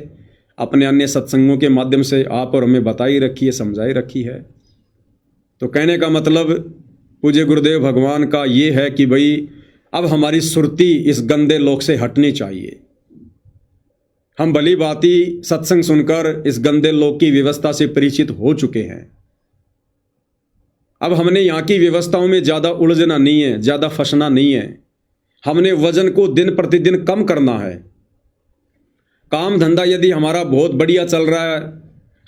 अपने अन्य सत्संगों के माध्यम से आप और हमें बताई रखी है, समझाई रखी है। तो कहने का मतलब पूज्य गुरुदेव भगवान का ये है कि भाई अब हमारी सुरती इस गंदे लोक से हटनी चाहिए। हम भली भांति सत्संग सुनकर इस गंदे लोक की व्यवस्था से परिचित हो चुके हैं। अब हमने यहाँ की व्यवस्थाओं में ज़्यादा उलझना नहीं है, ज़्यादा फंसना नहीं है। हमने वजन को दिन प्रतिदिन कम करना है। काम धंधा यदि हमारा बहुत बढ़िया चल रहा है,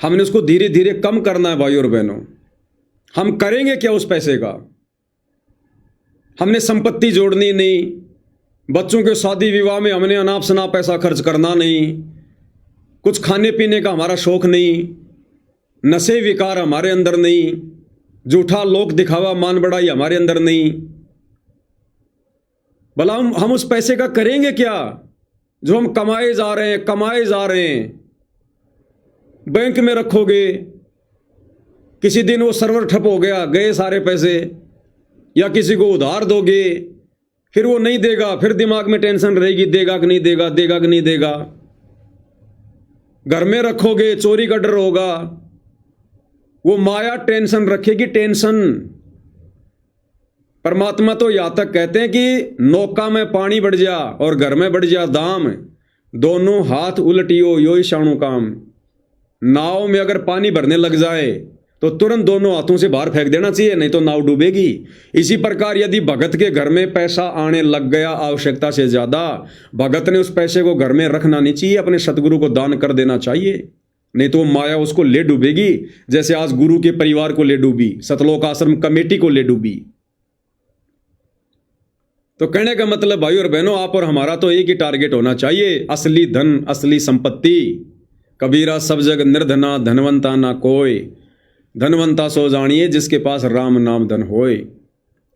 हमने उसको धीरे धीरे कम करना है भाई और बहनों। हम करेंगे क्या उस पैसे का? हमने संपत्ति जोड़नी नहीं, बच्चों के शादी विवाह में हमने अनाप शनाप पैसा खर्च करना नहीं, कुछ खाने पीने का हमारा शौक नहीं, नशे विकार हमारे अंदर नहीं, झूठा लोक दिखावा मान बढ़ाई हमारे अंदर नहीं। भला हम उस पैसे का करेंगे क्या जो हम कमाए जा रहे हैं? बैंक में रखोगे, किसी दिन वो सर्वर ठप हो गया, गए सारे पैसे, या किसी को उधार दोगे, फिर वो नहीं देगा, फिर दिमाग में टेंशन रहेगी, देगा कि नहीं देगा, देगा कि नहीं देगा। घर में रखोगे, चोरी का डर होगा, वो माया टेंशन रखेगी, टेंशन। परमात्मा तो यहां तक कहते हैं कि नौका में पानी बढ़ जा और घर में बढ़ जा दाम, दोनों हाथ उलटियो यो शाणु काम। नाव में अगर पानी भरने लग जाए तो तुरंत दोनों हाथों से बाहर फेंक देना चाहिए, नहीं तो नाव डूबेगी। इसी प्रकार यदि भगत के घर में पैसा आने लग गया आवश्यकता से ज्यादा, भगत ने उस पैसे को घर में रखना नहीं चाहिए, अपने सतगुरु को दान कर देना चाहिए, नहीं तो माया उसको ले डूबेगी। जैसे आज गुरु के परिवार को ले डूबी, सतलोक आश्रम कमेटी को ले डूबी। तो कहने का मतलब भाई और बहनों, आप और हमारा तो एक ही टारगेट होना चाहिए, असली धन असली संपत्ति। कबीरा सब जग निर्धना, धनवंता ना कोई, धनवंता सो जानिए जिसके पास राम नाम धन होए।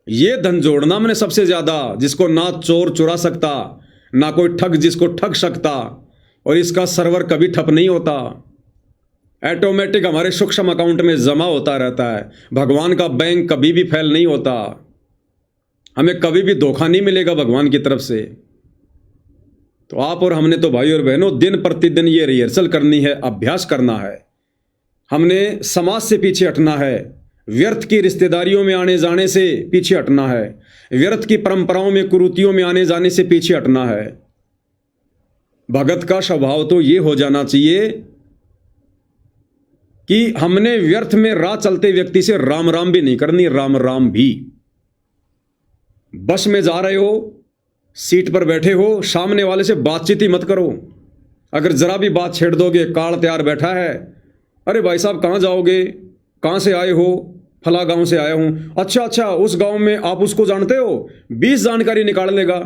ये धन जोड़ना मैंने सबसे ज्यादा, जिसको ना चोर चुरा सकता, ना कोई ठग जिसको ठग सकता, और इसका सर्वर कभी ठप नहीं होता, ऑटोमेटिक हमारे सूक्ष्म अकाउंट में जमा होता रहता है। भगवान का बैंक कभी भी फेल नहीं होता, हमें कभी भी धोखा नहीं मिलेगा भगवान की तरफ से। तो आप और हमने तो भाई और बहनों दिन प्रतिदिन ये रिहर्सल करनी है, अभ्यास करना है। हमने समाज से पीछे हटना है, व्यर्थ की रिश्तेदारियों में आने जाने से पीछे हटना है, व्यर्थ की परंपराओं में कुरीतियों में आने जाने से पीछे हटना है। भगत का स्वभाव तो ये हो जाना चाहिए कि हमने व्यर्थ में राह चलते व्यक्ति से राम राम भी नहीं करनी, राम राम भी। बस में जा रहे हो, सीट पर बैठे हो, सामने वाले से बातचीत ही मत करो। अगर जरा भी बात छेड़ दोगे, काल तैयार बैठा है, अरे भाई साहब कहाँ जाओगे, कहाँ से आए हो, फला गांव से आया हूं। अच्छा, उस गांव में आप उसको जानते हो, 20 जानकारी निकाल लेगा।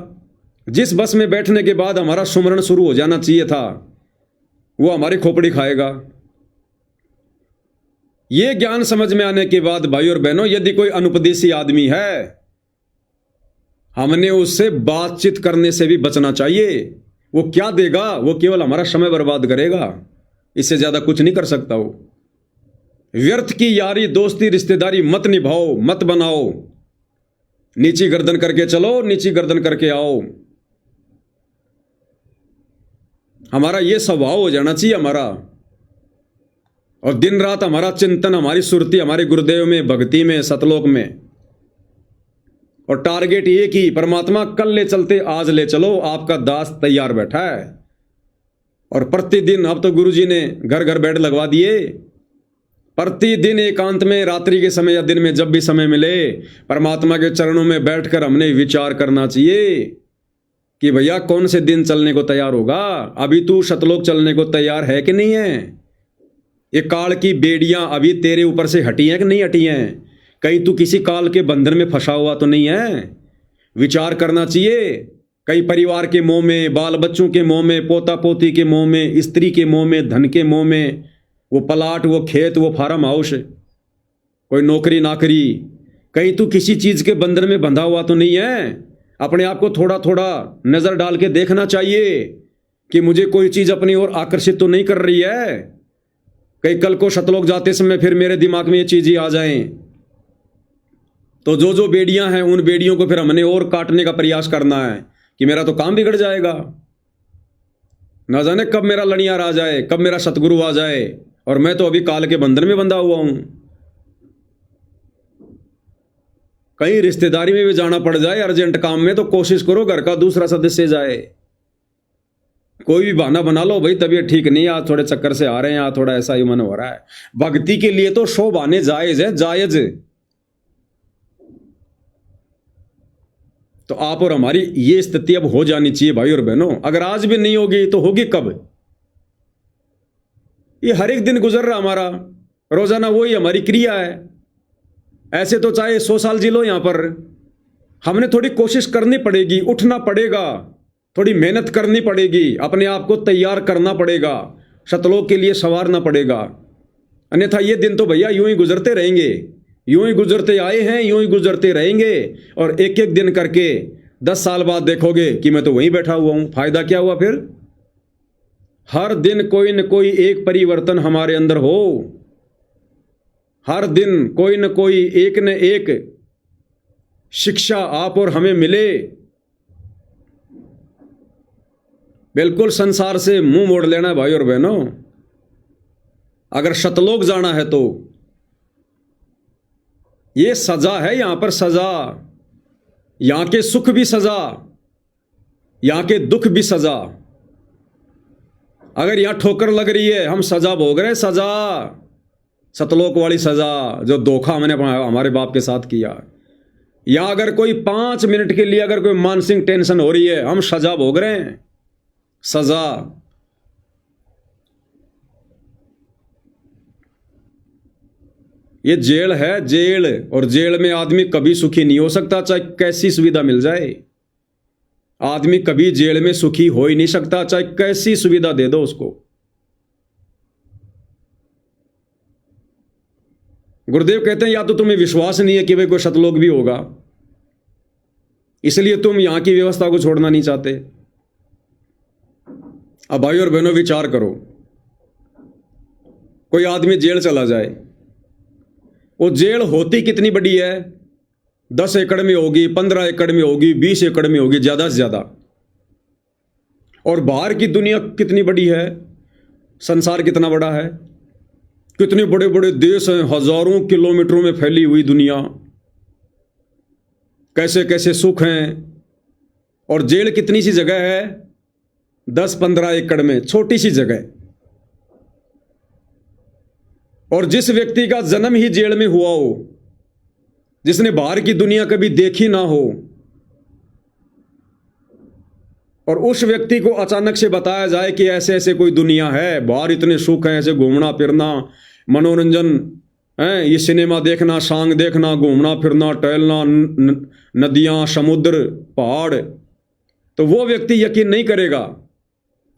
जिस बस में बैठने के बाद हमारा सुमरण शुरू हो जाना चाहिए था, वो हमारी खोपड़ी खाएगा। ये ज्ञान समझ में आने के बाद भाई और बहनों, यदि कोई अनुपदेशी आदमी है, हमने उससे बातचीत करने से भी बचना चाहिए। वो क्या देगा, वो केवल हमारा समय बर्बाद करेगा, इससे ज्यादा कुछ नहीं कर सकता। वो व्यर्थ की यारी दोस्ती रिश्तेदारी मत निभाओ, मत बनाओ। नीची गर्दन करके चलो, नीची गर्दन करके आओ। हमारा यह स्वभाव हो जाना चाहिए हमारा, और दिन रात हमारा चिंतन, हमारी सुरती हमारे गुरुदेव में, भक्ति में, सतलोक में, और टारगेट एक ही, परमात्मा कल ले चलते आज ले चलो, आपका दास तैयार बैठा है। और प्रतिदिन, अब तो गुरुजी ने घर घर बेड लगवा दिए, प्रतिदिन एकांत में, रात्रि के समय या दिन में, जब भी समय मिले, परमात्मा के चरणों में बैठकर हमने विचार करना चाहिए कि भैया कौन से दिन चलने को तैयार होगा। अभी तू शतलोक चलने को तैयार है कि नहीं है? ये काल की बेड़ियां अभी तेरे ऊपर से हटी हैं कि नहीं हटी हैं? कहीं तू किसी काल के बंधन में फंसा हुआ तो नहीं है? विचार करना चाहिए। कई परिवार के मोह में, बाल बच्चों के मोह में, पोता पोती के मोह में, स्त्री के मोह में, धन के मोह में, वो प्लाट, वो खेत, वो फार्म हाउस, कोई नौकरी नाकरी, कहीं तू किसी चीज के बंधन में बंधा हुआ तो नहीं है? अपने आप को थोड़ा थोड़ा नजर डाल के देखना चाहिए कि मुझे कोई चीज अपनी ओर आकर्षित तो नहीं कर रही है। कई कल को शतलोक जाते समय फिर मेरे दिमाग में ये चीज ही आ जाए, तो जो जो बेड़ियां हैं उन बेड़ियों को फिर हमने और काटने का प्रयास करना है कि मेरा तो काम बिगड़ जाएगा। ना जाने कब मेरा लड़ियार आ जाए, कब मेरा सतगुरु आ जाए, और मैं तो अभी काल के बंधन में बंधा हुआ हूं। कहीं रिश्तेदारी में भी जाना पड़ जाए अर्जेंट काम में, तो कोशिश करो घर का दूसरा सदस्य जाए। कोई भी बहाना बना लो, भाई तबीयत ठीक नहीं, आज थोड़े चक्कर से आ रहे हैं, आज थोड़ा ऐसा ही मन हो रहा है। भक्ति के लिए तो 100 बहाने जायज है, जायज। तो आप और हमारी ये स्थिति अब हो जानी चाहिए भाई और बहनों। अगर आज भी नहीं होगी तो होगी कब? ये हर एक दिन गुजर रहा हमारा, रोजाना वही हमारी क्रिया है। ऐसे तो चाहे 100 साल जी लो यहां पर, हमने थोड़ी कोशिश करनी पड़ेगी, उठना पड़ेगा, थोड़ी मेहनत करनी पड़ेगी, अपने आप को तैयार करना पड़ेगा, सतलोक के लिए संवारना पड़ेगा। अन्यथा ये दिन तो भैया यूं ही गुजरते रहेंगे, यूं ही गुजरते आए हैं, यूं ही गुजरते रहेंगे। और एक एक दिन करके 10 साल बाद देखोगे कि मैं तो वहीं बैठा हुआ हूं, फायदा क्या हुआ फिर? हर दिन कोई न कोई एक परिवर्तन हमारे अंदर हो, हर दिन कोई न कोई एक न एक शिक्षा आप और हमें मिले। बिल्कुल संसार से मुंह मोड़ लेना है भाई और बहनों। अगर सतलोक जाना है तो ये सजा है, यहां पर सजा, यहां के सुख भी सजा, यहां के दुख भी सजा। अगर यहां ठोकर लग रही है, हम सजा भोग रहे हैं, सजा, सतलोक वाली सजा, जो धोखा हमने हमारे बाप के साथ किया। या अगर कोई 5 मिनट के लिए अगर कोई मानसिक टेंशन हो रही है, हम सजा भोग रहे हैं, सजा। ये जेल है, जेल। और जेल में आदमी कभी सुखी नहीं हो सकता, चाहे कैसी सुविधा मिल जाए। आदमी कभी जेल में सुखी हो ही नहीं सकता, चाहे कैसी सुविधा दे दो उसको। गुरुदेव कहते हैं या तो तुम्हें विश्वास नहीं है कि भाई कोई सतलोक भी होगा, इसलिए तुम यहां की व्यवस्था को छोड़ना नहीं चाहते। अब भाई और बहनों विचार करो, कोई आदमी जेल चला जाए, वो जेल होती कितनी बड़ी है? 10 एकड़ में होगी, 15 एकड़ में होगी, 20 एकड़ में होगी, ज्यादा से ज्यादा। और बाहर की दुनिया कितनी बड़ी है? संसार कितना बड़ा है? कितने बड़े बड़े देश हैं, हजारों किलोमीटरों में फैली हुई दुनिया, कैसे कैसे सुख हैं। और जेल कितनी सी जगह है? 10-15 एकड़ में, छोटी सी जगह। और जिस व्यक्ति का जन्म ही जेल में हुआ हो, जिसने बाहर की दुनिया कभी देखी ना हो, और उस व्यक्ति को अचानक से बताया जाए कि ऐसे ऐसे कोई दुनिया है, बाहर इतने सुख हैं, ऐसे घूमना फिरना, मनोरंजन है, ये सिनेमा देखना, सांग देखना, घूमना फिरना, टहलना, नदियां, समुद्र, पहाड़, तो वो व्यक्ति यकीन नहीं करेगा,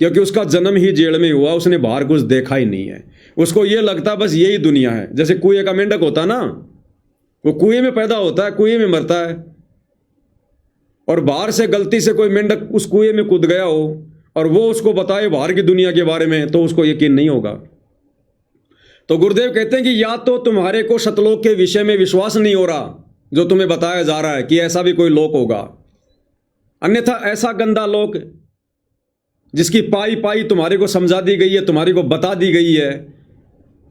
क्योंकि उसका जन्म ही जेल में हुआ, उसने बाहर कुछ देखा ही नहीं है। उसको ये लगता बस यही दुनिया है। जैसे कुएं का मेंढक होता ना, वो कुएं में पैदा होता है, कुएं में मरता है, और बाहर से गलती से कोई मेंढक उस कुएं में कूद गया हो और वो उसको बताए बाहर की दुनिया के बारे में, तो उसको यकीन नहीं होगा। तो गुरुदेव कहते हैं कि या तो तुम्हारे को सतलोक के विषय में विश्वास नहीं हो रहा जो तुम्हें बताया जा रहा है कि ऐसा भी कोई लोक होगा, अन्यथा ऐसा गंदा लोक जिसकी पाई पाई तुम्हारे को समझा दी गई है, तुम्हारे को बता दी गई है,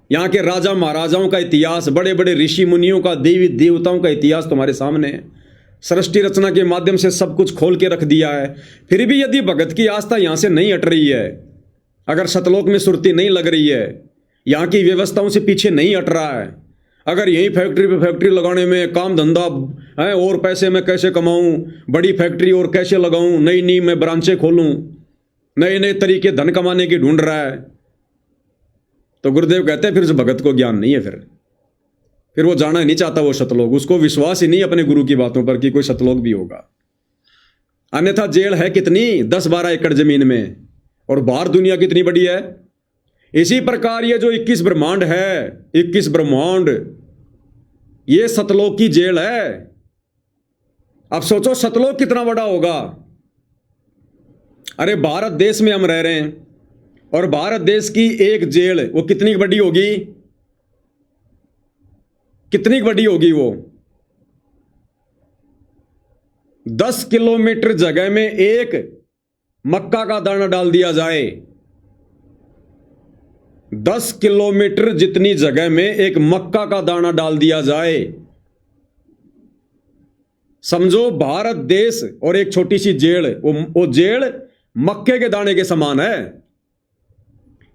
यहाँ के राजा महाराजाओं का इतिहास, बड़े बड़े ऋषि मुनियों का, देवी देवताओं का इतिहास तुम्हारे सामने है, सृष्टि रचना के माध्यम से सब कुछ खोल के रख दिया है। फिर भी यदि भगत की आस्था यहाँ से नहीं हट रही है, अगर सतलोक में सुरती नहीं लग रही है, यहाँ की व्यवस्थाओं से पीछे नहीं हट रहा है, अगर यही फैक्ट्री पे फैक्ट्री लगाने में काम धंधा है, और पैसे मैं कैसे कमाऊं, बड़ी फैक्ट्री और कैसे लगाऊं, नई नई मैं ब्रांचें खोलूं, नए नए तरीके धन कमाने की ढूंढ रहा है, तो गुरुदेव कहते हैं फिर उस भगत को ज्ञान नहीं है, फिर वो जाना ही नहीं चाहता वो सतलोक, उसको विश्वास ही नहीं अपने गुरु की बातों पर कि कोई सतलोक भी होगा। अन्यथा जेल है कितनी, 10-12 एकड़ जमीन में, और बाहर दुनिया कितनी बड़ी है। इसी प्रकार ये जो 21 ब्रह्मांड है, 21 ब्रह्मांड, ये सतलोक की जेल है। अब सोचो सतलोक कितना बड़ा होगा। अरे भारत देश में हम रह रहे हैं, और भारत देश की एक जेल वो कितनी बड़ी होगी, कितनी बड़ी होगी वो? 10 किलोमीटर जगह में एक मक्का का दाना डाल दिया जाए, 10 किलोमीटर जितनी जगह में एक मक्का का दाना डाल दिया जाए, समझो भारत देश और एक छोटी सी जेल, वो जेल मक्के के दाने के समान है।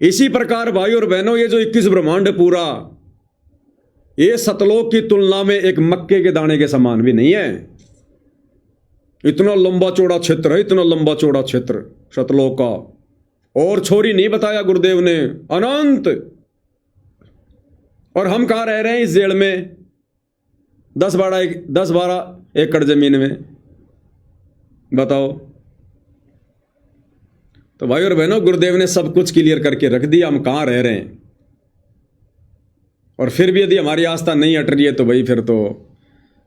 इसी प्रकार भाई और बहनों, ये जो 21 ब्रह्मांड है पूरा, ये सतलोक की तुलना में एक मक्के के दाने के समान भी नहीं है। इतना लंबा चौड़ा क्षेत्र है, इतना लंबा चौड़ा क्षेत्र सतलोक का, और छोरी नहीं बताया गुरुदेव ने, अनंत। और हम कहां रह रहे हैं इस जेल में, 10-12 एकड़ जमीन में, बताओ। तो भाई और बहनों, गुरुदेव ने सब कुछ क्लियर करके रख दिया हम कहाँ रह रहे हैं। और फिर भी यदि हमारी आस्था नहीं हट रही है तो भाई फिर तो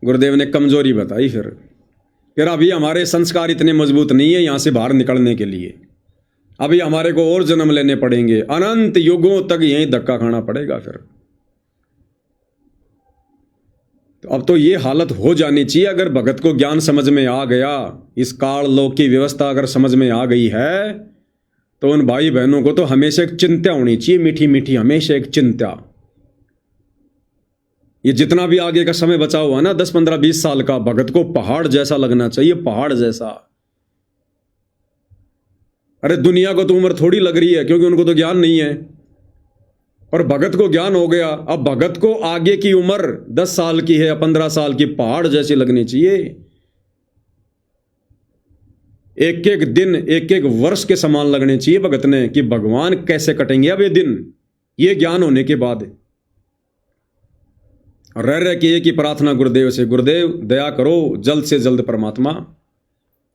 गुरुदेव ने कमजोरी बताई। फिर अभी हमारे संस्कार इतने मजबूत नहीं है यहाँ से बाहर निकलने के लिए। अभी हमारे को और जन्म लेने पड़ेंगे, अनंत युगों तक यहीं धक्का खाना पड़ेगा। फिर तो अब तो ये हालत हो जानी चाहिए। अगर भगत को ज्ञान समझ में आ गया, इस काल लोक की व्यवस्था अगर समझ में आ गई है, तो उन भाई बहनों को तो हमेशा एक चिंता होनी चाहिए, मीठी मीठी हमेशा एक चिंता। ये जितना भी आगे का समय बचा हुआ ना, 10, 15, 20 साल का, भगत को पहाड़ जैसा लगना चाहिए, पहाड़ जैसा। अरे दुनिया को तो उम्र थोड़ी लग रही है, क्योंकि उनको तो ज्ञान नहीं है, और भगत को ज्ञान हो गया। अब भगत को आगे की उम्र 10 साल की है या 15 साल की, पहाड़ जैसी लगनी चाहिए। एक एक दिन, एक एक वर्ष के समान लगने चाहिए भगत ने, कि भगवान कैसे कटेंगे अब ये दिन, ये ज्ञान होने के बाद। रह रह के एक ही प्रार्थना गुरुदेव से, गुरुदेव दया करो जल्द से जल्द परमात्मा।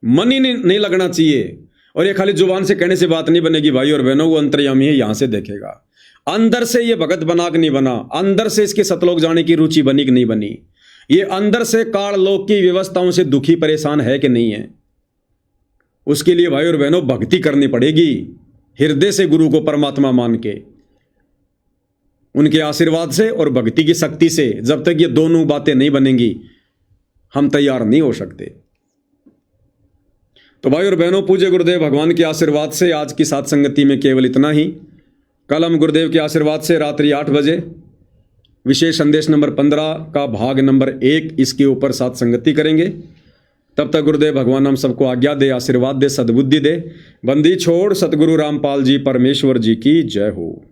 मन ही नहीं लगना चाहिए। और ये खाली जुबान से कहने से बात नहीं बनेगी भाई और बहनों, वो अंतर्यामी है, यहां से देखेगा। अंदर से ये भगत बना कि नहीं बना, अंदर से इसके सतलोक जाने की रुचि बनी कि नहीं बनी, ये अंदर से काल लोक की व्यवस्थाओं से दुखी परेशान है कि नहीं है। उसके लिए भाई और बहनों भक्ति करनी पड़ेगी, हृदय से गुरु को परमात्मा मान के, उनके आशीर्वाद से और भक्ति की शक्ति से। जब तक ये दोनों बातें नहीं बनेंगी, हम तैयार नहीं हो सकते। तो भाई और बहनों, पूज्य गुरुदेव भगवान के आशीर्वाद से आज की सात संगति में केवल इतना ही। कल हम गुरुदेव के आशीर्वाद से रात्रि 8 बजे विशेष संदेश नंबर 15 का भाग नंबर 1 इसके ऊपर सात संगति करेंगे। तब तक गुरुदेव भगवान हम सबको आज्ञा दे, आशीर्वाद दे, सद्बुद्धि दे। बंदी छोड़ सतगुरु रामपाल जी परमेश्वर जी की जय हो।